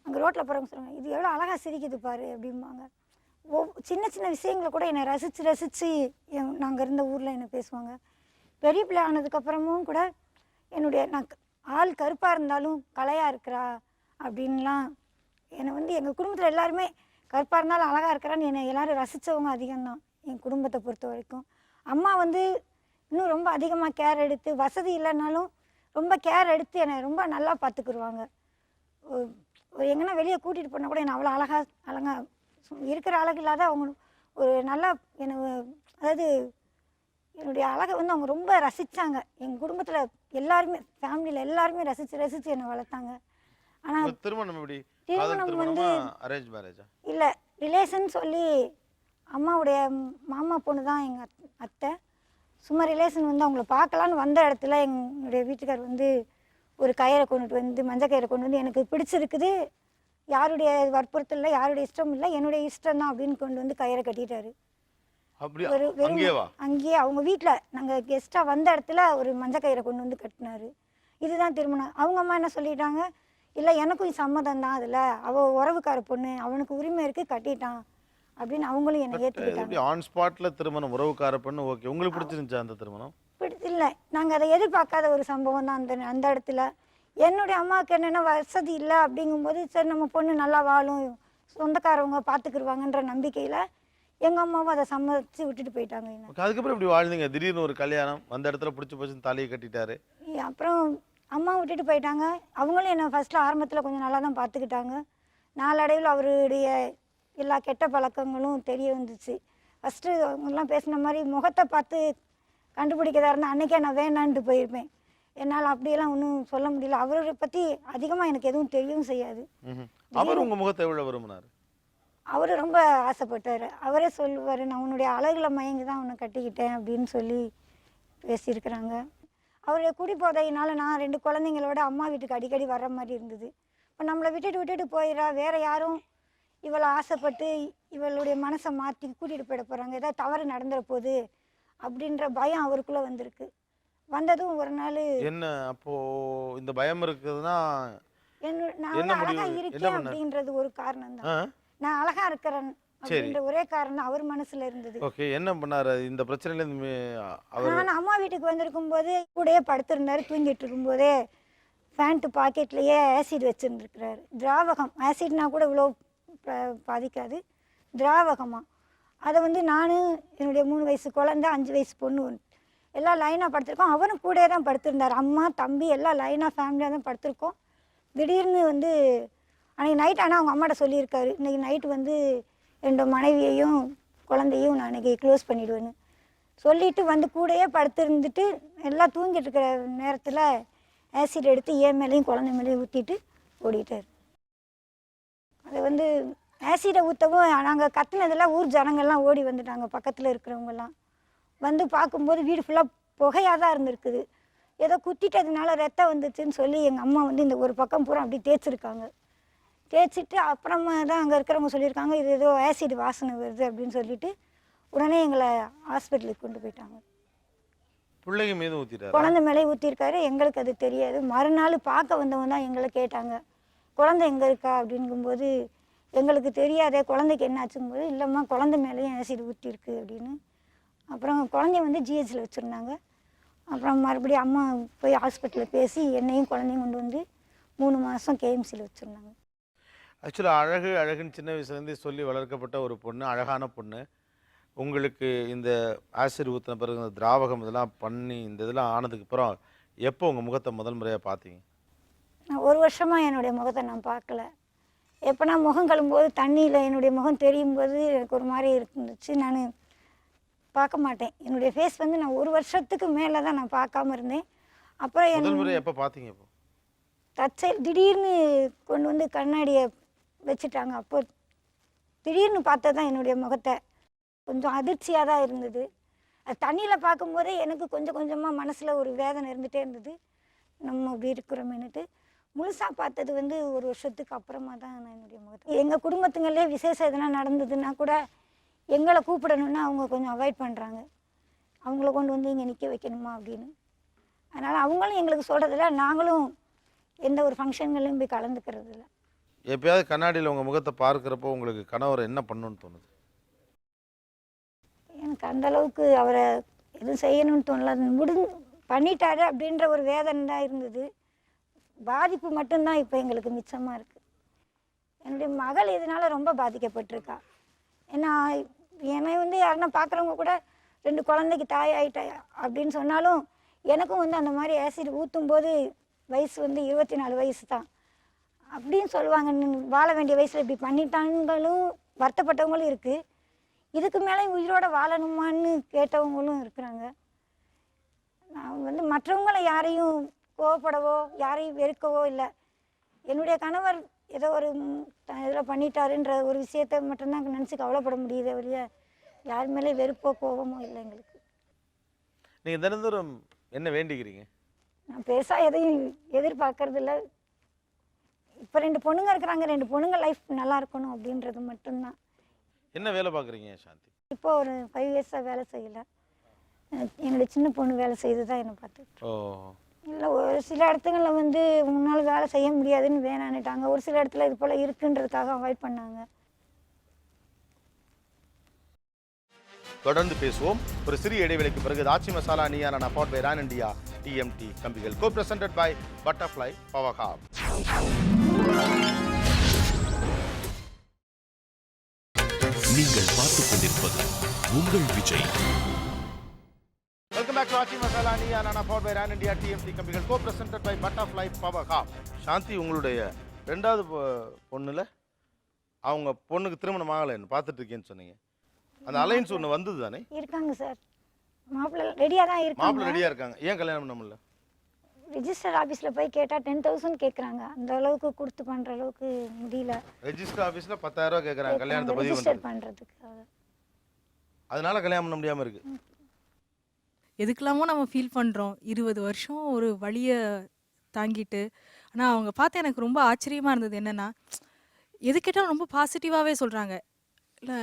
அங்கே ரோட்டில் போகிறவங்க சொல்லுவாங்க, இது எவ்வளோ அழகாக சிரிக்குது பாரு அப்படிம்பாங்க. சின்ன சின்ன விஷயங்களை கூட என்னை ரசித்து நாங்கள் இருந்த ஊரில் என்னை பேசுவாங்க. பெரிய பிள்ளை ஆனதுக்கப்புறமும் கூட நான் ஆள் கருப்பாக இருந்தாலும் கலையாக இருக்கிறா அப்படின்லாம் என்னை வந்து எங்கள் குடும்பத்தில் எல்லாருமே கருப்பாக இருந்தாலும் அழகாக இருக்கிறான்னு என்னை எல்லோரும் ரசித்தவங்க அதிகம்தான் என் குடும்பத்தை பொறுத்த வரைக்கும். அம்மா வந்து இன்னும் ரொம்ப அதிகமாக கேர் எடுத்து, வசதி இல்லைனாலும் ரொம்ப கேர் எடுத்து என்னை ரொம்ப நல்லா பார்த்துக்குருவாங்க. எங்கன்னா வெளியே கூட்டிகிட்டு போனால் கூட என்னை அவ்வளோ அழகாக இருக்கிற அழகு இல்லாத அவங்க ஒரு நல்லா அதாவது என்னுடைய அழகை வந்து அவங்க ரொம்ப ரசித்தாங்க. எங்கள் குடும்பத்தில் எல்லாருமே, ஃபேமிலியில் எல்லாருமே ரசித்து என்னை வளர்த்தாங்க. ஆனால் திருமணம் வந்து இல்லை, ரிலேஷன் சொல்லி அம்மாவுடைய மாமா பொண்ணு தான் எங்கள் அத்தை. சும்மா ரிலேஷன் வந்து அவங்கள பார்க்கலான்னு வந்த இடத்துல என்னுடைய வீட்டுக்கார் வந்து ஒரு கயிறை கொண்டுட்டு வந்து, மஞ்சள் கயிறை கொண்டு வந்து, எனக்கு பிடிச்சிருக்குது, யாருடைய வற்புறுத்தல் இல்லை, யாருடைய இஷ்டம் இல்லை, என்னுடைய இஷ்டம் தான் அப்படின்னு கொண்டு வந்து கயிறை கட்டிட்டாரு. அங்கேயே அவங்க வீட்டில் நாங்கள் கெஸ்ட்டாக வந்த இடத்துல ஒரு மஞ்சள் கயிறை கொண்டு வந்து கட்டினாரு. இதுதான் திருமணம். அவங்க அம்மா என்ன சொல்லிட்டாங்க, இல்லை எனக்கும் சம்மதம் தான், அதில் அவள் உறவுக்கார பொண்ணு, அவனுக்கு உரிமை இருக்குது, கட்டிட்டான் அப்படின்னு அவங்களும் என்னை ஏற்றுக்கிட்டாங்க. ஆன் ஸ்பாட்ல திருமணம், உறவுக்கார பொண்ணு. ஓகே, உங்களுக்கு பிடிச்சிருந்துச்சா அந்த திருமணம்? இல்லை, நாங்கள் அதை எதிர்பார்க்காத ஒரு சம்பவம் தான் அந்த இடத்துல. என்னுடைய அம்மாவுக்கு என்னென்ன வசதி இல்லை அப்படிங்கும்போது, சரி நம்ம பொண்ணு நல்லா வாழும், சொந்தக்காரவங்க பார்த்துக்குருவாங்கன்ற நம்பிக்கையில் எங்கள் அம்மாவும் அதை சம்மதிச்சு விட்டுட்டு போயிட்டாங்க. அதுக்கப்புறம் இப்படி வாழ்ந்தீங்க, திடீர்னு ஒரு கல்யாணம் வந்த இடத்துல பிடிச்சி போச்சுன்னு தலையை கட்டிட்டாரு. அப்புறம் அம்மா விட்டுட்டு போயிட்டாங்க. அவங்களும் என்னை ஃபஸ்ட்டில் ஆரம்பத்தில் கொஞ்சம் நல்லா தான் பார்த்துக்கிட்டாங்க. நாளடைவில் அவருடைய எல்லா கெட்ட பழக்கங்களும் தெரிய வந்துச்சு. ஃபஸ்ட்டு அவங்கெல்லாம் பேசின மாதிரி முகத்தை பார்த்து கண்டுபிடிக்கிறதா இருந்தால் அன்றைக்கே நான் வேணான்ட்டு போயிருப்பேன். என்னால் அப்படியெல்லாம் ஒன்றும் சொல்ல முடியல. அவரை பற்றி அதிகமாக எனக்கு எதுவும் தெரியவும் செய்யாது. அவர் உங்கள் முகத்தை எவ்வளோ விரும்பினார்? அவர் ரொம்ப ஆசைப்பட்டார். அவரே சொல்லுவார், நான் உன்னுடைய அழகில் மயங்கி தான் உன்னை கட்டிக்கிட்டேன் அப்படின்னு சொல்லி பேசியிருக்கிறாங்க. அவருடைய குடிபோதையினால் நான் 2 குழந்தைங்களோட அம்மா வீட்டுக்கு அடிக்கடி வர்ற மாதிரி இருந்தது. இப்போ நம்மளை விட்டுட்டு போயிடா, வேறு யாரும் இவளை ஆசைப்பட்டு இவளுடைய மனசை மாற்றி கூட்டிகிட்டு போயிட போகிறாங்க, ஏதாவது தவறு நடந்துட போகுது அப்படின்ற பயம் அவருக்குள்ளே வந்திருக்கு. வந்ததும் ஒரு நாள் என்ன அப்போ இந்த பயம் இருக்குதுன்னா, நான் வந்து அழகாக இருக்கேன் அப்படின்றது ஒரு காரணம் தான். நான் அழகாக இருக்கிறேன் அப்படின்ற ஒரே காரணம் அவர் மனசில் இருந்தது. ஓகே, என்ன பண்ணாரு இந்த பிரச்சனையிலேருந்து? நான் அம்மா வீட்டுக்கு வந்திருக்கும் போதே கூடயே படுத்திருந்தாரு. தூங்கிட்டு இருக்கும்போதே பேண்ட்டு பாக்கெட்லேயே ஆசிட் வச்சுருந்துருக்கிறாரு. திராவகம், ஆசிட்னா கூட இவ்வளோ பாதிக்காது, திராவகமாக. அதை வந்து நான், என்னுடைய 3 வயசு குழந்தை, 5 வயசு பொண்ணு எல்லாம் லைனாக படுத்திருக்கோம். அவரும் கூட தான் படுத்திருந்தார். அம்மா தம்பி எல்லாம் லைனாக ஃபேமிலியாக தான் படுத்திருக்கோம். திடீர்னு வந்து அன்றைக்கி நைட், ஆனால் அவங்க அம்மாட்ட சொல்லியிருக்காரு, இன்றைக்கி நைட்டு வந்து 2 மனைவியையும் குழந்தையும் நான் இன்றைக்கி க்ளோஸ் பண்ணிவிடுவேன்னு சொல்லிவிட்டு வந்து கூடையே படுத்திருந்துட்டு எல்லாம் தூங்கிட்டு இருக்கிற நேரத்தில் ஆசிட் எடுத்து ஏன் மேலேயும் குழந்தை மேலேயும் ஊற்றிட்டு ஓடிட்டார். அதை வந்து ஆசிடை ஊற்றவும் நாங்கள் கத்துனதில் ஊர் ஜனங்கள்லாம் ஓடி வந்துட்டாங்க. பக்கத்தில் இருக்கிறவங்கெல்லாம் வந்து பார்க்கும்போது வீடு ஃபுல்லாக புகையாக தான் இருந்திருக்குது. ஏதோ குத்திட்டதுனால ரத்தம் வந்துச்சுன்னு சொல்லி எங்கள் அம்மா வந்து இந்த ஒரு பக்கம் பூரா அப்படி தேய்ச்சிருக்காங்க. தேய்ச்சிட்டு அப்புறமா தான் அங்கே இருக்கிறவங்க சொல்லியிருக்காங்க, இது ஏதோ ஆசிட் வாசனை வருது அப்படின்னு சொல்லிட்டு உடனே எங்களை ஹாஸ்பிட்டலுக்கு கொண்டு போயிட்டாங்க. பிள்ளைங்க மீது ஊத்திட்டாரு. குழந்தை மேலே ஊற்றிருக்காரு. எங்களுக்கு அது தெரியாது. மறுநாள் பார்க்க வந்தவங்க தான் எங்களை கேட்டாங்க, குழந்தை எங்கே இருக்கா அப்படிங்கும்போது எங்களுக்கு தெரியாதே, குழந்தைக்கு என்ன ஆச்சுங்கும்போது, இல்லைம்மா குழந்தை மேலேயும் ஆசிட் ஊற்றிருக்கு அப்படின்னு. அப்புறம் குழந்தைய வந்து ஜிஹெச்சில் வச்சுருந்தாங்க. அப்புறம் மறுபடியும் அம்மா போய் ஹாஸ்பிட்டலில் பேசி என்னையும் குழந்தையும் கொண்டு வந்து 3 மாதம் கேஎம்சியில் வச்சுருந்தாங்க. ஆக்சுவலாக அழகுன்னு சின்ன வயசுலேருந்தே சொல்லி வளர்க்கப்பட்ட ஒரு பொண்ணு, அழகான பொண்ணு. உங்களுக்கு இந்த ஆசிட் ஊற்றின பிறகு இந்த திராவகம் இதெல்லாம் பண்ணி இந்த இதெல்லாம் ஆனதுக்கு அப்புறம் எப்போ உங்கள் முகத்தை முதல் முறையாக பார்த்தீங்க? நான் 1 வருஷமாக என்னுடைய முகத்தை நான் பார்க்கல. எப்போனா முகம் கழும்போது தண்ணியில் என்னுடைய முகம் தெரியும் போது எனக்கு ஒரு மாதிரி இருந்துச்சு. நான் பார்க்க மாட்டேன். என்னுடைய ஃபேஸ் வந்து நான் 1 வருஷத்துக்கு மேலே தான் நான் பார்க்காம இருந்தேன். அப்புறம் முதல் முறை எப்போ பார்த்தீங்க? இப்போ தற்செயல் திடீர்னு கொண்டு வந்து கண்ணாடியை வச்சுட்டாங்க. அப்போ திடீர்னு பார்த்தது தான் என்னுடைய முகத்தை. கொஞ்சம் அதிர்ச்சியாக தான் இருந்தது. அது தண்ணியில் பார்க்கும்போதே எனக்கு கொஞ்சம் கொஞ்சமாக மனசில் ஒரு வேதனை இருந்துகிட்டே இருந்தது, நம்ம அப்படி இருக்கிறோமேனுட்டு. முழுசாக பார்த்தது வந்து 1 வருஷத்துக்கு அப்புறமா தான் நான் என்னுடைய முகத்தை. எங்கள் குடும்பத்துங்களே விசேஷம் எதனா நடந்ததுன்னா கூட எங்களை கூப்பிடணுன்னா அவங்க கொஞ்சம் அவாய்ட் பண்ணுறாங்க. அவங்கள கொண்டு வந்து இங்கே நிற்க வைக்கணுமா அப்படின்னு. அதனால் அவங்களும் எங்களுக்கு சொல்கிறதில்ல, நாங்களும் எந்த ஒரு ஃபங்க்ஷன்களையும் போய் கலந்துக்கிறது இல்லை. எப்பயாவது கண்ணாடியில் உங்கள் முகத்தை பார்க்குறப்போ உங்களுக்கு கணவர் என்ன பண்ணணும்னு தோணுது? எனக்கு அந்தளவுக்கு அவரை எதுவும் செய்யணும்னு தோணல. பண்ணிட்டாரு அப்படின்ற ஒரு வேதனை தான் இருந்தது. பாதிப்பு மட்டும்தான் இப்போ எங்களுக்கு மிச்சமாக இருக்குது. என்னுடைய மகள் இதனால் ரொம்ப பாதிக்கப்பட்டிருக்கா. ஏன்னா என்னை வந்து யாருன்னா பார்க்குறவங்க கூட 2 குழந்தைக்கு தாய் ஆகிட்டா அப்படின்னு சொன்னாலும் எனக்கும் வந்து அந்த மாதிரி ஆசிட் ஊற்றும் போது வயசு வந்து 24 வயசு தான் அப்படின்னு சொல்லுவாங்க. வாழ வேண்டிய வயசில் இப்படி பண்ணிட்டாங்களும் வருத்தப்பட்டவங்களும் இருக்குது. இதுக்கு மேலே உயிரோட வாழணுமான்னு கேட்டவங்களும் இருக்கிறாங்க. நான் வந்து மற்றவங்களை யாரையும் கோவப்படவோ யாரையும் வெறுக்கவோ இல்லை. என்னுடைய கணவர் ஏதோ ஒரு இதில் பண்ணிட்டாருன்ற ஒரு விஷயத்தை மட்டும்தான் நினச்சி கவலைப்பட முடியுதே ஒழிய யார் மேலே வெறுப்போ கோபமோ இல்லை எங்களுக்கு. நீங்கள் தினந்தோறும் என்ன வேண்டிக்கிறீங்க? நான் பெருசாக எதையும் எதிர்பார்க்கறது இல்லை. இப்போ 2 பொண்ணுங்க இருக்கிறாங்க, 2 பொண்ணுங்க லைஃப் நல்லா இருக்கணும் அப்படின்றது மட்டும்தான். என்ன வேலை பார்க்குறீங்க சாந்தி? இப்போ ஒரு 5 இயர்ஸாக வேலை செய்யலை. என்னுடைய சின்ன பொண்ணு வேலை செய்து தான் என்னை பார்த்து. ஓ, இல்லை, ஒரு சில இடத்துங்களில் வந்து முன்னால் வேலை செய்ய முடியாதுன்னு வேணான்னுட்டாங்க. ஒரு சில இடத்துல இது போல் இருக்குன்றதுக்காக அவாய்ட் பண்ணாங்க. தொடர்ந்து பேசுவோம். ஒரு சிறிய இடைவெளிக்கு பிறகு ஆச்சி masala Neeya Naana powered by Ran India TMT கம்பிகள், co presented by butterfly power. நீங்கள் பார்த்துக் கொண்டிருப்பது உங்கள் Vijay. Welcome back to Aachi masala Neeya Naana powered by Ran India TMT கம்பிகள், co presented by butterfly power. Shanti, உங்களுடைய 2வது பொண்ணுல அவங்க பொண்ணுக்கு திருமணம் ஆகலைன்னு பார்த்துட்டு இருக்கேன்னு சொன்னீங்க. அந்த அலைன்ஸ் ஒன்று வந்தது தானே? இருக்காங்க சார், மாப்பிள்ளை ரெடியாக தான் இருக்காங்க. மாப்பிள்ளை ரெடியாக இருக்காங்க. ஏன் கல்யாணம் பண்ண முடியல? ரிஜிஸ்டர் ஆஃபீஸில் போய் கேட்டால் 10,000 கேட்குறாங்க. அந்த அளவுக்கு கொடுத்து பண்ணுற அளவுக்கு முடியல. ரெஜிஸ்டர் ஆஃபீஸில் 10,000 ரூபா கேட்குறாங்க கல்யாணத்தை பதிவு பண்ணுறதுக்காக. அதனால கல்யாணம் பண்ண முடியாமல் இருக்கு. எதுக்கெல்லாமோ நம்ம ஃபீல் பண்ணுறோம். 20 வருஷம் ஒரு வழியை தாங்கிட்டு. ஆனால் அவங்க பார்த்து எனக்கு ரொம்ப ஆச்சரியமாக இருந்தது என்னென்னா, எது கேட்டாலும் ரொம்ப பாசிட்டிவாகவே சொல்கிறாங்க. இல்லை,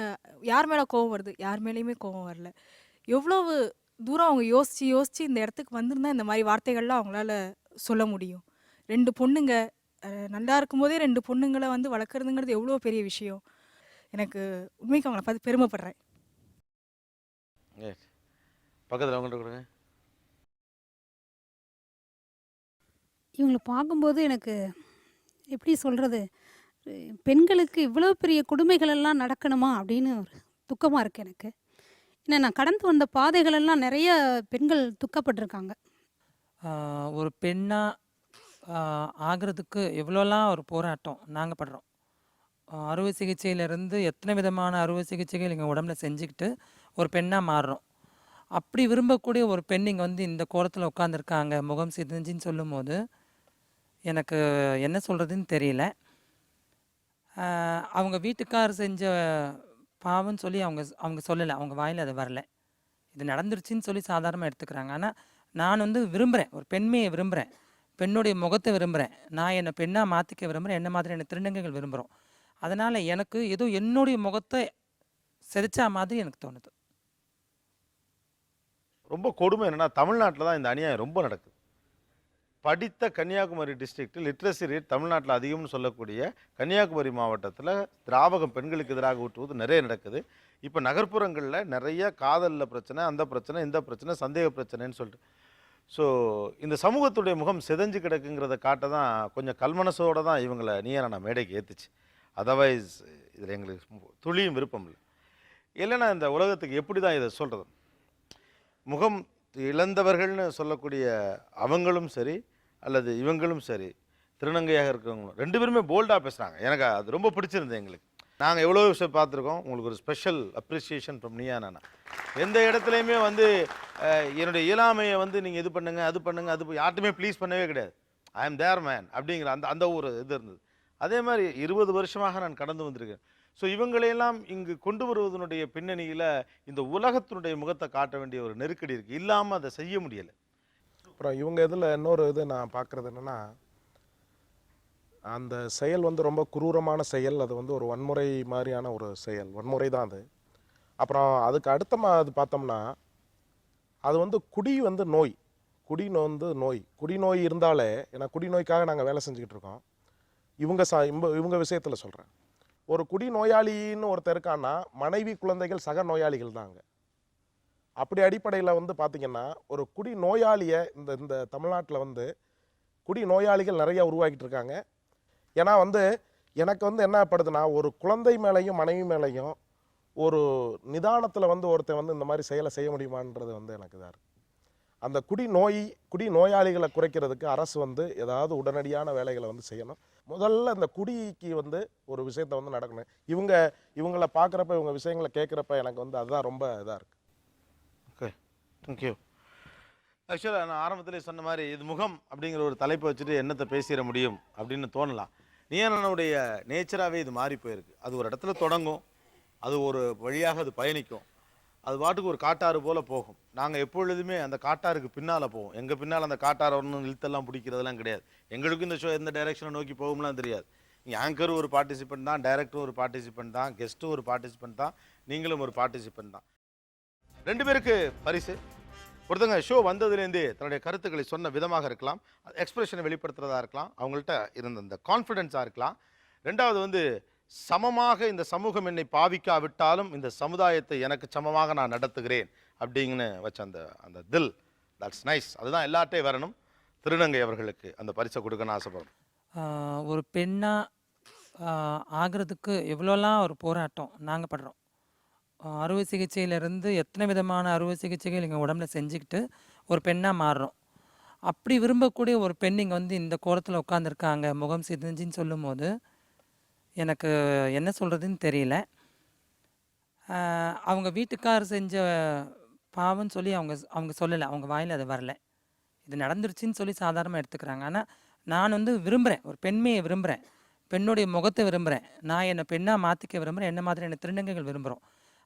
யார் மேலே கோவம் வருது, யார் மேலேயுமே கோவம் வரல. எவ்வளவு தூரம் அவங்க யோசித்து இந்த இடத்துக்கு வந்திருந்தா இந்த மாதிரி வார்த்தைகள்லாம் அவங்களால சொல்ல முடியும். 2 பொண்ணுங்க நல்லா இருக்கும்போதே 2 பொண்ணுங்களை வந்து வளர்க்குறதுங்கிறது எவ்வளோ பெரிய விஷயம். எனக்கு உண்மைக்கு அவங்கள பார்த்து பெருமைப்படுறேன். பக்கத்தில் அவங்கள்ட்ட கொடுங்க. இவங்களை பார்க்கும்போது எனக்கு எப்படி சொல்கிறது, பெண்களுக்கு இவ்வளோ பெரிய கொடுமைகளெல்லாம் நடக்கணுமா அப்படின்னு ஒரு துக்கமாக இருக்குது எனக்கு. ஏன்னா நான் கடந்து வந்த பாதைகளெல்லாம் நிறைய பெண்கள் துக்கப்பட்டிருக்காங்க. ஒரு பெண்ணாக ஆகிறதுக்கு எவ்வளோலாம் ஒரு போராட்டம் நாங்கள் படுறோம். அறுவை சிகிச்சையிலேருந்து எத்தனை விதமான அறுவை சிகிச்சைகள் எங்கள் உடம்புல செஞ்சுக்கிட்டு ஒரு பெண்ணாக மாறுறோம். அப்படி விரும்பக்கூடிய ஒரு பெண் இங்கே வந்து இந்த கோலத்தில் உட்காந்துருக்காங்க முகம் சிதைஞ்சின்னு சொல்லும்போது எனக்கு என்ன சொல்கிறதுன்னு தெரியல. அவங்க வீட்டுக்கார் செஞ்ச பாவம்னு சொல்லி அவங்க சொல்லலை, அவங்க வாயில் அது வரல. இது நடந்துருச்சுன்னு சொல்லி சாதாரணமாக எடுத்துக்கிறாங்க. ஆனால் நான் வந்து விரும்புகிறேன், ஒரு பெண்மையை விரும்புகிறேன், பெண்ணுடைய முகத்தை விரும்புகிறேன், நான் என்னை பெண்ணாக மாற்றிக்க விரும்புகிறேன், என்ன மாதிரியான திருநங்கைகள் விரும்புகிறோம். அதனால் எனக்கு ஏதோ என்னுடைய முகத்தை சிதைச்சா மாதிரி எனக்கு தோணுது. ரொம்ப கொடுமை என்னன்னா தமிழ்நாட்டில் தான் இந்த அநியாயம் ரொம்ப நடக்குது. படித்த கன்னியாகுமரி டிஸ்ட்ரிக்ட் லிட்ரஸி ரேட் தமிழ்நாட்டில் அதிகம்னு சொல்லக்கூடிய கன்னியாகுமரி மாவட்டத்தில் திராவகம் பெண்களுக்கு எதிராக ஊற்றுவது நிறைய நடக்குது. இப்போ நகர்ப்புறங்களில் நிறைய காதலில் பிரச்சனை, அந்த பிரச்சனை, இந்த பிரச்சனை, சந்தேக பிரச்சனைன்னு சொல்லிட்டு. ஸோ இந்த சமூகத்துடைய முகம் சிதைஞ்சு கிடக்குங்கிறத காட்ட தான் கொஞ்சம் கல்மனசோடு தான் இவங்களை நான் மேடைக்கு ஏற்றுச்சு. அதர்வைஸ் இதில் எங்களுக்கு துளியும் விருப்பம் இல்லை. இல்லைன்னா இந்த உலகத்துக்கு எப்படி தான் இதை சொல்கிறது? முகம் இழந்தவர்கள்னு சொல்லக்கூடிய அவங்களும் சரி அல்லது இவங்களும் சரி, திருநங்கையாக இருக்கிறவங்களும் 2 பேருமே போல்டாக பேசுகிறாங்க. எனக்கு அது ரொம்ப பிடிச்சிருந்தது. எங்களுக்கு நாங்கள் எவ்வளோ விஷயம் பார்த்துருக்கோம். உங்களுக்கு ஒரு special appreciation from Neeya Naana. எந்த இடத்துலையுமே வந்து என்னுடைய இயலாமையை வந்து நீங்கள் இது பண்ணுங்கள், அது பண்ணுங்கள், அது யார்ட்டுமே ப்ளீஸ் பண்ணவே கிடையாது. ஐ ஆம் தேர் மேன் அப்படிங்கிற அந்த அந்த ஒரு இது இருந்தது. அதே மாதிரி 20 வருஷமாக நான் கடந்து வந்திருக்கேன். ஸோ இவங்களையெல்லாம் இங்கு கொண்டு வருவதனுடைய பின்னணியில் இந்த உலகத்தினுடைய முகத்தை காட்ட வேண்டிய ஒரு நெருக்கடி இருக்குது. இல்லாமல் அதை செய்ய முடியலை. அப்புறம் இவங்க இதில் இன்னொரு இது நான் பார்க்குறது என்னென்னா, அந்த செயல் வந்து ரொம்ப குரூரமான செயல். அது வந்து ஒரு வன்முறை மாதிரியான ஒரு செயல், வன்முறை தான் அது. அப்புறம் அதுக்கு அடுத்த அது பார்த்தோம்னா, அது வந்து குடி வந்து நோய், குடி நோய் இருந்தாலே, ஏன்னா குடி நோய்க்காக நாங்கள் வேலை செஞ்சுக்கிட்டு இருக்கோம். இவங்க விஷயத்தில் சொல்கிறேன். ஒரு குடி நோயாளின்னு ஒருத்தர் இருக்கான்னா மனைவி குழந்தைகள் சக நோயாளிகள் தாங்க. அப்படி அடிப்படையில் வந்து பார்த்திங்கன்னா ஒரு குடி நோயாளியை இந்த தமிழ்நாட்டில் வந்து குடி நோயாளிகள் நிறையா உருவாக்கிட்டு இருக்காங்க. ஏன்னா வந்து எனக்கு வந்து என்ன படுதுன்னா, ஒரு குழந்தை மேலேயும் மனைவி மேலேயும் ஒரு நிதானத்தில் வந்து ஒருத்தன் வந்து இந்த மாதிரி செயலை செய்ய முடியுமான்றது வந்து எனக்கு இதாக இருக்குது. அந்த குடி நோயாளிகளை குறைக்கிறதுக்கு அரசு வந்து ஏதாவது உடனடியான வேலைகளை வந்து செய்யணும். முதல்ல இந்த குடிக்கு வந்து ஒரு விஷயத்தை வந்து நடக்கணும். இவங்களை பார்க்குறப்ப, இவங்க விஷயங்களை கேட்குறப்ப எனக்கு வந்து அதுதான் ரொம்ப இதாக இருக்குது. Okay, thank you. ஆக்சுவலாக நான் ஆரம்பத்திலே சொன்ன மாதிரி இது முகம் அப்படிங்கிற ஒரு தலைப்பை வச்சுட்டு என்னத்தை பேசிட முடியும் அப்படின்னு தோணலாம். நீயானுடைய நேச்சராகவே இது மாறி போயிருக்கு. அது ஒரு இடத்துல தொடங்கும், அது ஒரு வழியாக அது பயணிக்கும், அது பாட்டுக்கு ஒரு காட்டாறு போல் போகும். நாங்கள் எப்பொழுதுமே அந்த காட்டாருக்கு பின்னால் போவோம். எங்கள் பின்னால் அந்த காட்டாறு ஒன்றும் இழுத்தெல்லாம் பிடிக்கிறதெல்லாம் கிடையாது. எங்களுக்கும் இந்த ஷோ எந்த டைரெக்ஷனை நோக்கி போகும்லாம் தெரியாது. இங்கே ஆங்கரும் ஒரு பார்ட்டிசிபெண்ட் தான், டைரக்டரும் ஒரு பார்ட்டிசிபெண்ட் தான், கெஸ்ட்டும் ஒரு பார்ட்டிசிபெண்ட் தான், நீங்களும் ஒரு பார்ட்டிசிபெண்ட் தான். 2 பேருக்கு பரிசு. ஒருத்தங்க ஷோ வந்ததுலேருந்தே தன்னுடைய கருத்துக்களை சொன்ன விதமாக இருக்கலாம், எக்ஸ்பிரஷனை வெளிப்படுத்துறதா இருக்கலாம், அவங்கள்ட்ட இருந்த இந்த கான்ஃபிடென்ஸாக இருக்கலாம். 2வது வந்து சமமாக இந்த சமூகம் என்னை பாவிக்காவிட்டாலும் இந்த சமுதாயத்தை எனக்கு சமமாக நான் நடத்துகிறேன் அப்படின்னு வச்ச அந்த தில், தட்ஸ் நைஸ். அதுதான் எல்லார்ட்டையும் வரணும். திருநங்கை அவர்களுக்கு அந்த பரிசை கொடுக்கணும்னு ஆசைப்படுறோம். ஒரு பெண்ணாக ஆகிறதுக்கு எவ்வளோலாம் ஒரு போராட்டம் நாங்கள் படுறோம். அறுவை சிகிச்சையிலேருந்து எத்தனை விதமான அறுவை சிகிச்சைகள் எங்கள் உடம்புல செஞ்சுக்கிட்டு ஒரு பெண்ணாக மாறுறோம். அப்படி விரும்பக்கூடிய ஒரு பெண் இங்கே வந்து இந்த கோலத்தில் உட்காந்துருக்காங்க முகம் சிதைஞ்சின்னு சொல்லும் போது எனக்கு என்ன சொல்கிறதுன்னு தெரியல. அவங்க வீட்டுக்கார் செஞ்ச பாவம்னு சொல்லி அவங்க சொல்லலை, அவங்க வாயில் அது வரல. இது நடந்துருச்சுன்னு சொல்லி சாதாரணமாக எடுத்துக்கிறாங்க. ஆனால் நான் வந்து விரும்புகிறேன், ஒரு பெண்மையை விரும்புகிறேன், பெண்ணுடைய முகத்தை விரும்புகிறேன், நான் என்னை பெண்ணாக மாற்றிக்க விரும்புகிறேன், என்ன மாதிரியான திருநங்கைகள் விரும்புகிறோம்.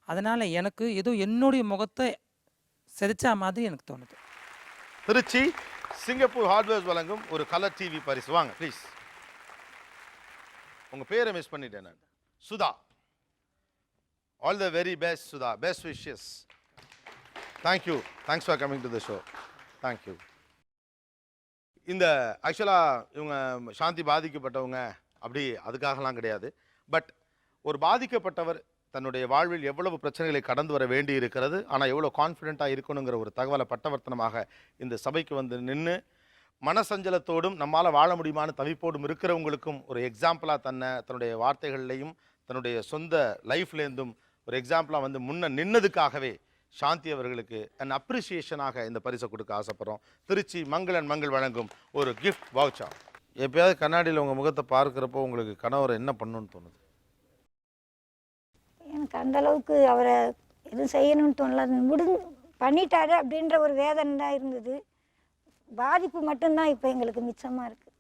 அதனால் எனக்கு ஏதோ என்னுடைய முகத்தை சிதைச்சா மாதிரி எனக்கு தோணுது. திருச்சி சிங்கப்பூர் ஹார்ட்வேர்ஸ் வழங்கும் ஒரு கலர் டிவி பரிசு. வாங்க ப்ளீஸ். உங்கள் பேரை மிஸ் பண்ணிட்டேன் நான். Sudha. All the very best Sudha. Best wishes. Thank you. Thanks for coming to the show. Thank you. இந்த ஆக்சுவலாக இவங்க சாந்தி பாதிக்கப்பட்டவங்க அப்படி அதுக்காகலாம் கிடையாது. பட் ஒரு பாதிக்கப்பட்டவர் தன்னுடைய வாழ்வில் எவ்வளவு பிரச்சனைகளை கடந்து வர வேண்டி இருக்கிறது, ஆனால் எவ்வளோ கான்ஃபிடென்ட்டாக இருக்கணுங்கிற ஒரு தகவலை பட்டவர்த்தனமாக இந்த சபைக்கு வந்து நின்று மனசஞ்சலத்தோடும் நம்மால் வாழ முடியுமான தவிப்போடும் இருக்கிறவங்களுக்கும் ஒரு எக்ஸாம்பிளாக தன்னுடைய வார்த்தைகள்லையும் தன்னுடைய சொந்த லைஃப்லேருந்தும் ஒரு எக்ஸாம்பிளாக வந்து முன்ன நின்னதுக்காகவே சாந்தி அவர்களுக்கு அண்ட் அப்ரிசியேஷனாக இந்த பரிசை கொடுக்க ஆசைப்படுறோம். திருச்சி மங்கள் வழங்கும் ஒரு கிஃப்ட் வவுச்சர். எப்பயாவது கண்ணாடியில் உங்கள் முகத்தை பார்க்குறப்போ உங்களுக்கு கணவர் என்ன பண்ணணும்னு தோணுது? எனக்கு அந்த அளவுக்கு அவரை எதுவும் செய்யணும்னு தோணல. பண்ணிட்டாரு அப்படின்ற ஒரு வேதனை தான் இருந்தது. பாதிப்பு மட்டும்தான் இப்போ எங்களுக்கு மிச்சமாக இருக்குது.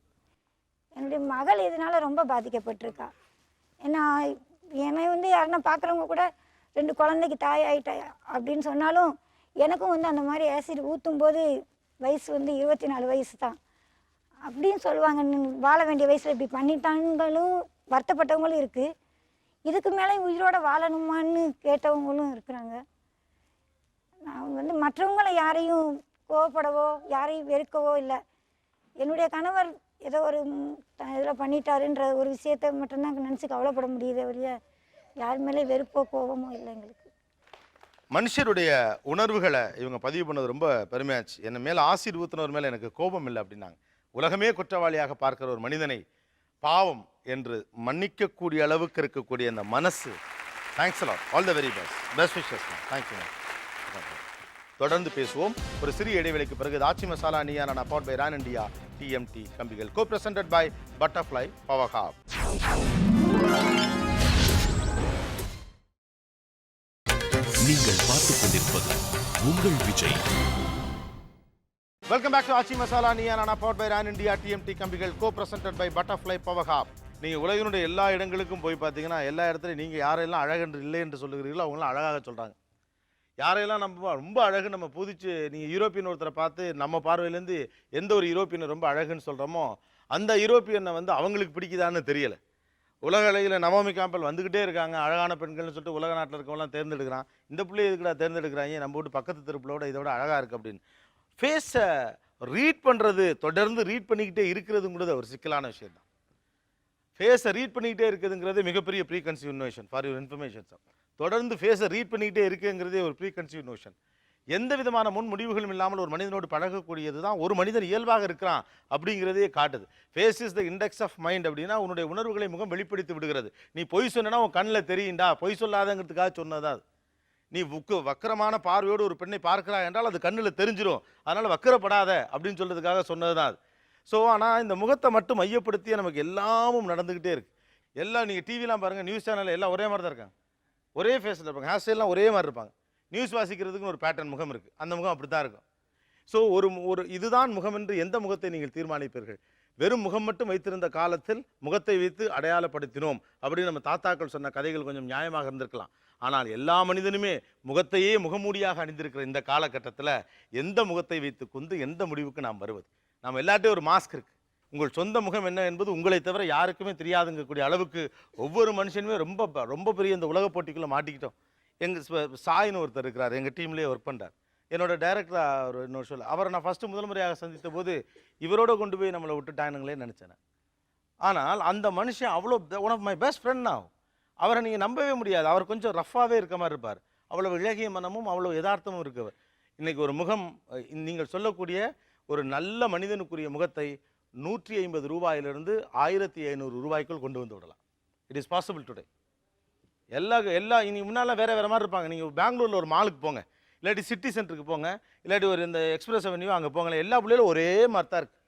என்னுடைய மகள் இதனால் ரொம்ப பாதிக்கப்பட்டிருக்கா. ஏன்னா என்னை வந்து யாருன்னா பார்க்குறவங்க கூட 2 குழந்தைக்கு தாய் ஆகிட்டா அப்படின்னு சொன்னாலும் எனக்கும் வந்து அந்த மாதிரி ஆசிட் ஊற்றும் போது வயசு வந்து 24 வயசு தான் அப்படின்னு சொல்லுவாங்க. வாழ வேண்டிய வயசில் இப்படி பண்ணிட்டாங்களும் வருத்தப்பட்டவங்களும் இருக்குது. இதுக்கு மேலே உயிரோட வாழணுமான்னு கேட்டவங்களும் இருக்கிறாங்க. நான் வந்து மற்றவங்களை யாரையும் கோவப்படவோ யாரையும் வெறுக்கவோ இல்லை. என்னுடைய கணவர் ஏதோ ஒரு இதில் பண்ணிட்டாருன்ற ஒரு விஷயத்தை மட்டும்தான் நினச்சி கவலைப்பட முடியுதே ஒழிய யார் மேலே வெறுப்போ கோபமோ இல்லை எங்களுக்கு. மனுஷருடைய உணர்வுகளை இவங்க பதிவு பண்ணது ரொம்ப பெருமையாச்சு. என்ன மேலே ஆசிர் ஊத்துனவர் மேலே எனக்கு கோபம் இல்லை அப்படின்னாங்க. உலகமே குற்றவாளியாக பார்க்கிற ஒரு மனிதனை பாவம் என்று மன்னிக்கக்கூடிய அளவுக்கு இருக்கக்கூடிய அந்த மனசு. Thanks a lot. All the very best wishes. Thank you. தொடர்ந்து பேசுவோம். ஒரு சிறிய இடைவெளிக்கு பிறகு ஆச்சி masala Neeya Naan powered by Ran India TMT கம்பிகள் co presented by butterfly power hub. நீங்கள் பார்த்துக் கொண்டிருப்பது உங்கள் Vijay. Welcome back to Aachi masala Neeya Naan powered by Ran India TMT கம்பிகள் co presented by butterfly power hub. நீங்கள் உலகினுடைய எல்லா இடங்களுக்கும் போய் பார்த்தீங்கன்னா எல்லா இடத்துலையும் நீங்கள் யாரெல்லாம் அழகென்று இல்லை என்று சொல்லுகிறீர்களோ அவங்களாம் அழகாக சொல்கிறாங்க. யாரையெல்லாம் நம்ம ரொம்ப அழகு நம்ம புதிச்சு நீங்கள் யூரோப்பியன் ஒருத்தரை பார்த்து நம்ம பார்வையிலேருந்து எந்த ஒரு யூரோப்பியனை ரொம்ப அழகுன்னு சொல்கிறோமோ அந்த யூரோப்பியனை வந்து அவங்களுக்கு பிடிக்குதான்னு தெரியலை. உலக அழகில் நவோமி கேம்பல் வந்துக்கிட்டே இருக்காங்க. அழகான பெண்கள்னு சொல்லிட்டு உலக நாட்டில் இருக்கவங்களாம் தேர்ந்தெடுக்கிறான். இந்த பிள்ளைய எதுக்குடா தேர்ந்தெடுக்கிறாங்க, நம்ம வீட்டு பக்கத்து தெருப்பிலோட இதோட அழகாக இருக்குது அப்படின்னு. ஃபேஸை ரீட் பண்ணுறது, தொடர்ந்து ரீட் பண்ணிக்கிட்டே இருக்கிறதுங்கிறது ஒரு சிக்கலான விஷயம் தான். ஃபேஸை ரீட் பண்ணிக்கிட்டே இருக்குதுங்கிறது மிகப்பெரிய preconceive notion. For your information sir, தொடர்ந்து ஃபேஸை ரீட் பண்ணிக்கிட்டே இருக்குங்கிறதே ஒரு ப்ரீ கன்சீவ் நோஷன். எந்த விதமான முன் முடிவுகளும் இல்லாமல் ஒரு மனிதனோடு பழகக்கூடியது தான் ஒரு மனிதன் இயல்பாக இருக்கிறான் அப்படிங்கிறதே காட்டுது. Face is the index of mind அப்படின்னா உன்னுடைய உணர்வுகளை முகம் வெளிப்படுத்தி விடுகிறது. நீ பொய் சொன்னா உன் கண்ணில் தெரியுண்டா, பொய் சொல்லாதங்கிறதுக்காக சொன்னதா அது. நீ வக்கரமான பார்வையோடு ஒரு பெண்ணை பார்க்கிறா என்றால் அது கண்ணில் தெரிஞ்சிடும், அதனால் வக்கரப்படாத அப்படின்னு சொல்றதுக்காக சொன்னது தான் அது. ஸோ ஆனால் இந்த முகத்தை மட்டும் மையப்படுத்தியே நமக்கு எல்லாமும் நடந்துக்கிட்டே இருக்குது. எல்லாம் நீங்கள் டிவிலாம் பாருங்கள், நியூஸ் சேனலில் எல்லாம் ஒரே மாதிரி தான் இருக்காங்க, ஒரே ஃபேஸில் இருப்பாங்க, ஹேர் ஸ்டைல்லாம் ஒரே மாதிரி இருப்பாங்க. நியூஸ் வாசிக்கிறதுக்கு ஒரு பேட்டர்ன் முகம் இருக்குது, அந்த முகம் அப்படி தான் இருக்கும். ஸோ ஒரு இதுதான் முகம் என்று எந்த முகத்தை நீங்கள் தீர்மானிப்பீர்கள்? வெறும் முகம் மட்டும் வைத்திருந்த காலத்தில் முகத்தை வைத்து அடையாளப்படுத்தினோம் அப்படின்னு நம்ம தாத்தாக்கள் சொன்ன கதைகள் கொஞ்சம் நியாயமாக இருந்திருக்கலாம். ஆனால் எல்லா மனிதனுமே முகத்தையே முகமூடியாக அணிந்திருக்கிற இந்த காலகட்டத்தில் எந்த முகத்தை வைத்து கொண்டு எந்த முடிவுக்கு நாம் வருவது? நாம் எல்லாட்டையும் ஒரு மாஸ்க் இருக்குது. உங்கள் சொந்த முகம் என்ன என்பது உங்களை தவிர யாருக்குமே தெரியாதுங்கக்கூடிய அளவுக்கு ஒவ்வொரு மனுஷனுமே ரொம்ப ரொம்ப பெரிய இந்த உலக போட்டிக்குள்ளே மாட்டிக்கிட்டோம். எங்கள் சாயின்னு ஒருத்தர் இருக்கிறார், எங்கள் டீம்லேயே ஒர்க் பண்ணுறார். என்னோட டைரக்டர் அவர் இன்னொரு சொல்ல, அவரை நான் ஃபஸ்ட்டு முதல் முறையாக சந்தித்த போது இவரோட கொண்டு போய் நம்மளை விட்டுட்டானுங்களே நினச்சேன். ஆனால் அந்த மனுஷன் அவ்வளோ one of my best friend நான். அவரை நீங்கள் நம்பவே முடியாது. அவர் கொஞ்சம் ரஃப்பாகவே இருக்க மாதிரி இருப்பார். அவ்வளோ இலகிய மனமும் அவ்வளோ யதார்த்தமும் இருக்கவர். இன்றைக்கி ஒரு முகம், நீங்கள் சொல்லக்கூடிய ஒரு நல்ல மனிதனுக்குரிய முகத்தை 150 ரூபாயிலிருந்து 1500 ரூபாய்க்குள் கொண்டு வந்து விடலாம். It is possible today. எல்லா இனி முன்னால் வேறு மாதிரி இருப்பாங்க. நீங்கள் பெங்களூரில் ஒரு மாலுக்கு போங்க, இல்லாட்டி சிட்டி சென்டருக்கு போங்க, இல்லாட்டி ஒரு இந்த எக்ஸ்பிரஸ் அவென்யூ அங்கே போங்களேன், எல்லா பிள்ளைகளும் ஒரே மாதிரி தான் இருக்குது.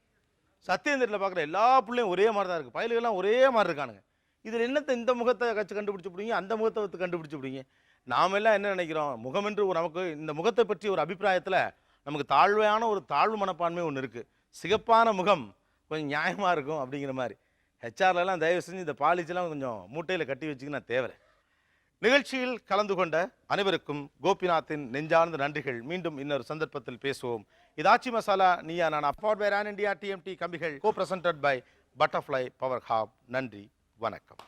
சத்தியந்திரத்தில் பார்க்குற எல்லா பிள்ளையும் ஒரே மாதிரி தான் இருக்குது. பயலுகள்லாம் ஒரே மாதிரி இருக்கானுங்க. இதில் என்னத்தை இந்த முகத்தை கட்சி கண்டுபிடிச்சி பிடிங்க, அந்த முகத்தை வச்சு கண்டுபிடிச்சி பிடிங்க. நாம் எல்லாம் என்ன நினைக்கிறோம், முகம் என்று நமக்கு இந்த முகத்தை பற்றி ஒரு அபிப்பிராயத்தில் நமக்கு தாழ்வையான ஒரு தாழ்வு மனப்பான்மை ஒன்று இருக்குது. சிகப்பான முகம் கொஞ்சம் நியாயமாக இருக்கும் அப்படிங்கிற மாதிரி. ஹெச்ஆர்லலாம் தயவு செஞ்சு இந்த பாலிச்செல்லாம் கொஞ்சம் மூட்டையில் கட்டி வச்சுக்கினா தேவை. நிகழ்ச்சியில் கலந்து கொண்ட அனைவருக்கும் கோபிநாத்தின் நெஞ்சார்ந்த நன்றிகள். மீண்டும் இன்னொரு சந்தர்ப்பத்தில் பேசுவோம். இது Aachi masala Neeya Naan powered by Ran India TMT கம்பிகள் co presented by butterfly power hub. நன்றி, வணக்கம்.